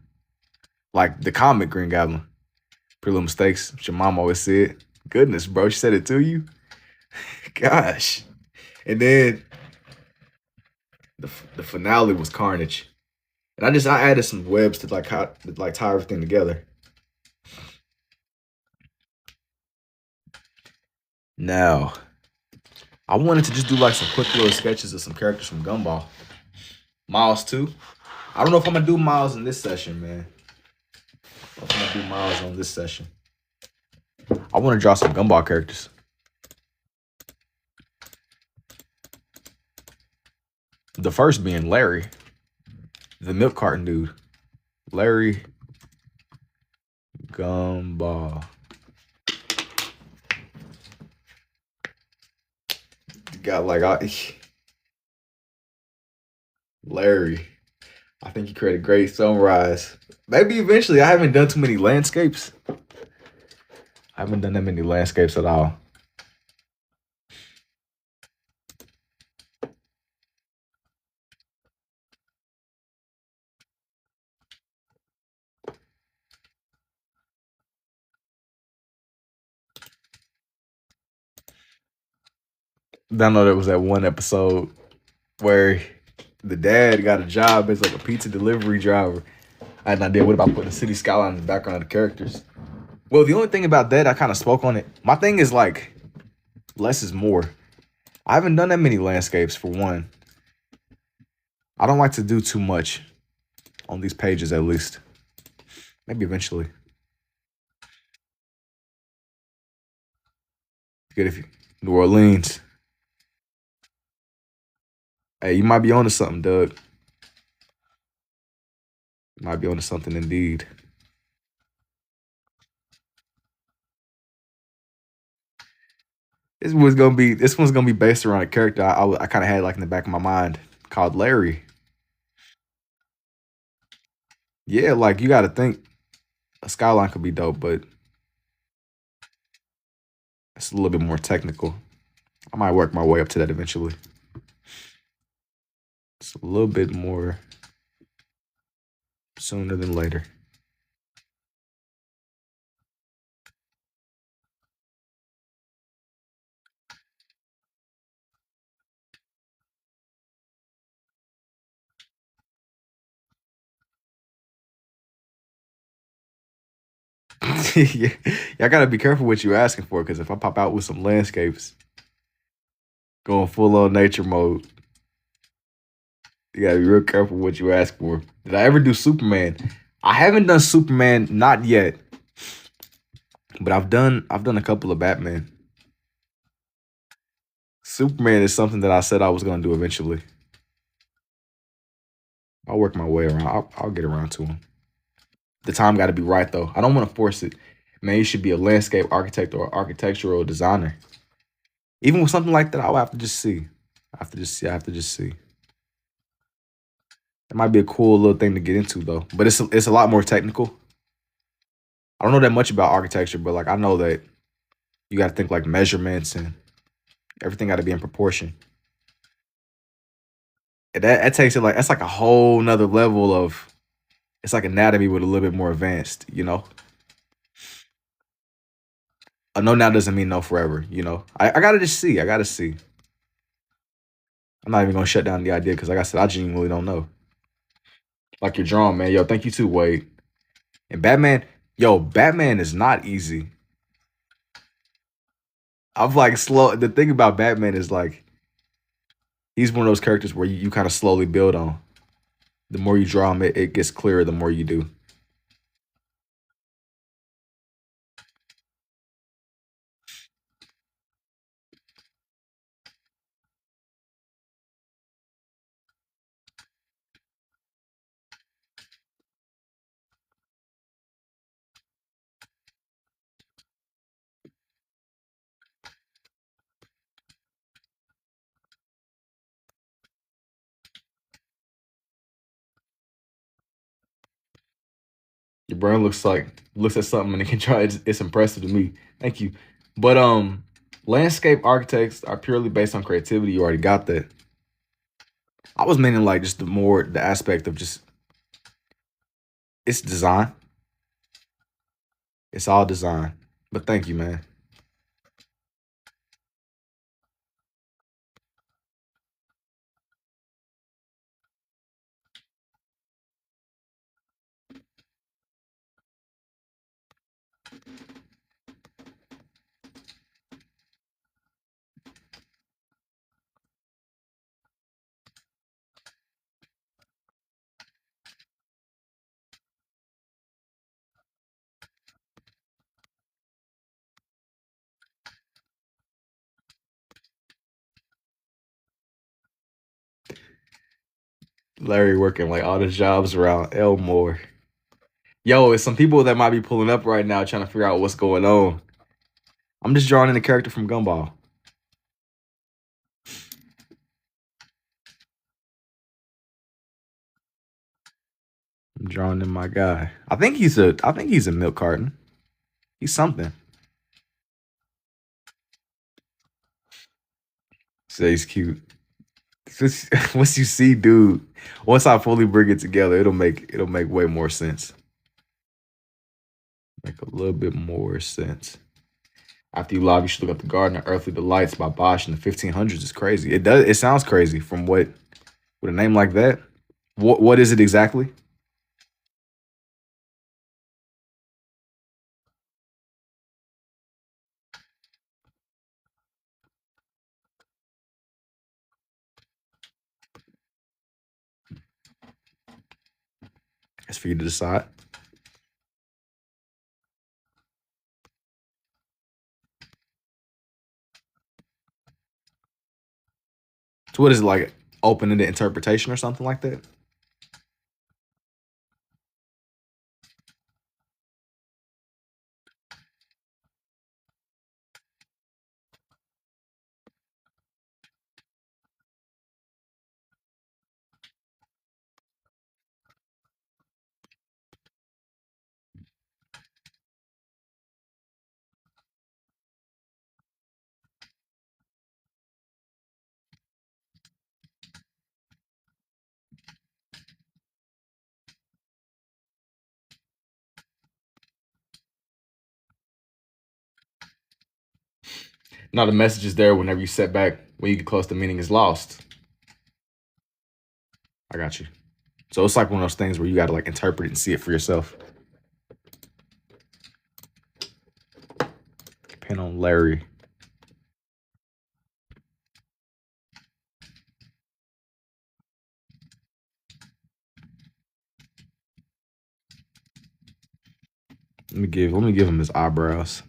like the comic Green Goblin. Pretty little mistakes. Which your mom always said. Goodness, bro, she said it to you. Gosh. And then the finale was Carnage, and I added some webs to like tie everything together. Now I wanted to just do like some quick little sketches of some characters from Gumball. Miles too. I don't know if I'm gonna do Miles in this session, man. I'm gonna do Miles on this session. I want to draw some Gumball characters. The first being Larry, the milk carton dude. Larry Gumball. Got like Larry. I think he created a great sunrise. Maybe eventually. I haven't done too many landscapes. I haven't done that many landscapes at all. I know there was that one episode where the dad got a job as like a pizza delivery driver. I had an idea. What about putting a city skyline in the background of the characters? Well, the only thing about that, I kind of spoke on it. My thing is like, less is more. I haven't done that many landscapes for one. I don't like to do too much on these pages, at least. Maybe eventually. Good if you New Orleans. Hey, you might be onto something, Doug. You might be onto something indeed. This one's gonna be based around a character I kind of had like in the back of my mind called Larry. Yeah, like you got to think a skyline could be dope, but it's a little bit more technical. I might work my way up to that eventually. It's a little bit more sooner than later. Yeah, y'all gotta be careful what you asking for, because if I pop out with some landscapes, going full on nature mode, you gotta be real careful what you ask for. Did I ever do Superman? I haven't done Superman, not yet, but I've done a couple of Batman. Superman is something that I said I was gonna do eventually. I'll work my way around. I'll get around to him. The time got to be right though. I don't want to force it. Man, you should be a landscape architect or architectural designer. Even with something like that, I'll have to just see. I have to just see. I have to just see. It might be a cool little thing to get into though, but it's a lot more technical. I don't know that much about architecture, but like I know that you got to think like measurements and everything got to be in proportion. And that takes it like that's like a whole nother level of it's like anatomy with a little bit more advanced. A no now doesn't mean no forever. I gotta just see. I gotta see. I'm not even gonna shut down the idea because, like I said, I genuinely don't know. Like you're drawn, man. Yo, thank you too, Wade. And Batman, yo, Batman is not easy. I'm like slow. The thing about Batman is like he's one of those characters where you kind of slowly build on. The more you draw him, it gets clearer. The more you do. Your brain looks at something and it can try. It's impressive to me. Thank you. But landscape architects are purely based on creativity. You already got that. I was meaning like just the aspect of just it's design. It's all design. But thank you, man. Larry working like all the jobs around Elmore. Yo, it's some people that might be pulling up right now trying to figure out what's going on. I'm just drawing in the character from Gumball. I'm drawing in my guy. I think he's a milk carton. He's something. Say he's cute. Once you see, dude, once I fully bring it together, it'll make way more sense. Make a little bit more sense. After you lobby, you should look up The Garden of Earthly Delights by Bosch in the 1500s. It's crazy. It does. It sounds crazy from what with a name like that. What is it exactly? It's for you to decide. So what is it like? Open-ended interpretation or something like that? Now the message is there whenever you set back. When you get close, the meaning is lost. I got you. So it's like one of those things where you got to like interpret it and see it for yourself. Pin on Larry. Let me give him his eyebrows.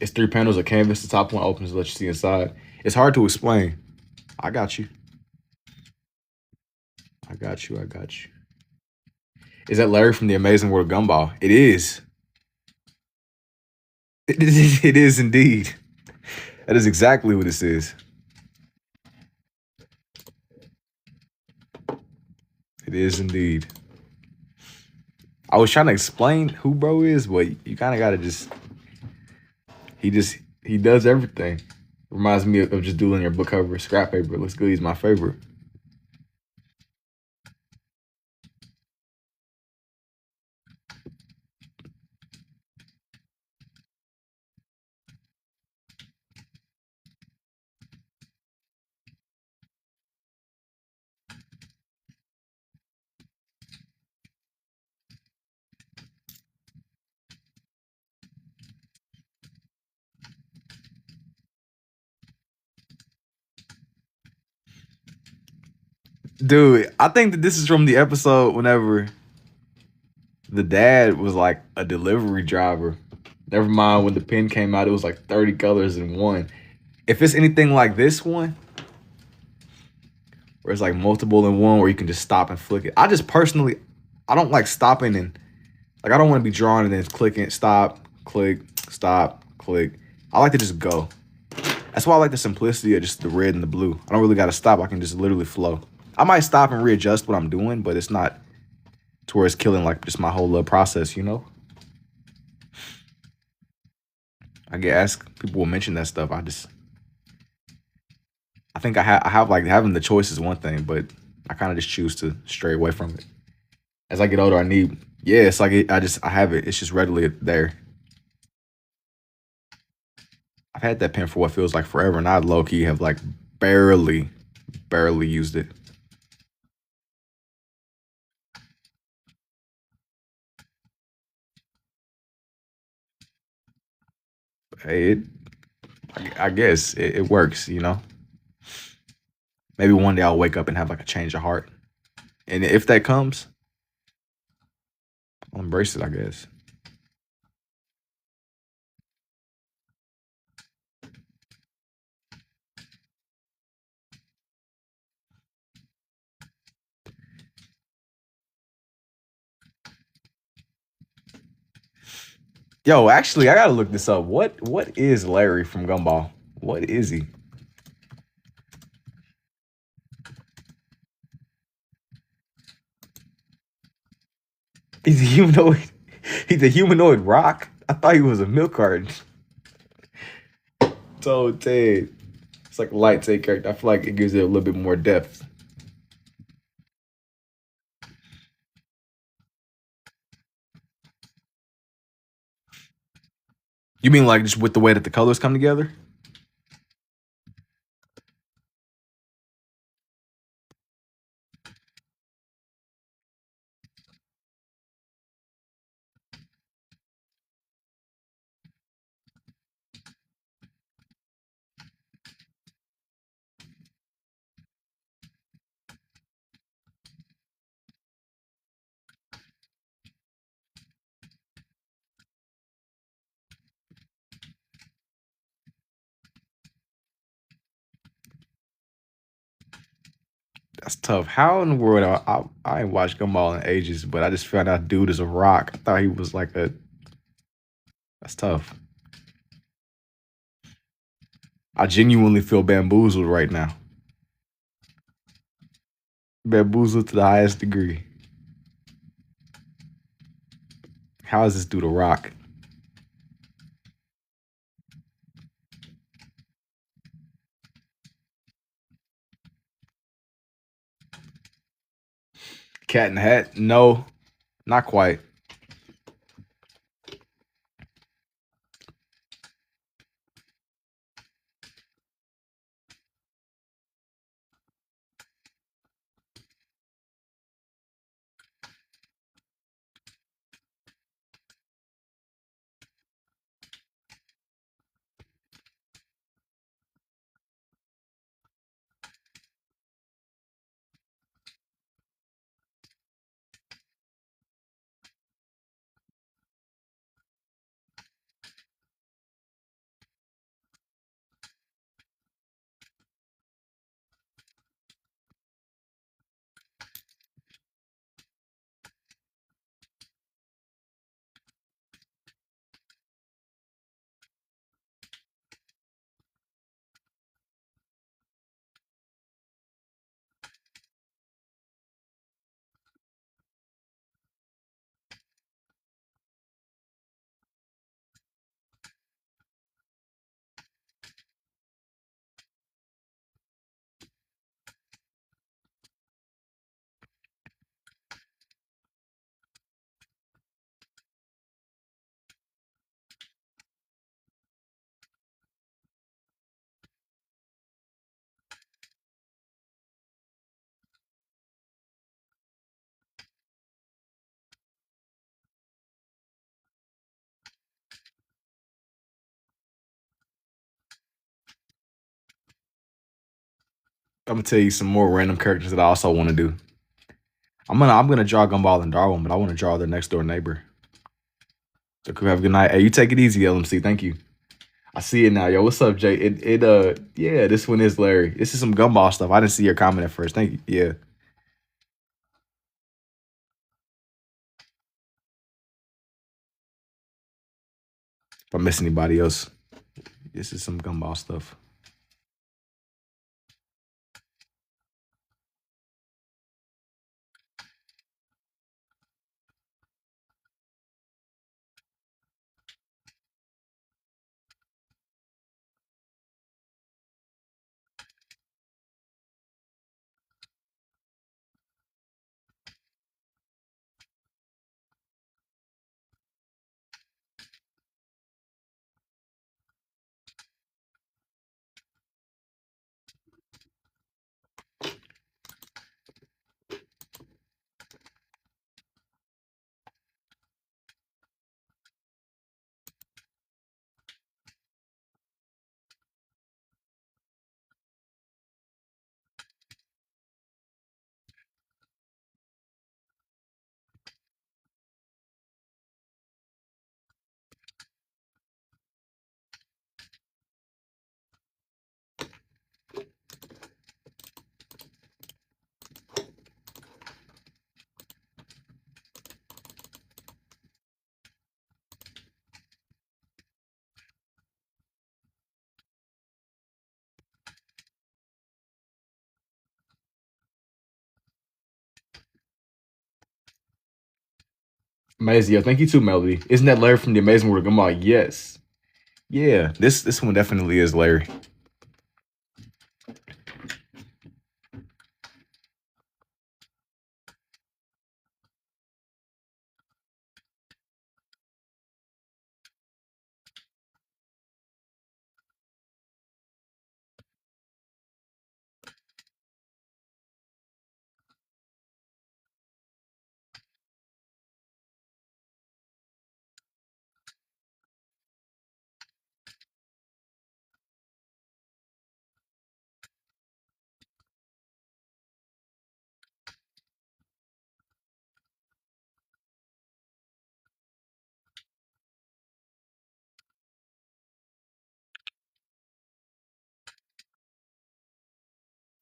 It's 3 panels of canvas. The top one opens to let you see inside. It's hard to explain. I got you. I got you. I got you. Is that Larry from The Amazing World of Gumball? It is. It is indeed. That is exactly what this is. It is indeed. I was trying to explain who bro is, but you kind of gotta he does everything. Reminds me of just doing your book cover scrap paper. It looks good. He's my favorite. Dude, I think that this is from the episode whenever the dad was like a delivery driver. Never mind when the pen came out, it was like 30 colors in one. If it's anything like this one, where it's like multiple in one, where you can just stop and flick it. I just personally, I don't like stopping and like I don't want to be drawing and then clicking, stop, click, stop, click. I like to just go. That's why I like the simplicity of just the red and the blue. I don't really got to stop. I can just literally flow. I might stop and readjust what I'm doing, but it's not to where it's killing like just my whole little process, you know? I get asked, people will mention that stuff. I think I have like having the choice is one thing, but I kind of just choose to stray away from it. As I get older, yeah, it's like I have it. It's just readily there. I've had that pen for what feels like forever, and I low key have like barely, barely used it. Hey, I guess it works, you know? Maybe one day I'll wake up and have like a change of heart. And if that comes, I'll embrace it, I guess. Yo, actually, I gotta look this up. What is Larry from Gumball? What is he? He's a humanoid. He's a humanoid rock. I thought he was a milk carton. So Ted. It's like a light take character. I feel like it gives it a little bit more depth. You mean like just with the way that the colors come together? That's tough. How in the world I ain't watched Gumball in ages, but I just found out dude is a rock. I thought he was like a That's tough. I genuinely feel bamboozled right now. Bamboozled to the highest degree. How is this due to rock? Cat in the Hat? No, not quite. I'm gonna tell you some more random characters that I also want to do. I'm gonna draw Gumball and Darwin, but I want to draw their next door neighbor. So cool, have a good night. Hey, you take it easy, LMC. Thank you. I see it now. Yo, what's up, Jay? Yeah, this one is Larry. This is some Gumball stuff. I didn't see your comment at first. Thank you. Yeah. If I miss anybody else, this is some Gumball stuff. Amazing. Yo, thank you too, Melody. Isn't that Larry from the Amazing World of Gumball? Yes. Yeah. This one definitely is Larry.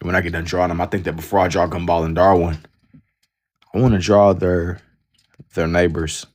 When I get done drawing them, I think that before I draw Gumball and Darwin, I want to draw their neighbors.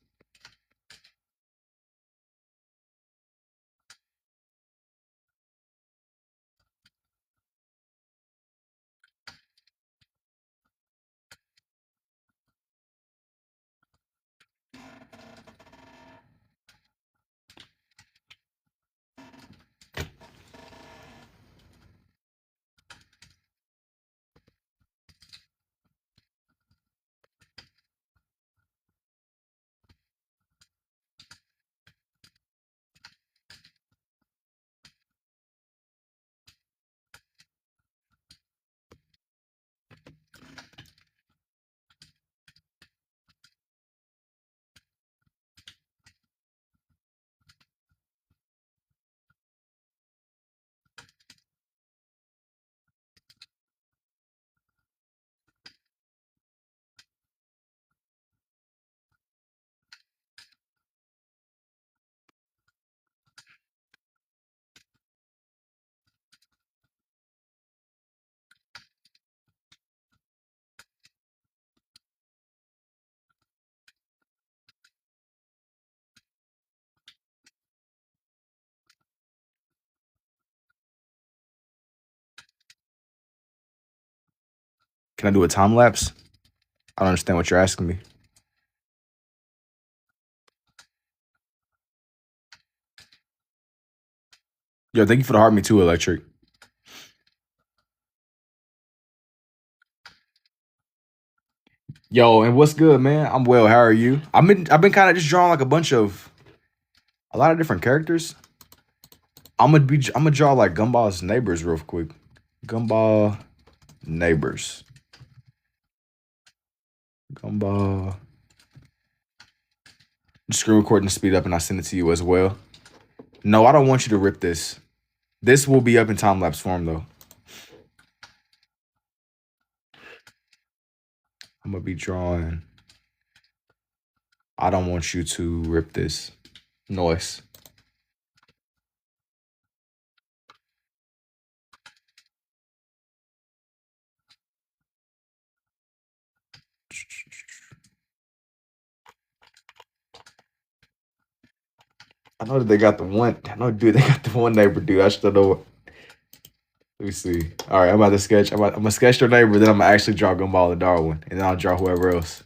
Can I do a time lapse? I don't understand what you're asking me. Yo, thank you for the heart me too, Electric. Yo, and what's good, man? I'm well. How are you? I've been kind of just drawing like a lot of different characters. I'm gonna draw like Gumball's neighbors real quick. Gumball neighbors. Gumball. Screen recording to speed up and I send it to you as well. No, I don't want you to rip this. This will be up in time lapse form though. I'm gonna be drawing. I don't want you to rip this. Noise. I know that they got the one. I know, dude, they got the one neighbor, dude. I still know. Let me see. All right, I'm about to sketch. I'm gonna sketch their neighbor, then I'm gonna actually draw Gumball and Darwin, and then I'll draw whoever else.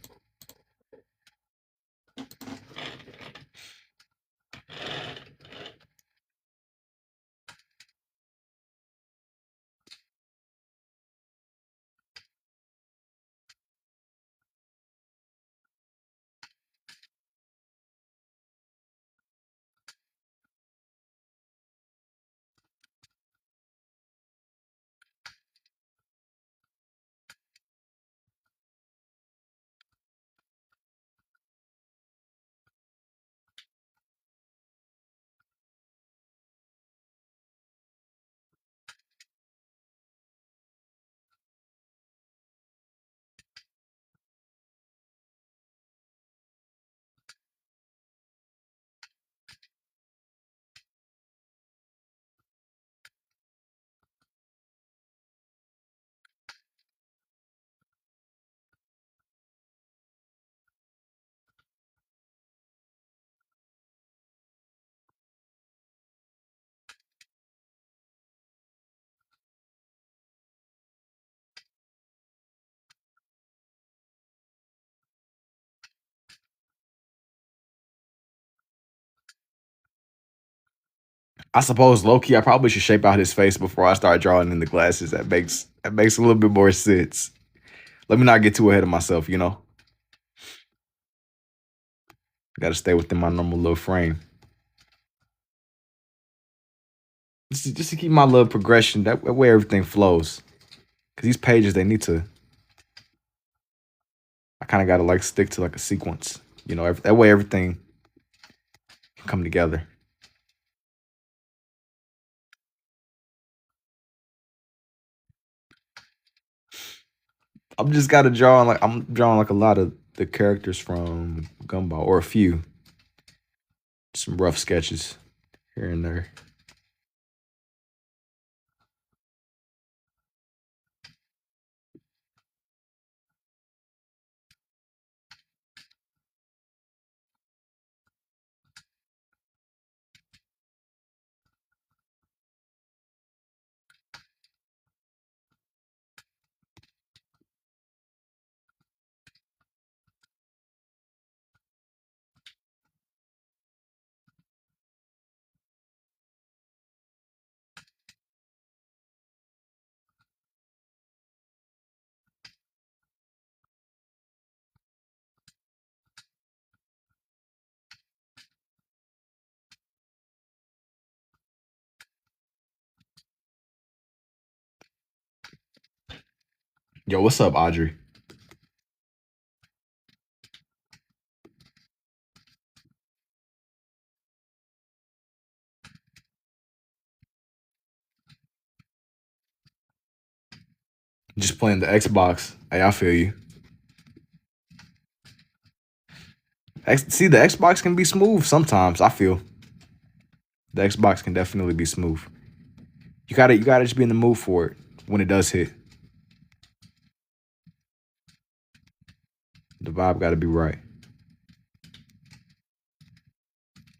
I suppose low key, I probably should shape out his face before I start drawing in the glasses. That makes a little bit more sense. Let me not get too ahead of myself, you know. Got to stay within my normal little frame. Just to keep my little progression. That way everything flows. Cause these pages they need to. I kind of got to like stick to like a sequence. You know, that way everything can come together. I'm drawing like a lot of the characters from Gumball or a few. Some rough sketches here and there. Yo, what's up, Audrey? Just playing the Xbox. Hey, I feel you. See, the Xbox can be smooth sometimes. I feel the Xbox can definitely be smooth. You gotta just be in the mood for it when it does hit. The vibe got to be right.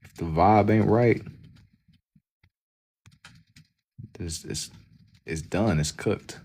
If the vibe ain't right, it's done. It's cooked.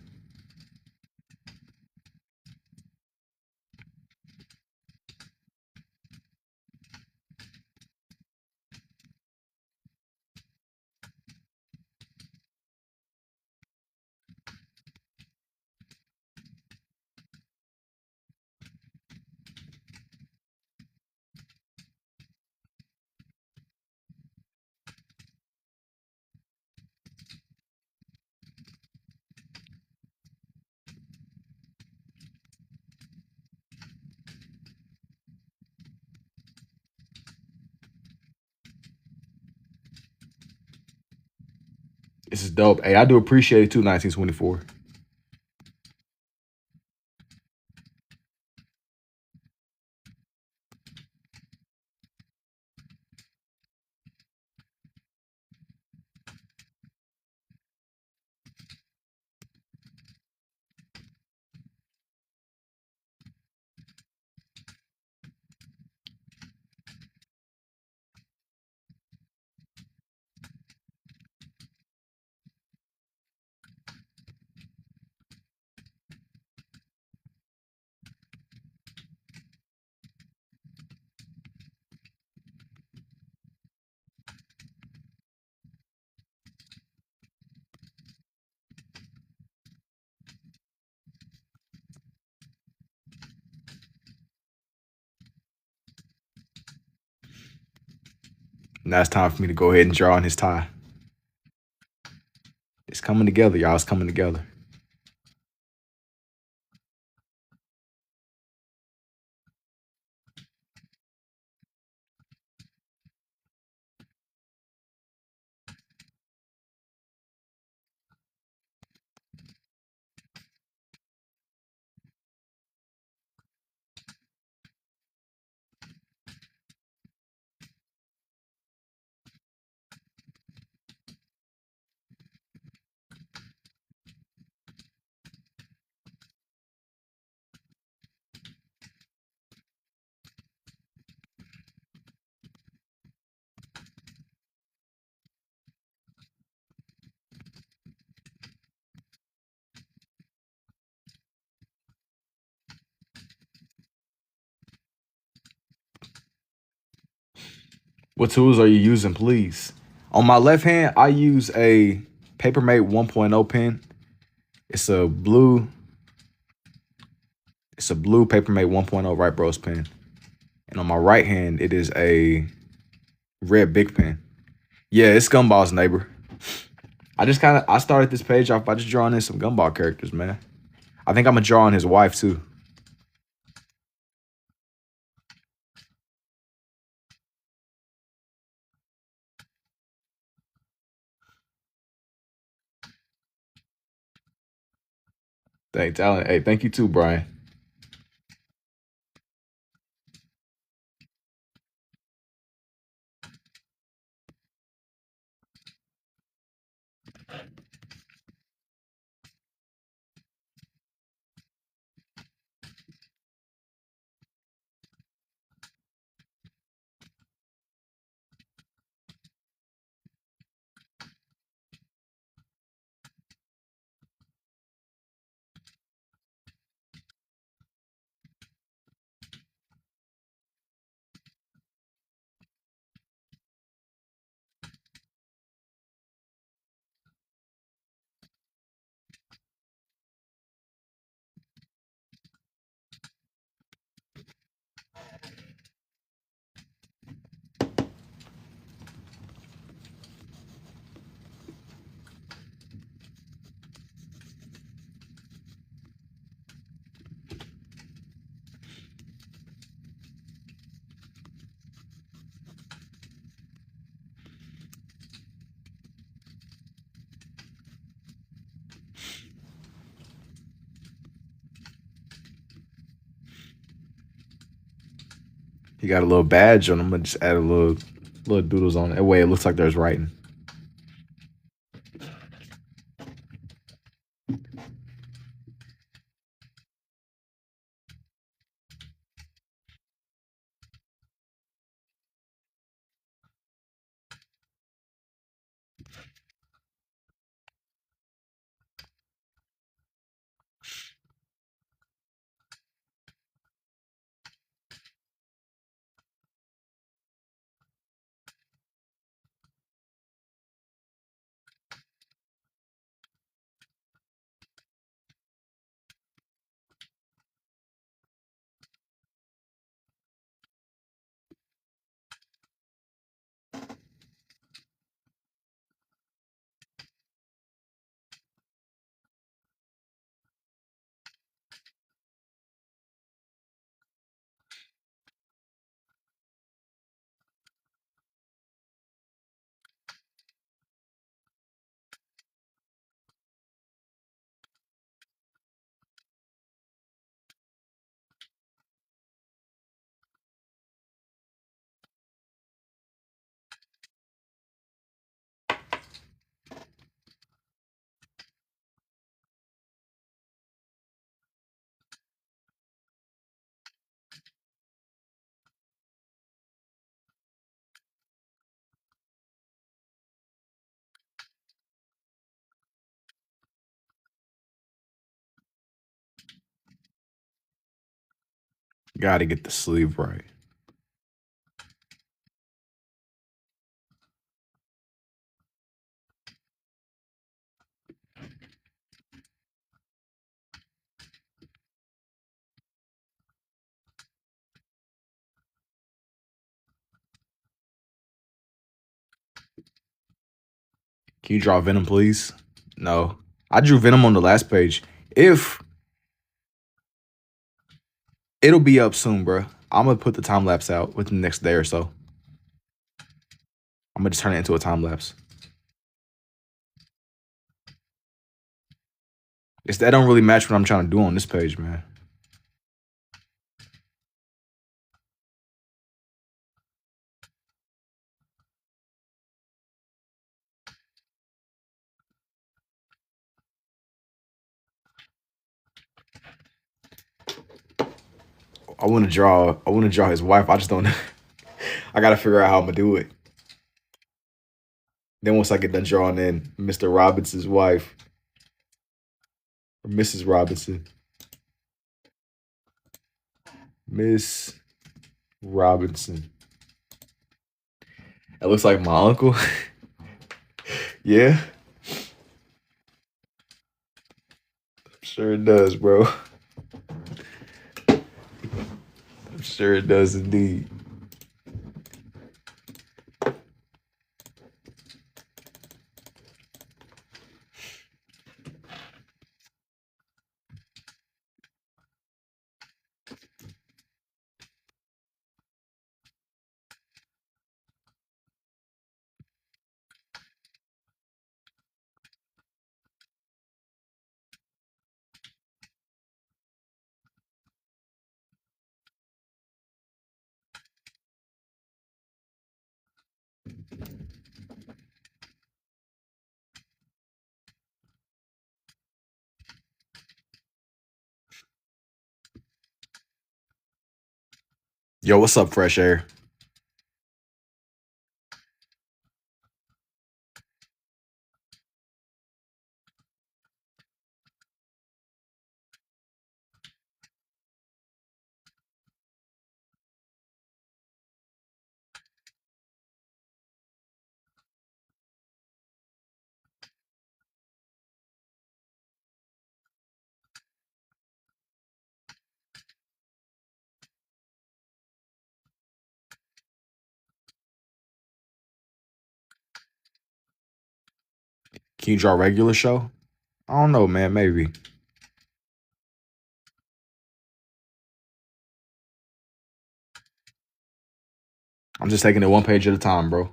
This is dope. Hey, I do appreciate it too, 1924. Now it's time for me to go ahead and draw on his tie. It's coming together, y'all. It's coming together. What tools are you using, please? On my left hand, I use a Papermate 1.0 pen. It's a blue. It's a blue Papermate 1.0 Right Bros pen. And on my right hand, it is a red Big pen. Yeah, it's Gumball's neighbor. I started this page off by just drawing in some Gumball characters, man. I think I'm gonna draw on his wife too. Thanks, Alan. Hey, thank you too, Brian. He got a little badge on him. I'm gonna just add a little doodles on it. That way it looks like there's writing. Gotta get the sleeve right. Can you draw Venom, please? No. I drew Venom on the last page. If it'll be up soon, bro. I'm gonna put the time lapse out within the next day or so. I'm gonna just turn it into a time lapse. It's that don't really match what I'm trying to do on this page, man. I wanna draw his wife. I just don't I gotta figure out how I'm gonna do it. Then once I get done drawing in Mr. Robinson's wife or Mrs. Robinson. Miss Robinson. It looks like my uncle. Yeah. I'm sure it does, bro. I'm sure it does indeed. Yo, what's up, Fresh Air? Can you draw a regular show? I don't know, man. Maybe. I'm just taking it one page at a time, bro.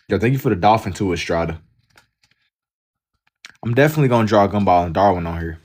Yo, thank you for the dolphin too, Estrada. I'm definitely gonna draw Gumball and Darwin on here.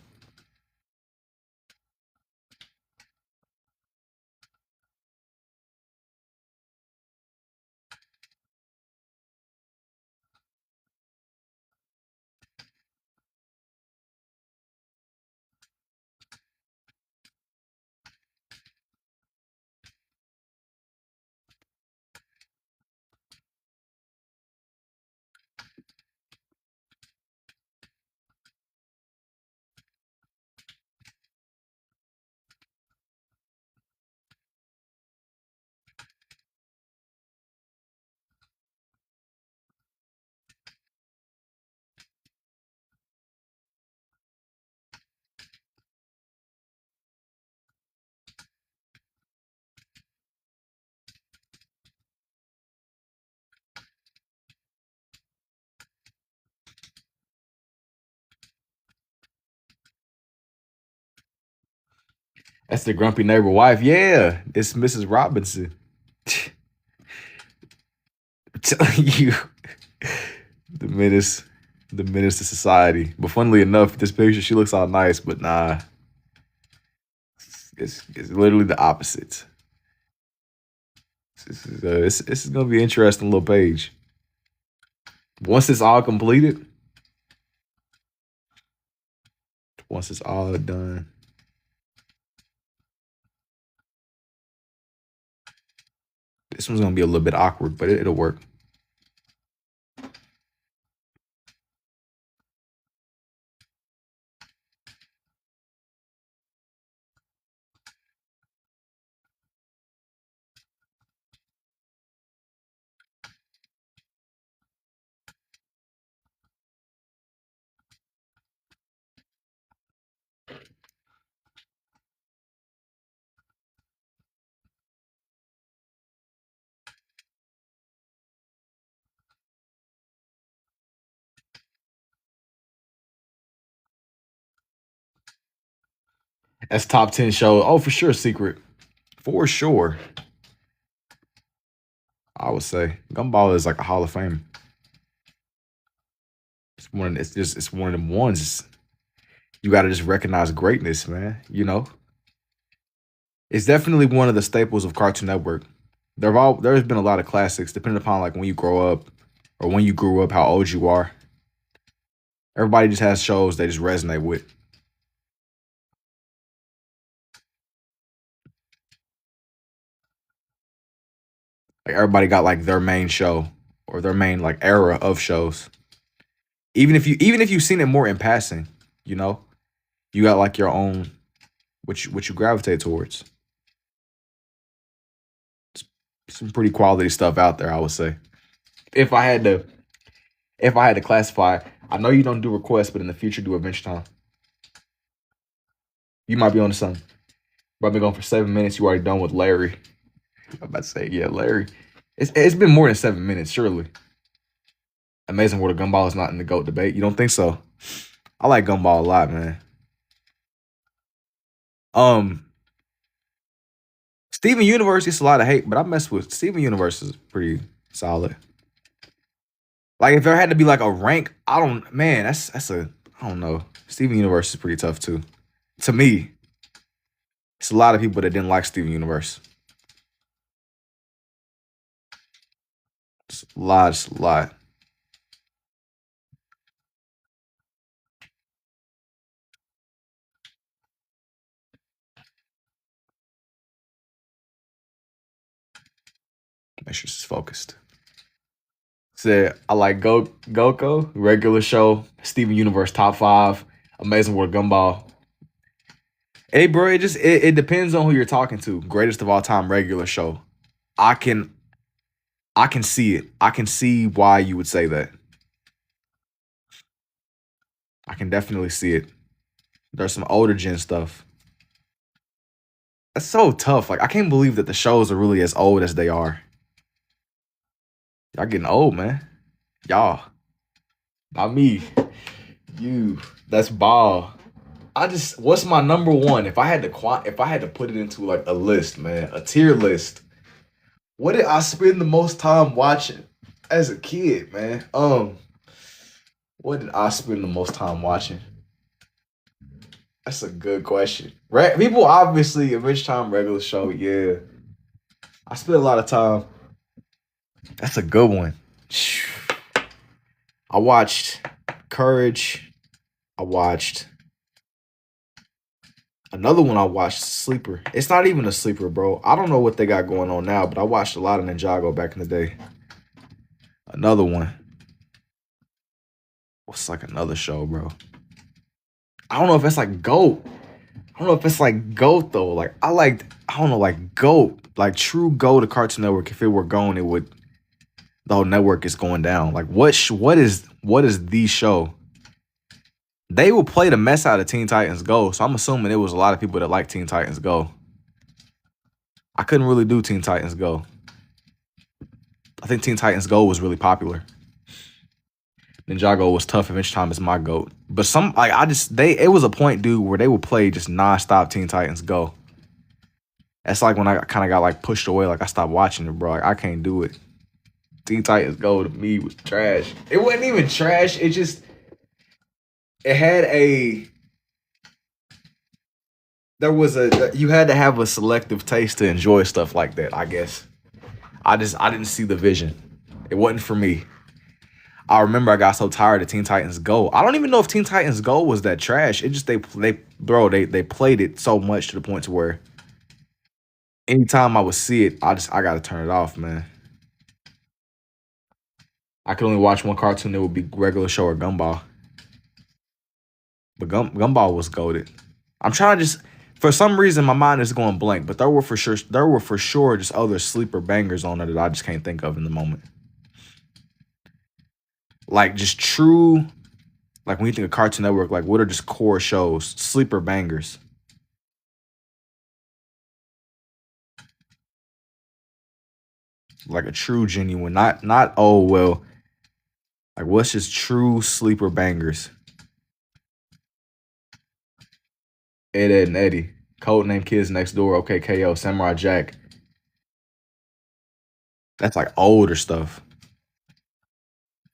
That's the grumpy neighbor wife. Yeah, it's Mrs. Robinson. I'm telling you, the menace, the menace to society. But funnily enough, this picture she looks all nice, but nah, it's literally the opposite. This is gonna be an interesting little page. Once it's all completed, once it's all done. This one's gonna be a little bit awkward, but it'll work. That's top 10 show. Oh, for sure, Secret. For sure. I would say Gumball is like a Hall of Fame. It's one of them ones. You got to just recognize greatness, man. You know, it's definitely one of the staples of Cartoon Network. There's been a lot of classics, depending upon like when you grow up or when you grew up, how old you are. Everybody just has shows they just resonate with. Like everybody got like their main show or their main like era of shows. Even if you've seen it more in passing, you know, you got like your own what you gravitate towards. Some pretty quality stuff out there, I would say. If I had to classify, I know you don't do requests, but in the future do Adventure Time. You might be on to something. But I've been going for 7 minutes. You already done with Larry. I'm about to say, yeah, Larry. It's been more than 7 minutes, surely. Amazing World of Gumball is not in the GOAT debate. You don't think so? I like Gumball a lot, man. Steven Universe gets a lot of hate, but I mess with Steven Universe is pretty solid. Like if there had to be like a rank, I don't know. Steven Universe is pretty tough too. To me, it's a lot of people that didn't like Steven Universe. It's a lot. Make sure it's focused. Said I like Goku, regular show, Steven Universe top 5, Amazing World Gumball. Hey bro, it depends on who you're talking to. Greatest of all time, regular show. I can see it. I can see why you would say that. I can definitely see it. There's some older gen stuff. That's so tough. Like I can't believe that the shows are really as old as they are. Y'all getting old, man. Y'all. Not me. You. That's ball. What's my number one? If I had to put it into like a list, man, a tier list. What did I spend the most time watching as a kid, man? What did I spend the most time watching? That's a good question. Right? People obviously Adventure Time regular show, yeah. I spent a lot of time. That's a good one. I watched Courage. I watched another one. I watched Sleeper. It's not even a sleeper, bro. I don't know what they got going on now, but I watched a lot of Ninjago back in the day. Another one. What's like another show, bro? I don't know if it's like GOAT. I don't know if it's like GOAT though. Like I don't know, like GOAT. Like true GOAT to Cartoon Network. If it were gone, the whole network is going down. Like what is the show? They will play the mess out of Teen Titans Go, so I'm assuming it was a lot of people that like Teen Titans Go. I couldn't really do Teen Titans Go. I think Teen Titans Go was really popular. Ninjago was tough. Adventure Time is my GOAT. But it was a point, dude, where they would play just nonstop Teen Titans Go. That's like when I kind of got like pushed away, like I stopped watching it, bro. Like I can't do it. Teen Titans Go to me was trash. It wasn't even trash. It had you had to have a selective taste to enjoy stuff like that, I guess. I didn't see the vision. It wasn't for me. I remember I got so tired of Teen Titans Go. I don't even know if Teen Titans Go was that trash. It just they played it so much to the point to where Anytime I would see it, I gotta turn it off, man. I could only watch one cartoon. It would be regular show or Gumball. But Gumball was goaded. I'm trying to just for some reason my mind is going blank, but there were for sure just other sleeper bangers on there that I just can't think of in the moment. Like just true, like when you think of Cartoon Network, like what are just core shows, sleeper bangers? Like a true genuine, not oh well, like what's just true sleeper bangers? Ed and Eddie, Codename Kids Next Door, OK KO, Samurai Jack. That's like older stuff.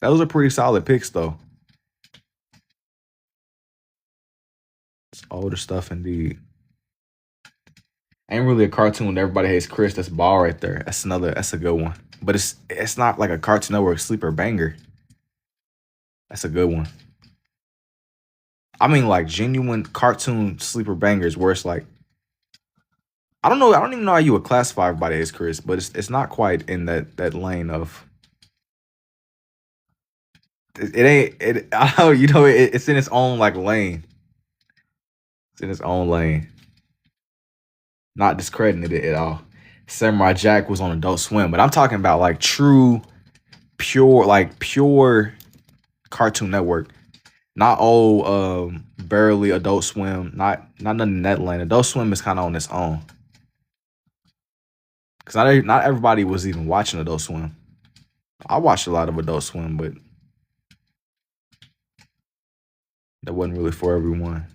Those are pretty solid picks though. It's older stuff indeed. Ain't really a cartoon when everybody hates Chris. That's ball right there. That's a good one. But it's not like a Cartoon Network sleeper banger. That's a good one. I mean like genuine cartoon sleeper bangers where it's like I don't even know how you would classify everybody as Chris, but it's not quite in that lane of it ain't it I don't you know it's in its own like lane. It's in its own lane. Not discrediting it at all. Samurai Jack was on Adult Swim, but I'm talking about like true, pure Cartoon Network. Not old, barely Adult Swim. Not nothing in that lane. Adult Swim is kind of on its own because not everybody was even watching Adult Swim. I watched a lot of Adult Swim, but that wasn't really for everyone.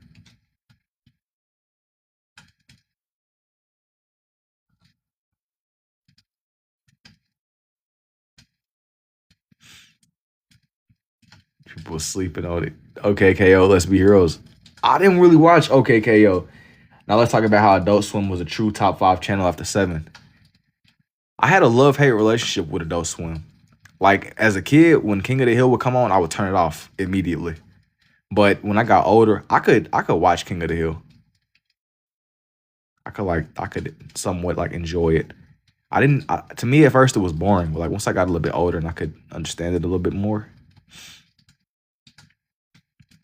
People were sleeping on it. Okay, KO, Let's Be Heroes. I didn't really watch OK KO. Now let's talk about how Adult Swim was a true top 5 channel after 7. I had a love-hate relationship with Adult Swim. Like as a kid, when King of the Hill would come on, I would turn it off immediately. But when I got older, I could watch King of the Hill. I could somewhat like enjoy it. I didn't to me at first it was boring, but like once I got a little bit older and I could understand it a little bit more,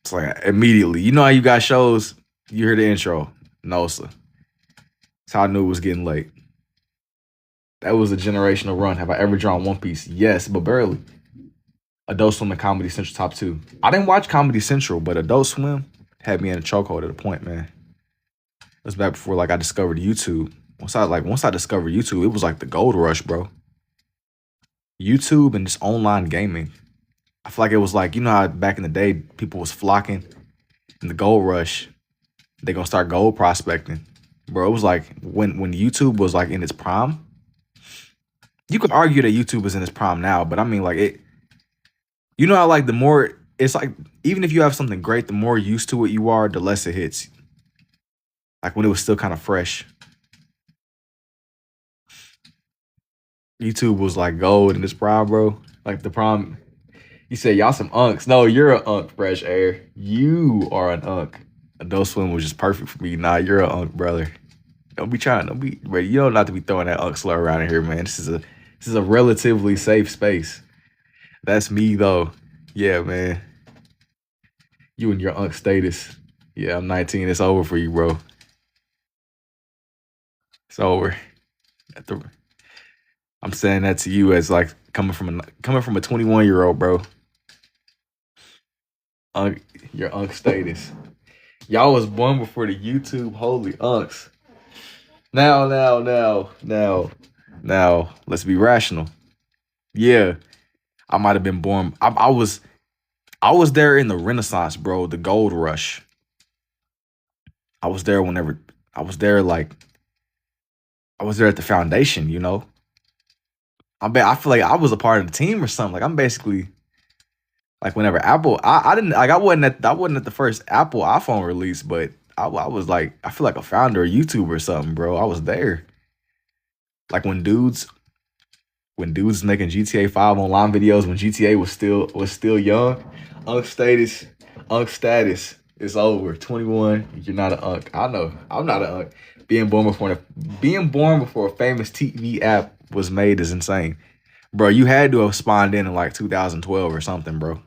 it's like immediately. You know how you got shows, you hear the intro. No, sir. That's how I knew it was getting late. That was a generational run. Have I ever drawn One Piece? Yes, but barely. Adult Swim and Comedy Central top 2. I didn't watch Comedy Central, but Adult Swim had me in a chokehold at a point, man. It was back before like I discovered YouTube. Once I discovered YouTube, it was like the gold rush, bro. YouTube and just online gaming. I feel like it was like, you know how back in the day people was flocking in the gold rush. They gonna start gold prospecting. Bro, it was like when YouTube was like in its prime. You could argue that YouTube is in its prime now, but I mean like it you know how like the more it's like even if you have something great, the more used to it you are, the less it hits. Like when it was still kind of fresh. YouTube was like gold in its prime, bro. Like the prime. You said y'all some unks. No, you're an unk, fresh air. You are an unk. Adult Swim was just perfect for me. Nah, you're an unk, brother. Don't be, bro. You don't have to be throwing that unk slur around in here, man. This is a relatively safe space. That's me though. Yeah, man. You and your unk status. Yeah, I'm 19. It's over for you, bro. It's over. I'm saying that to you as like coming from a 21-year-old, bro. Unk, your unk status. Y'all was born before the YouTube holy unks. Now. Let's be rational. Yeah, I might have been born. I was there in the Renaissance, bro. The gold rush. I was there whenever. I was there like I was there at the foundation. You know. I feel like I was a part of the team or something. Like I'm basically like whenever Apple. I didn't like I wasn't at the first Apple iPhone release, but I was like I feel like a founder of YouTube or something, bro. I was there. Like when dudes making GTA 5 online videos when GTA was still young. Unk status. Unk status. It's over. 21. You're not an unk. I know. I'm not an unk. Being born before a famous TV app was made is insane. Bro, you had to have spawned in like 2012 or something, bro.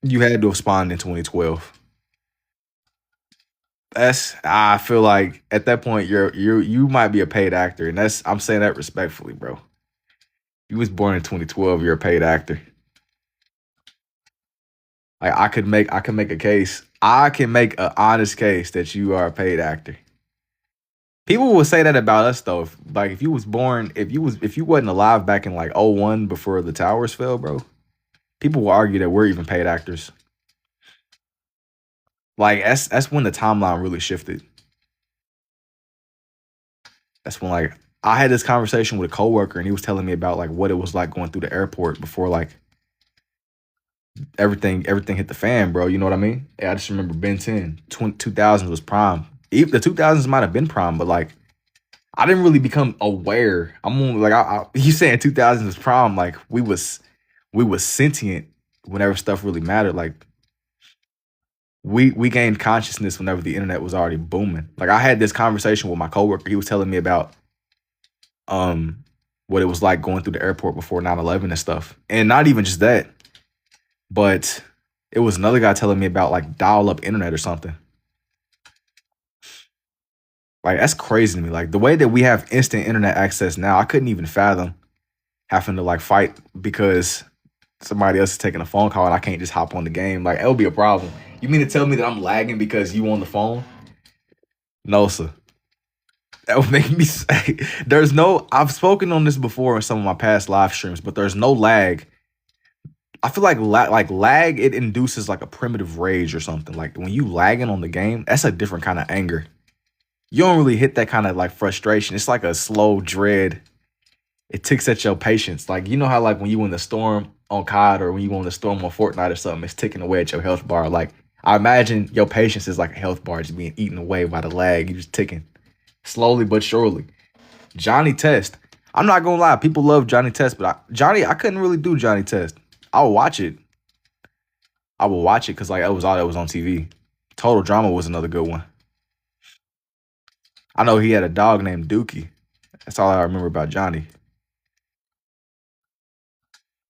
You had to have spawned in 2012. I feel like at that point you might be a paid actor, and I'm saying that respectfully, bro. You was born in 2012, you're a paid actor. Like I can make a case. I can make an honest case that you are a paid actor. People will say that about us though. Like if you was born, if you wasn't alive back in like '01 before the towers fell, bro, people will argue that we're even paid actors. Like that's when the timeline really shifted. That's when like I had this conversation with a coworker and he was telling me about like what it was like going through the airport before like everything hit the fan, bro. You know what I mean? Yeah, I just remember Ben 10, 2000s was prime. Even the 2000s might have been prime, but like I didn't really become aware. I'm only like you saying 2000s was prime, like we was sentient whenever stuff really mattered. Like we gained consciousness whenever the internet was already booming. Like I had this conversation with my coworker. He was telling me about um what it was like going through the airport before 9/11 and stuff. And not even just that, but it was another guy telling me about like dial-up internet or something. Like that's crazy to me. Like the way that we have instant internet access now, I couldn't even fathom having to like fight because somebody else is taking a phone call and I can't just hop on the game. Like it would be a problem. You mean to tell me that I'm lagging because you on the phone? No, sir. That would make me say there's no. I've spoken on this before in some of my past live streams, but there's no lag. I feel like lag it induces like a primitive rage or something. Like when you lagging on the game, that's a different kind of anger. You don't really hit that kind of like frustration. It's like a slow dread. It ticks at your patience. Like you know how like when you in the storm on COD or when you in the storm on Fortnite or something, it's ticking away at your health bar. Like I imagine your patience is like a health bar just being eaten away by the lag. You just ticking slowly but surely. Johnny Test. I'm not gonna lie, people love Johnny Test, but I couldn't really do Johnny Test. I would watch it. I would watch it because like that was all that was on TV. Total Drama was another good one. I know he had a dog named Dookie. That's all I remember about Johnny.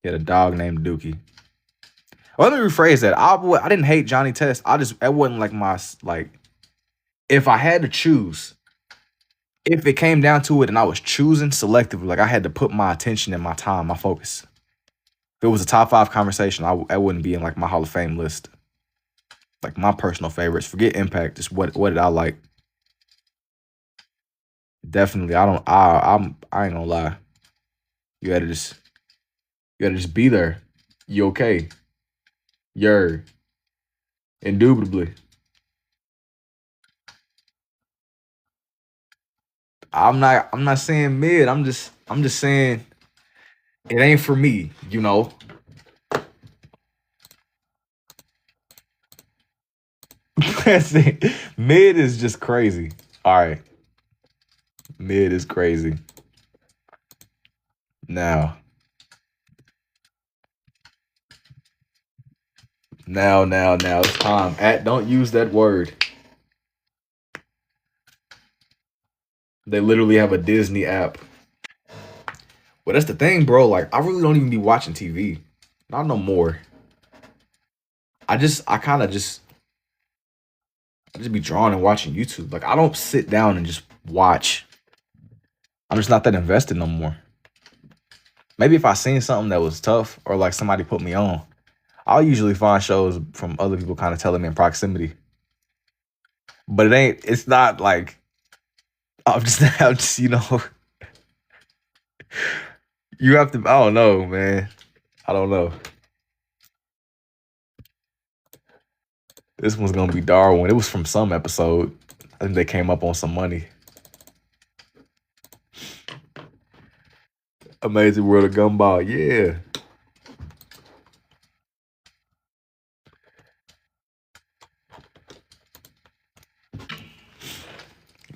He had a dog named Dookie. Well, let me rephrase that. I didn't hate Johnny Test. It wasn't like my like. If I had to choose, if it came down to it, and I was choosing selectively, like I had to put my attention and my time, my focus. If it was a top 5 conversation, I wouldn't be in like my Hall of Fame list. Like my personal favorites. Forget impact. Just what did I like? Definitely, I don't. I ain't gonna lie. You gotta just be there. You okay? You're indubitably. I'm not saying mid. I'm just saying it ain't for me, you know. Mid is just crazy. All right. Mid is crazy. Now, it's time. Don't use that word. They literally have a Disney app. Well, that's the thing, bro. Like, I really don't even be watching TV. Not no more. I just be drawing and watching YouTube. Like, I don't sit down and just watch. I'm just not that invested no more. Maybe if I seen something that was tough or like somebody put me on, I'll usually find shows from other people kind of telling me in proximity. But it's not like I'm just, you have to, I don't know, man. I don't know. This one's gonna be Darwin. It was from some episode. I think they came up on some money. Amazing World of Gumball, yeah.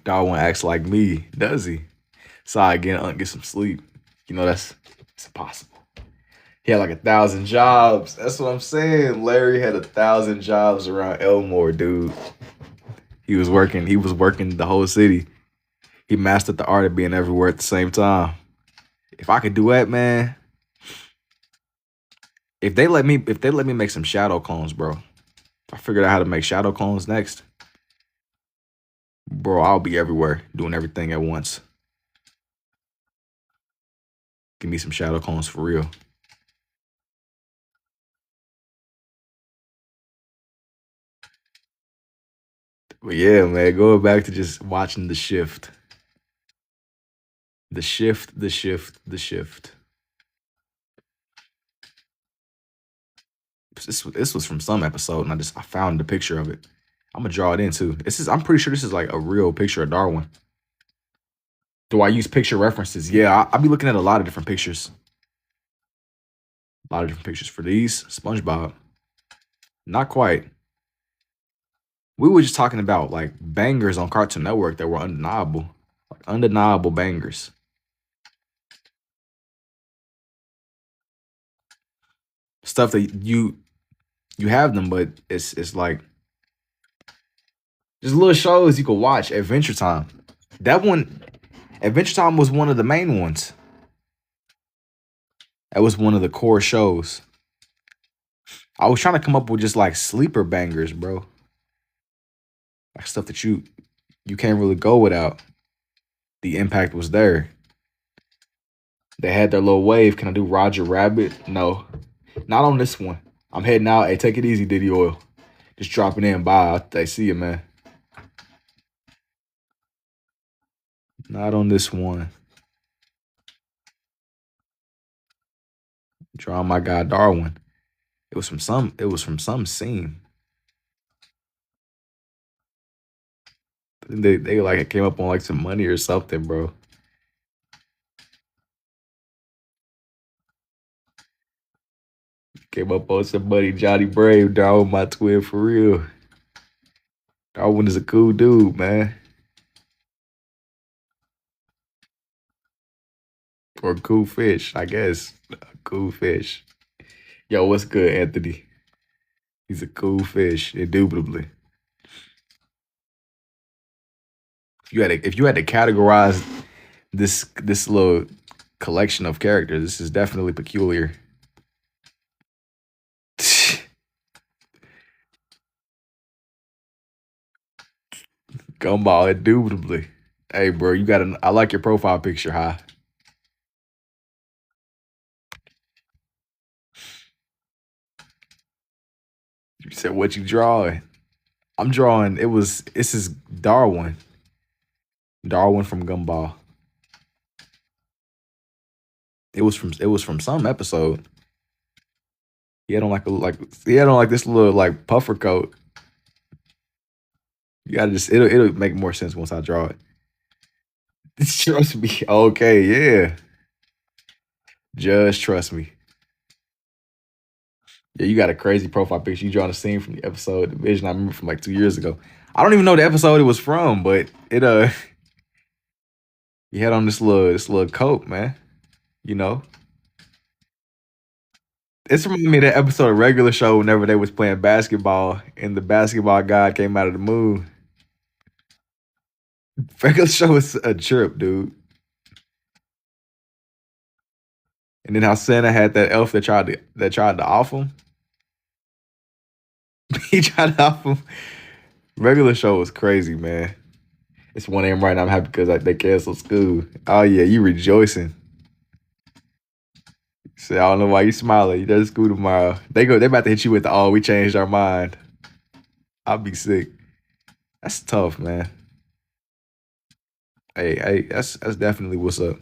Darwin acts like me, does he? So I get some sleep. It's impossible. He had like 1,000 jobs. That's what I'm saying. Larry had 1,000 jobs around Elmore, dude. He was working. He was working the whole city. He mastered the art of being everywhere at the same time. If I could do that, man. If they let me make some shadow clones, bro. If I figured out how to make shadow clones next, bro, I'll be everywhere doing everything at once. Give me some shadow clones for real. But yeah, man, going back to just watching the shift. The shift, the shift, the shift. This was from some episode, and I found the picture of it. I'm gonna draw it in too. I'm pretty sure this is like a real picture of Darwin. Do I use picture references? Yeah, I'll be looking at a lot of different pictures. A lot of different pictures for these. SpongeBob. Not quite. We were just talking about like bangers on Cartoon Network that were undeniable. Like undeniable bangers. Stuff that you have them, but it's like just little shows you could watch. Adventure Time. That one, Adventure Time was one of the main ones. That was one of the core shows. I was trying to come up with just like sleeper bangers, bro. Like stuff that you can't really go without. The impact was there. They had their little wave. Can I do Roger Rabbit? No. Not on this one. I'm heading out. Hey, take it easy, Diddy Oil. Just dropping in. Bye. I see you, man. Not on this one. Drawing my guy Darwin. It was from some scene. They like came up on like some money or something, bro. Came up on some money. Johnny Brave, Darwin, my twin for real. Darwin is a cool dude, man. Or a cool fish, I guess. A cool fish. Yo, what's good, Anthony? He's a cool fish, indubitably. If you had to categorize this little collection of characters, this is definitely peculiar. Gumball, indubitably. Hey, bro, I like your profile picture, huh? You said what you drawing? I'm drawing. This is Darwin. Darwin from Gumball. It was from some episode. He had on he had on like this little like puffer coat. You gotta just it'll make more sense once I draw it. Trust me. Okay, yeah. Just trust me. Yeah, you got a crazy profile picture. You drawing a scene from the episode Division. I remember from like 2 years ago. I don't even know the episode it was from, but he had on this little coat, man. You know, it's reminding me of that episode of Regular Show whenever they was playing basketball and the basketball god came out of the moon. Regular Show is a trip, dude. And then how Santa had that elf that tried to off him. He tried to off him. Regular Show was crazy, man. It's 1 a.m. right now. I'm happy because they canceled school. Oh yeah, you rejoicing. Say, I don't know why you smiling. You go to school tomorrow. They about to hit you with the we changed our mind. I'll be sick. That's tough, man. Hey, that's definitely what's up.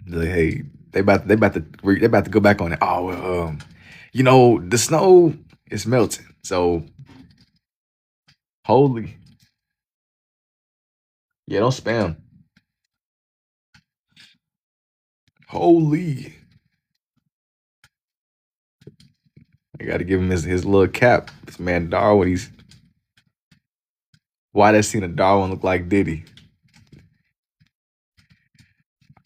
Like, hey, they about to go back on it. Oh well, the snow is melting. So holy, yeah, don't spam. Holy, I got to give him his little cap. This man Darwin, why that scene of Darwin look like Diddy?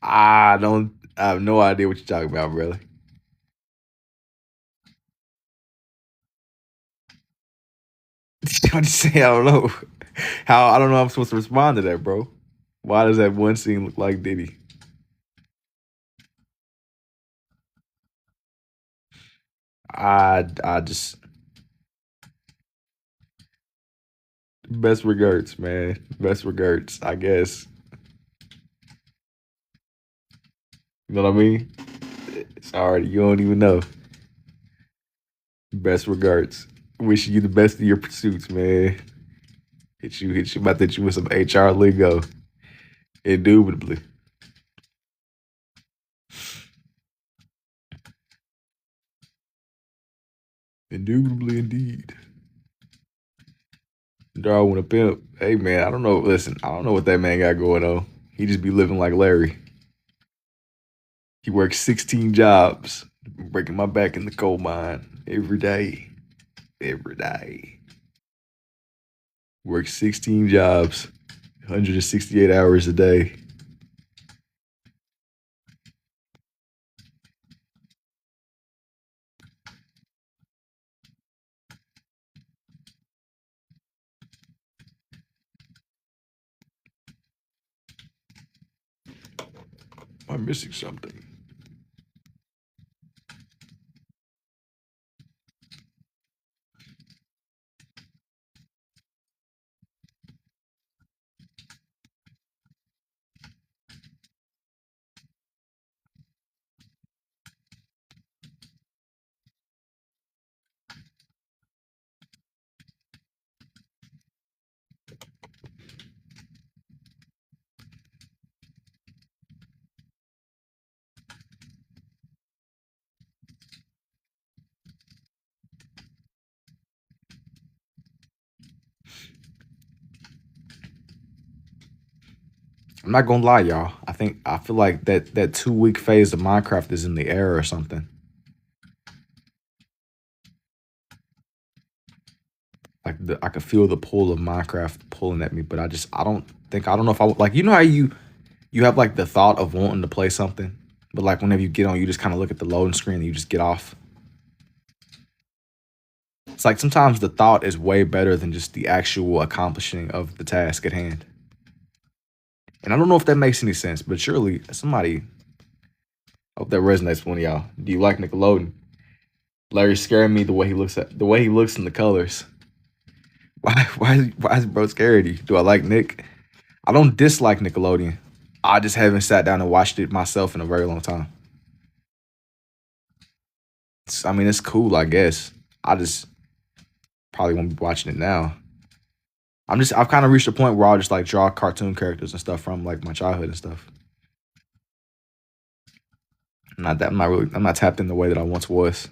I don't. I have no idea what you're talking about, brother. I'm just saying, I don't know how. I don't know how I'm supposed to respond to that, bro. Why does that one scene look like Diddy? I just best regards, man. Best regards, I guess. You know what I mean? Sorry, you don't even know. Best regards. Wishing you the best of your pursuits, man. Hit you about to hit you with some HR lingo. Indubitably. Indubitably indeed. Darwin a pimp. Hey man, I don't know. Listen, I don't know what that man got going on. He just be living like Larry. He works 16 jobs, breaking my back in the coal mine every day. Every day. Works 16 jobs, 168 hours a day. I'm missing something. I'm not gonna lie, y'all. I feel like that 2 week phase of Minecraft is in the air or something. Like I could feel the pull of Minecraft pulling at me, but I don't know if I would like you know how you have like the thought of wanting to play something, but like whenever you get on, you just kind of look at the loading screen and you just get off. It's like sometimes the thought is way better than just the actual accomplishing of the task at hand. And I don't know if that makes any sense, but surely somebody I hope that resonates with one of y'all. Do you like Nickelodeon? Larry's scaring me the way he looks in the colors. Why is bro scared of you? Do I like Nick? I don't dislike Nickelodeon. I just haven't sat down and watched it myself in a very long time. I mean, it's cool, I guess. I just probably won't be watching it now. I've kind of reached a point where I'll just like draw cartoon characters and stuff from like my childhood and stuff. I'm not tapped in the way that I once was.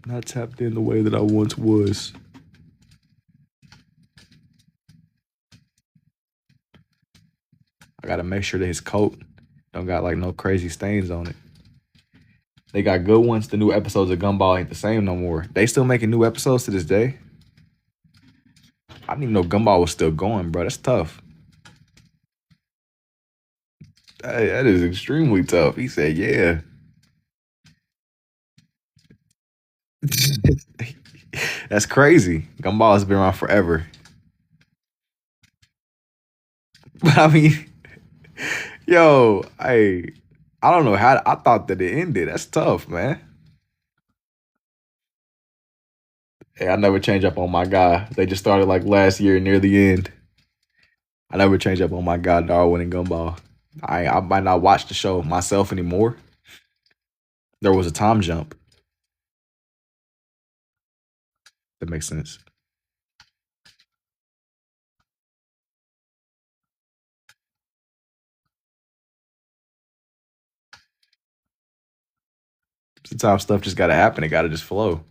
Not tapped in the way that I once was. I gotta make sure that his coat don't got like no crazy stains on it. They got good ones. The new episodes of Gumball ain't the same no more. They still making new episodes to this day. I didn't even know Gumball was still going, bro. That's tough. Hey, that is extremely tough. He said, yeah. That's crazy. Gumball has been around forever. But I mean, yo, I don't know how I thought that it ended. That's tough, man. Hey, I never change up on my guy. They just started like last year near the end. I never change up on my guy Darwin and Gumball. I might not watch the show myself anymore. There was a time jump. That makes sense. Sometimes stuff just gotta happen. It gotta just flow.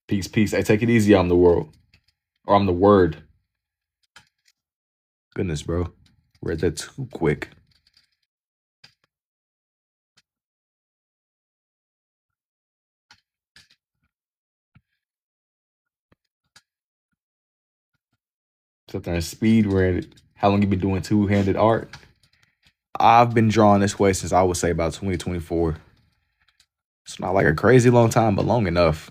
Peace, peace. Hey, take it easy. I'm the world, or I'm the word. Goodness, bro. Read that too quick. Something at speed where how long you been doing two-handed art? I've been drawing this way since I would say about 2024. It's not like a crazy long time, but long enough.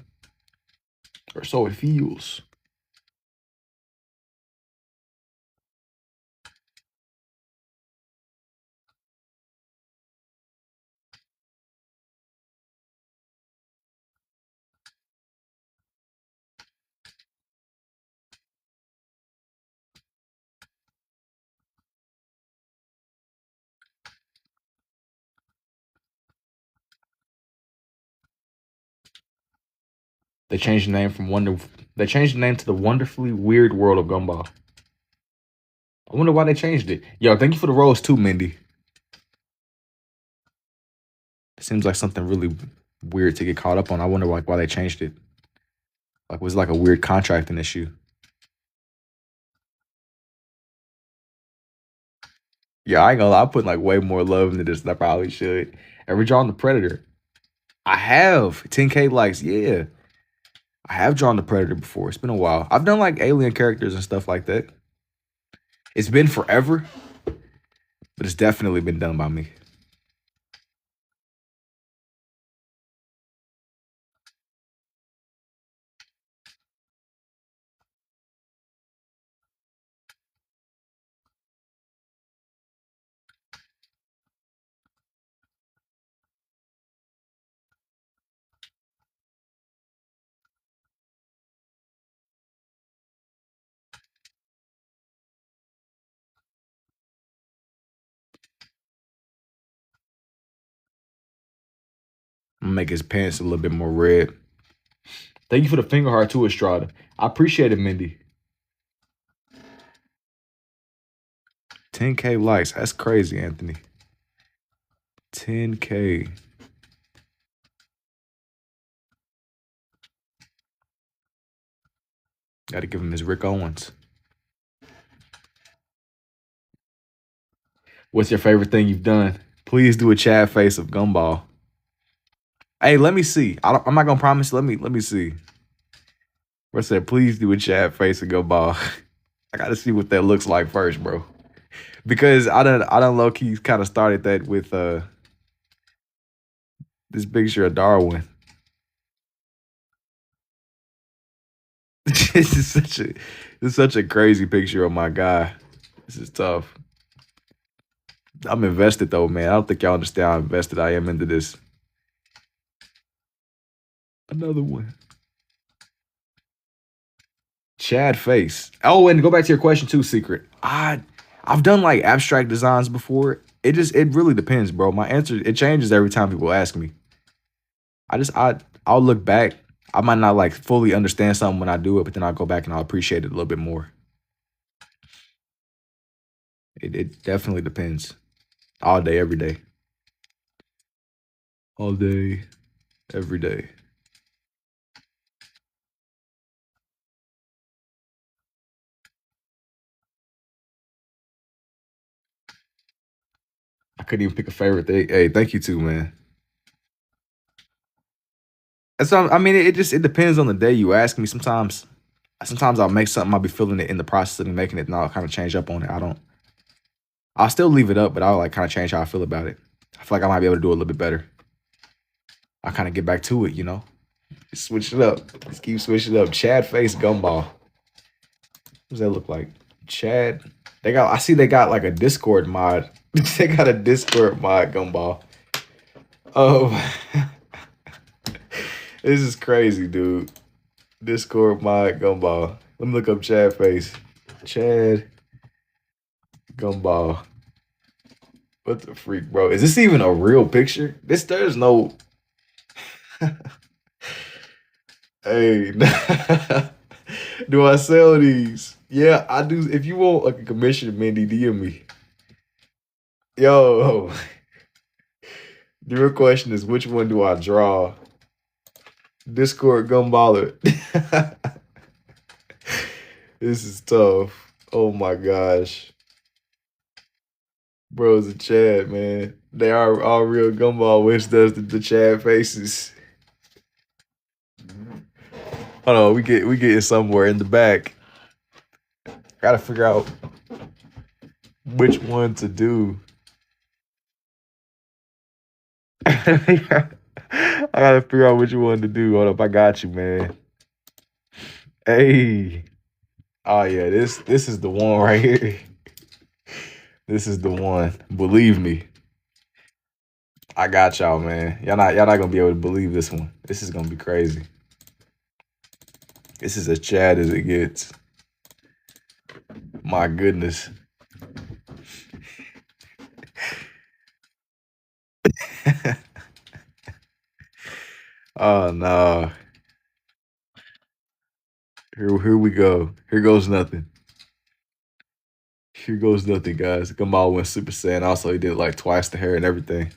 Or so it feels. They changed the name from Wonder. They changed the name to the Wonderfully Weird World of Gumball. I wonder why they changed it. Yo, thank you for the rose too, Mindy. It seems like something really weird to get caught up on. I wonder like why they changed it. Like was it like a weird contracting issue? Yeah, I ain't gonna lie, I'm putting like way more love into this than I probably should. Ever drawn the Predator? I have 10K likes. Yeah, I have drawn the Predator before. It's been a while. I've done like alien characters and stuff like that. It's been forever, but it's definitely been done by me. I'm gonna make his pants a little bit more red. Thank you for the finger heart too, Estrada. I appreciate it, Mindy. 10K likes. That's crazy, Anthony. 10K. Gotta give him his Rick Owens. What's your favorite thing you've done? Please do a Chad face of Gumball. Hey, let me see. I'm not gonna promise. Let me see. Bro said, please do a Chad face of Gumball. I gotta see what that looks like first, bro. Because I done low key kind of started that with this picture of Darwin. This is such a crazy picture of my guy. This is tough. I'm invested though, man. I don't think y'all understand how invested I am into this. Another one. Chad face. Oh, and go back to your question too, Secret. I've done like abstract designs before. It really depends, bro. My answer it changes every time people ask me. I'll look back. I might not like fully understand something when I do it, but then I'll go back and I'll appreciate it a little bit more. It definitely depends. All day, every day. All day, every day. I couldn't even pick a favorite thing. Hey, thank you too, man. And so I mean, it depends on the day you ask me. Sometimes I'll make something. I'll be feeling it in the process of me making it, and I'll kind of change up on it. I'll still leave it up, but I'll like kind of change how I feel about it. I feel like I might be able to do it a little bit better. I kind of get back to it, you know. Just switch it up. Just keep switching it up. Chad face Gumball. What does that look like? Chad. I see they got like a Discord mod. They got a Discord mod Gumball. Oh, this is crazy, dude. Discord mod Gumball. Let me look up Chad face. Chad Gumball. What the freak, bro? Is this even a real picture? There's no. Hey, do I sell these? Yeah, I do. If you want like a commission, Mindy, DM me. Yo, the real question is which one do I draw? Discord Gumballer. This is tough. Oh my gosh. Bro's a Chad, man. They are all real gumball, which does the Chad faces. Hold on, we getting somewhere in the back. Gotta figure out which one to do. I gotta figure out which one to do. Hold up, I got you, man. Hey. Oh yeah, this is the one right here. This is the one. Believe me. I got y'all, man. Y'all not gonna be able to believe this one. This is gonna be crazy. This is as Chad as it gets. My goodness. Oh no. Here we go. Here goes nothing. Here goes nothing, guys. Gumball went Super Saiyan. Also, he did like twice the hair and everything.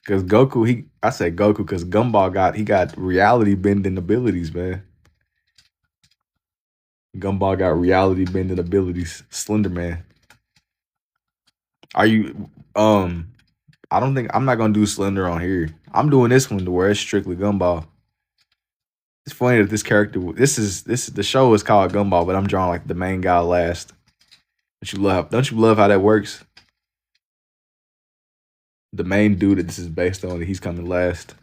Cause Goku, I say Goku because Gumball got reality bending abilities, man. Gumball got reality bending abilities. Slender Man. Are you I don't think I'm not gonna do Slender on here. I'm doing this one to where it's strictly Gumball. It's funny that this character this the show is called Gumball, but I'm drawing like the main guy last. Don't you love how that works? The main dude that this is based on, he's coming last.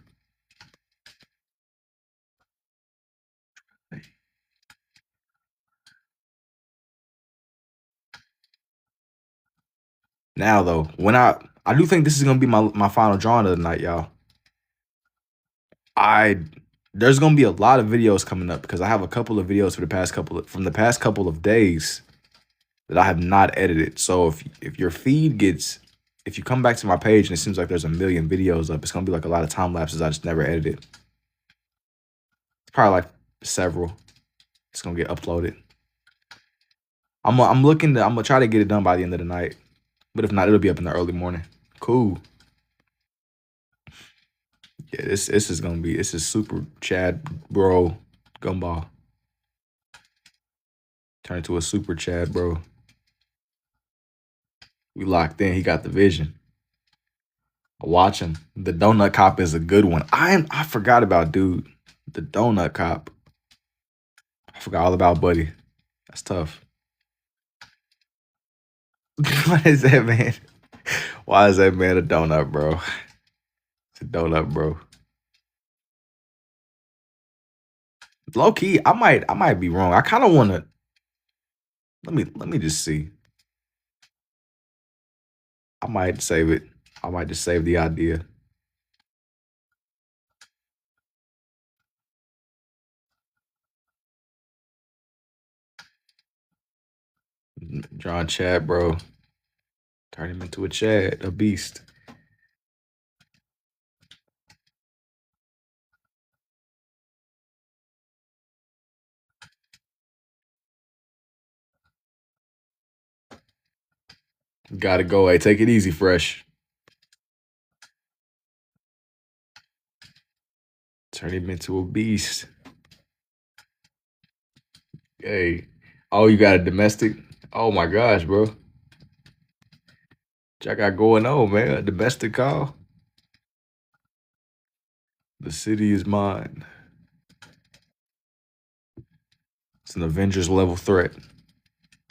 Now though, when I do think this is gonna be my final drawing of the night, y'all. I There's gonna be a lot of videos coming up because I have a couple of videos from the past couple of days that I have not edited. So if your feed gets if you come back to my page and it seems like there's a million videos up, it's gonna be like a lot of time lapses I just never edited. It's probably like several. It's gonna get uploaded. I'm gonna try to get it done by the end of the night. But if not, it'll be up in the early morning. Cool. Yeah, this is super Chad bro Gumball. Turn into a super Chad bro. We locked in. He got the vision. Watch him. The Donut Cop is a good one. I forgot about dude. The Donut Cop. I forgot all about Buddy. That's tough. What is that, man? Why is that man a donut, bro? It's a donut, bro. Low key, I might be wrong. I kind of want to. Let me just see. I might save it. I might just save the idea. John Chad, bro. Turn him into a Chad, a beast. Gotta go. Hey, take it easy, Fresh. Turn him into a beast. Hey. Oh, you got a domestic? Oh my gosh, bro. What y'all got going on, man? A domestic call? The city is mine. It's an Avengers level threat,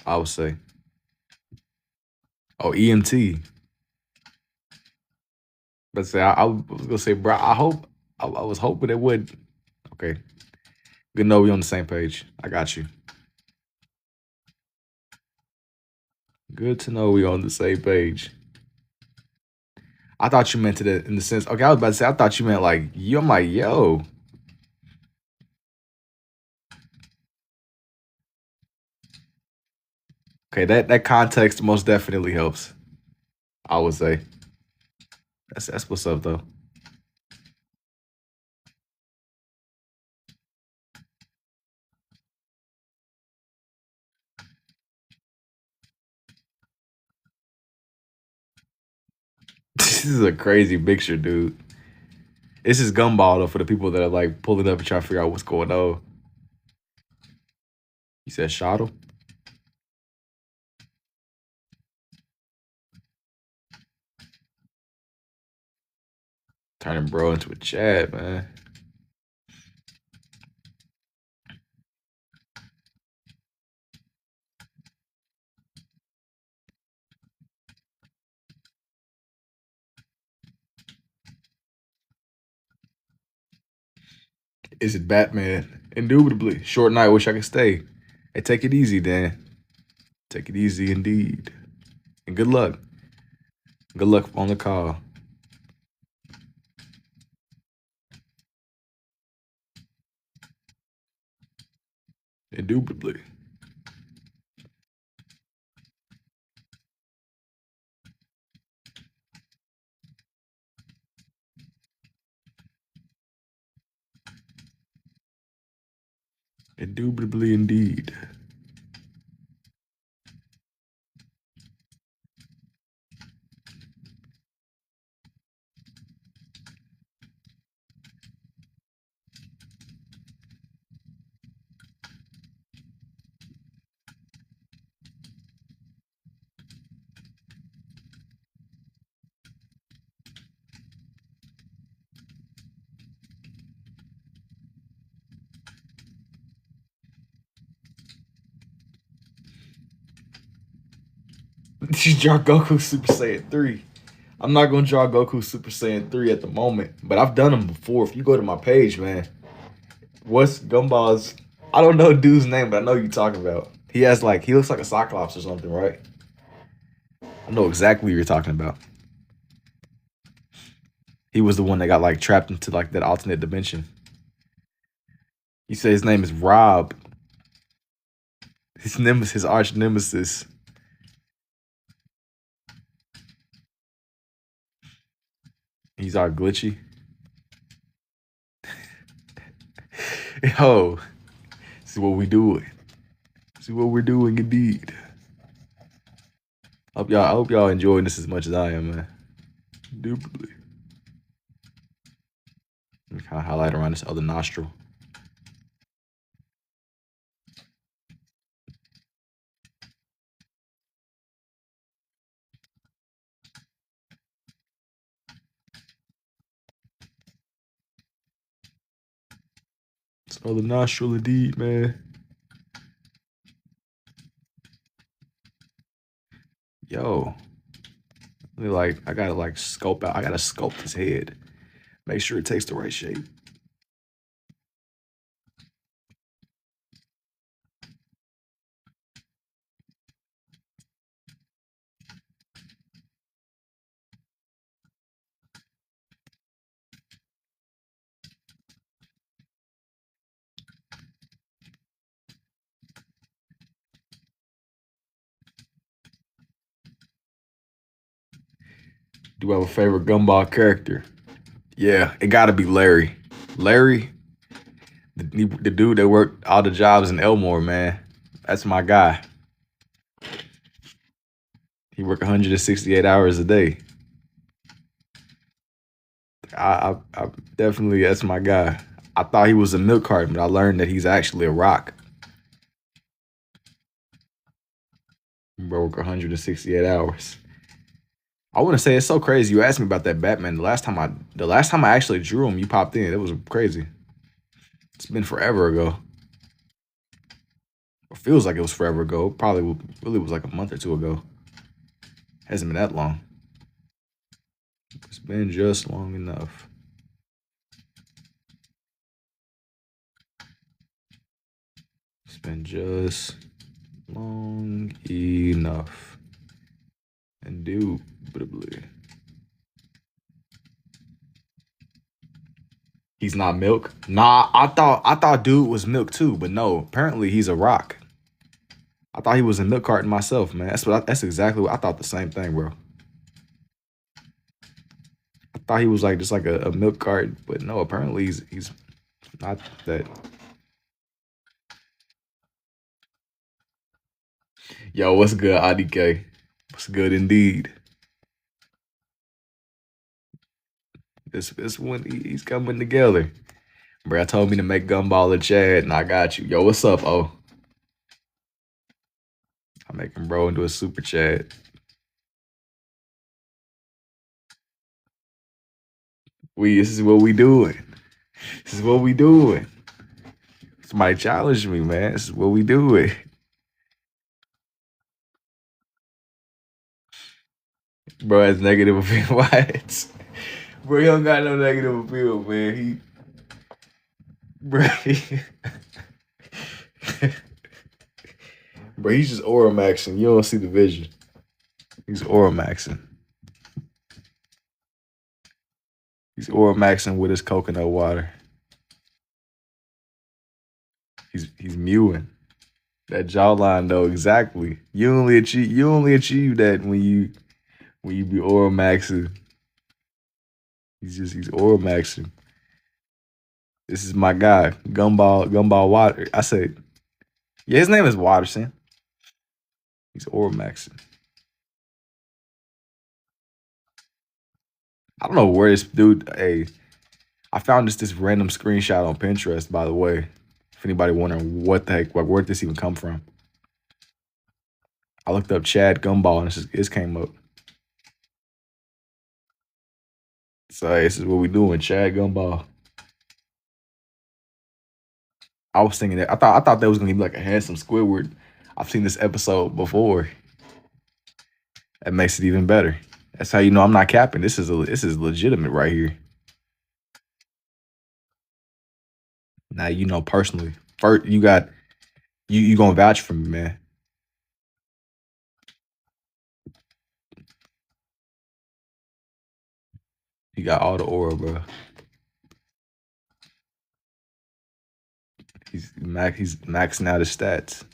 I would say. Oh, EMT. But say I was gonna say, bro. I was hoping it would. Okay, good to know we on the same page. I got you. Good to know we on the same page. I thought you meant it in the sense. Okay, I was about to say. I thought you meant like you. I'm like, yo. Okay, that context most definitely helps. I would say. That's what's up though. This is a crazy picture, dude. This is Gumball though for the people that are like pulling up and trying to figure out what's going on. You said Shottle? Turning bro into a Chad, man. Is it Batman? Indubitably. Short night, wish I could stay. Hey, take it easy, Dan. Take it easy indeed. And good luck. Good luck on the call. Indubitably. Indubitably indeed. Draw Goku Super Saiyan 3. I'm not gonna draw Goku Super Saiyan 3 at the moment, but I've done them before. If you go to my page, man, what's Gumball's? I don't know dude's name, but I know you talking about. He has like he looks like a Cyclops or something, right? I know exactly what you're talking about. He was the one that got like trapped into like that alternate dimension. You say his name is Rob. His arch nemesis. He's all glitchy. Yo, see what we doing. See what we're doing indeed. I hope y'all enjoying this as much as I am, man. Indubitably. Let me kind of highlight around this other nostril. This other nostril indeed, man. Yo. Like I gotta like sculpt out. I gotta sculpt his head. Make sure it takes the right shape. Do you have a favorite Gumball character? Yeah, it gotta be Larry. Larry, the dude that worked all the jobs in Elmore, man. That's my guy. He worked 168 hours a day. I definitely that's my guy. I thought he was a milk carton, but I learned that he's actually a rock. Bro, work 168 hours. I want to say it's so crazy. You asked me about that Batman. The last time I actually drew him, you popped in. It was crazy. It's been forever ago. It feels like it was forever ago. It probably really was like a month or two ago. Hasn't been that long. It's been just long enough. It's been just long enough. Indubitably. He's not milk. Nah, I thought dude was milk too, but no. Apparently he's a rock. I thought he was a milk carton myself, man. That's exactly what I thought. The same thing, bro. I thought he was like just like a milk carton, but no. Apparently he's not that. Yo, what's good, IDK? What's good indeed? This when he's coming together. Bro, I told me to make Gumball a Chad, and I got you. Yo, what's up, oh? I'm making bro into a super Chad. This is what we doing. This is what we doing. Somebody challenged me, man. This is what we doing. Bro has negative appeal. What? Bro, he don't got no negative appeal, man. Bro, bro, he's just aura maxing. You don't see the vision. He's aura maxing. He's aura maxing with his coconut water. He's mewing. That jawline though, exactly. You only achieve that when you be aura maxing. He's aura maxing. This is my guy, Gumball Water. I said, yeah, his name is Watterson. He's aura maxing. I don't know where this dude. Hey, I found this random screenshot on Pinterest, by the way. If anybody wondering what the heck, like, where did this even come from? I looked up Chad Gumball and this came up. So hey, this is what we doing, Chad Gumball. I was thinking that I thought that was gonna be like a handsome Squidward. I've seen this episode before. That makes it even better. That's how you know I'm not capping. This is legitimate right here. Now you know personally. First, you gonna vouch for me, man. He got all the aura, bro. He's maxing out his stats.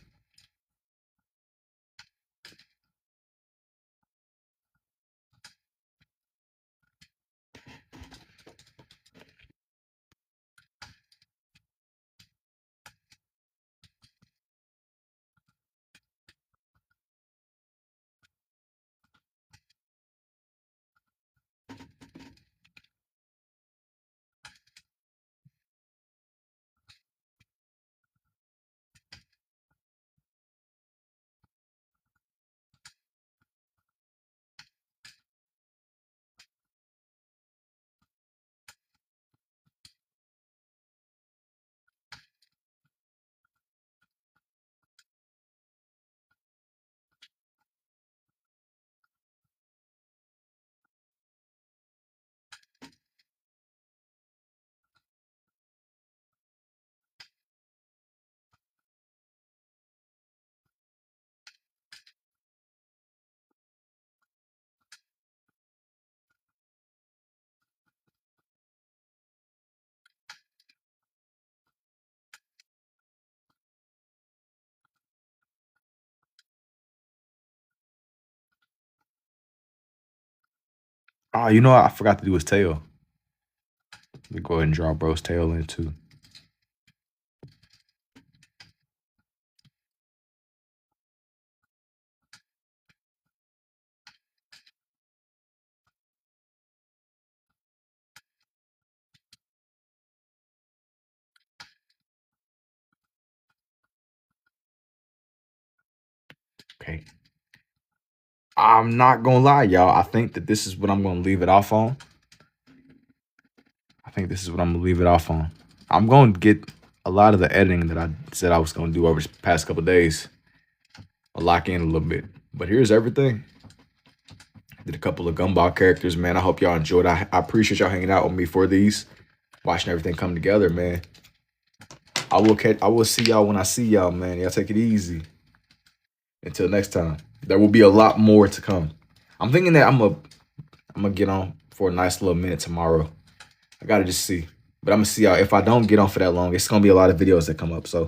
Oh, you know what? I forgot to do his tail. Let me go ahead and draw bro's tail in too. Okay. I'm not gonna lie, y'all. I think that this is what I'm gonna leave it off on. I'm gonna get a lot of the editing that I said I was gonna do over the past couple days. I'll lock in a little bit. But here's everything. Did a couple of Gumball characters, man. I hope y'all enjoyed. I appreciate y'all hanging out with me for these, watching everything come together, man. I will see y'all when I see y'all, man. Y'all take it easy. Until next time, there will be a lot more to come. I'm thinking that I'm gonna get on for a nice little minute tomorrow. I gotta just see, but I'm gonna see y'all. If I don't get on for that long, it's gonna be a lot of videos that come up. So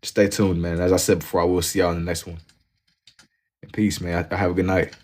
just stay tuned, man. As I said before, I will see y'all in the next one. And peace, man. I have a good night.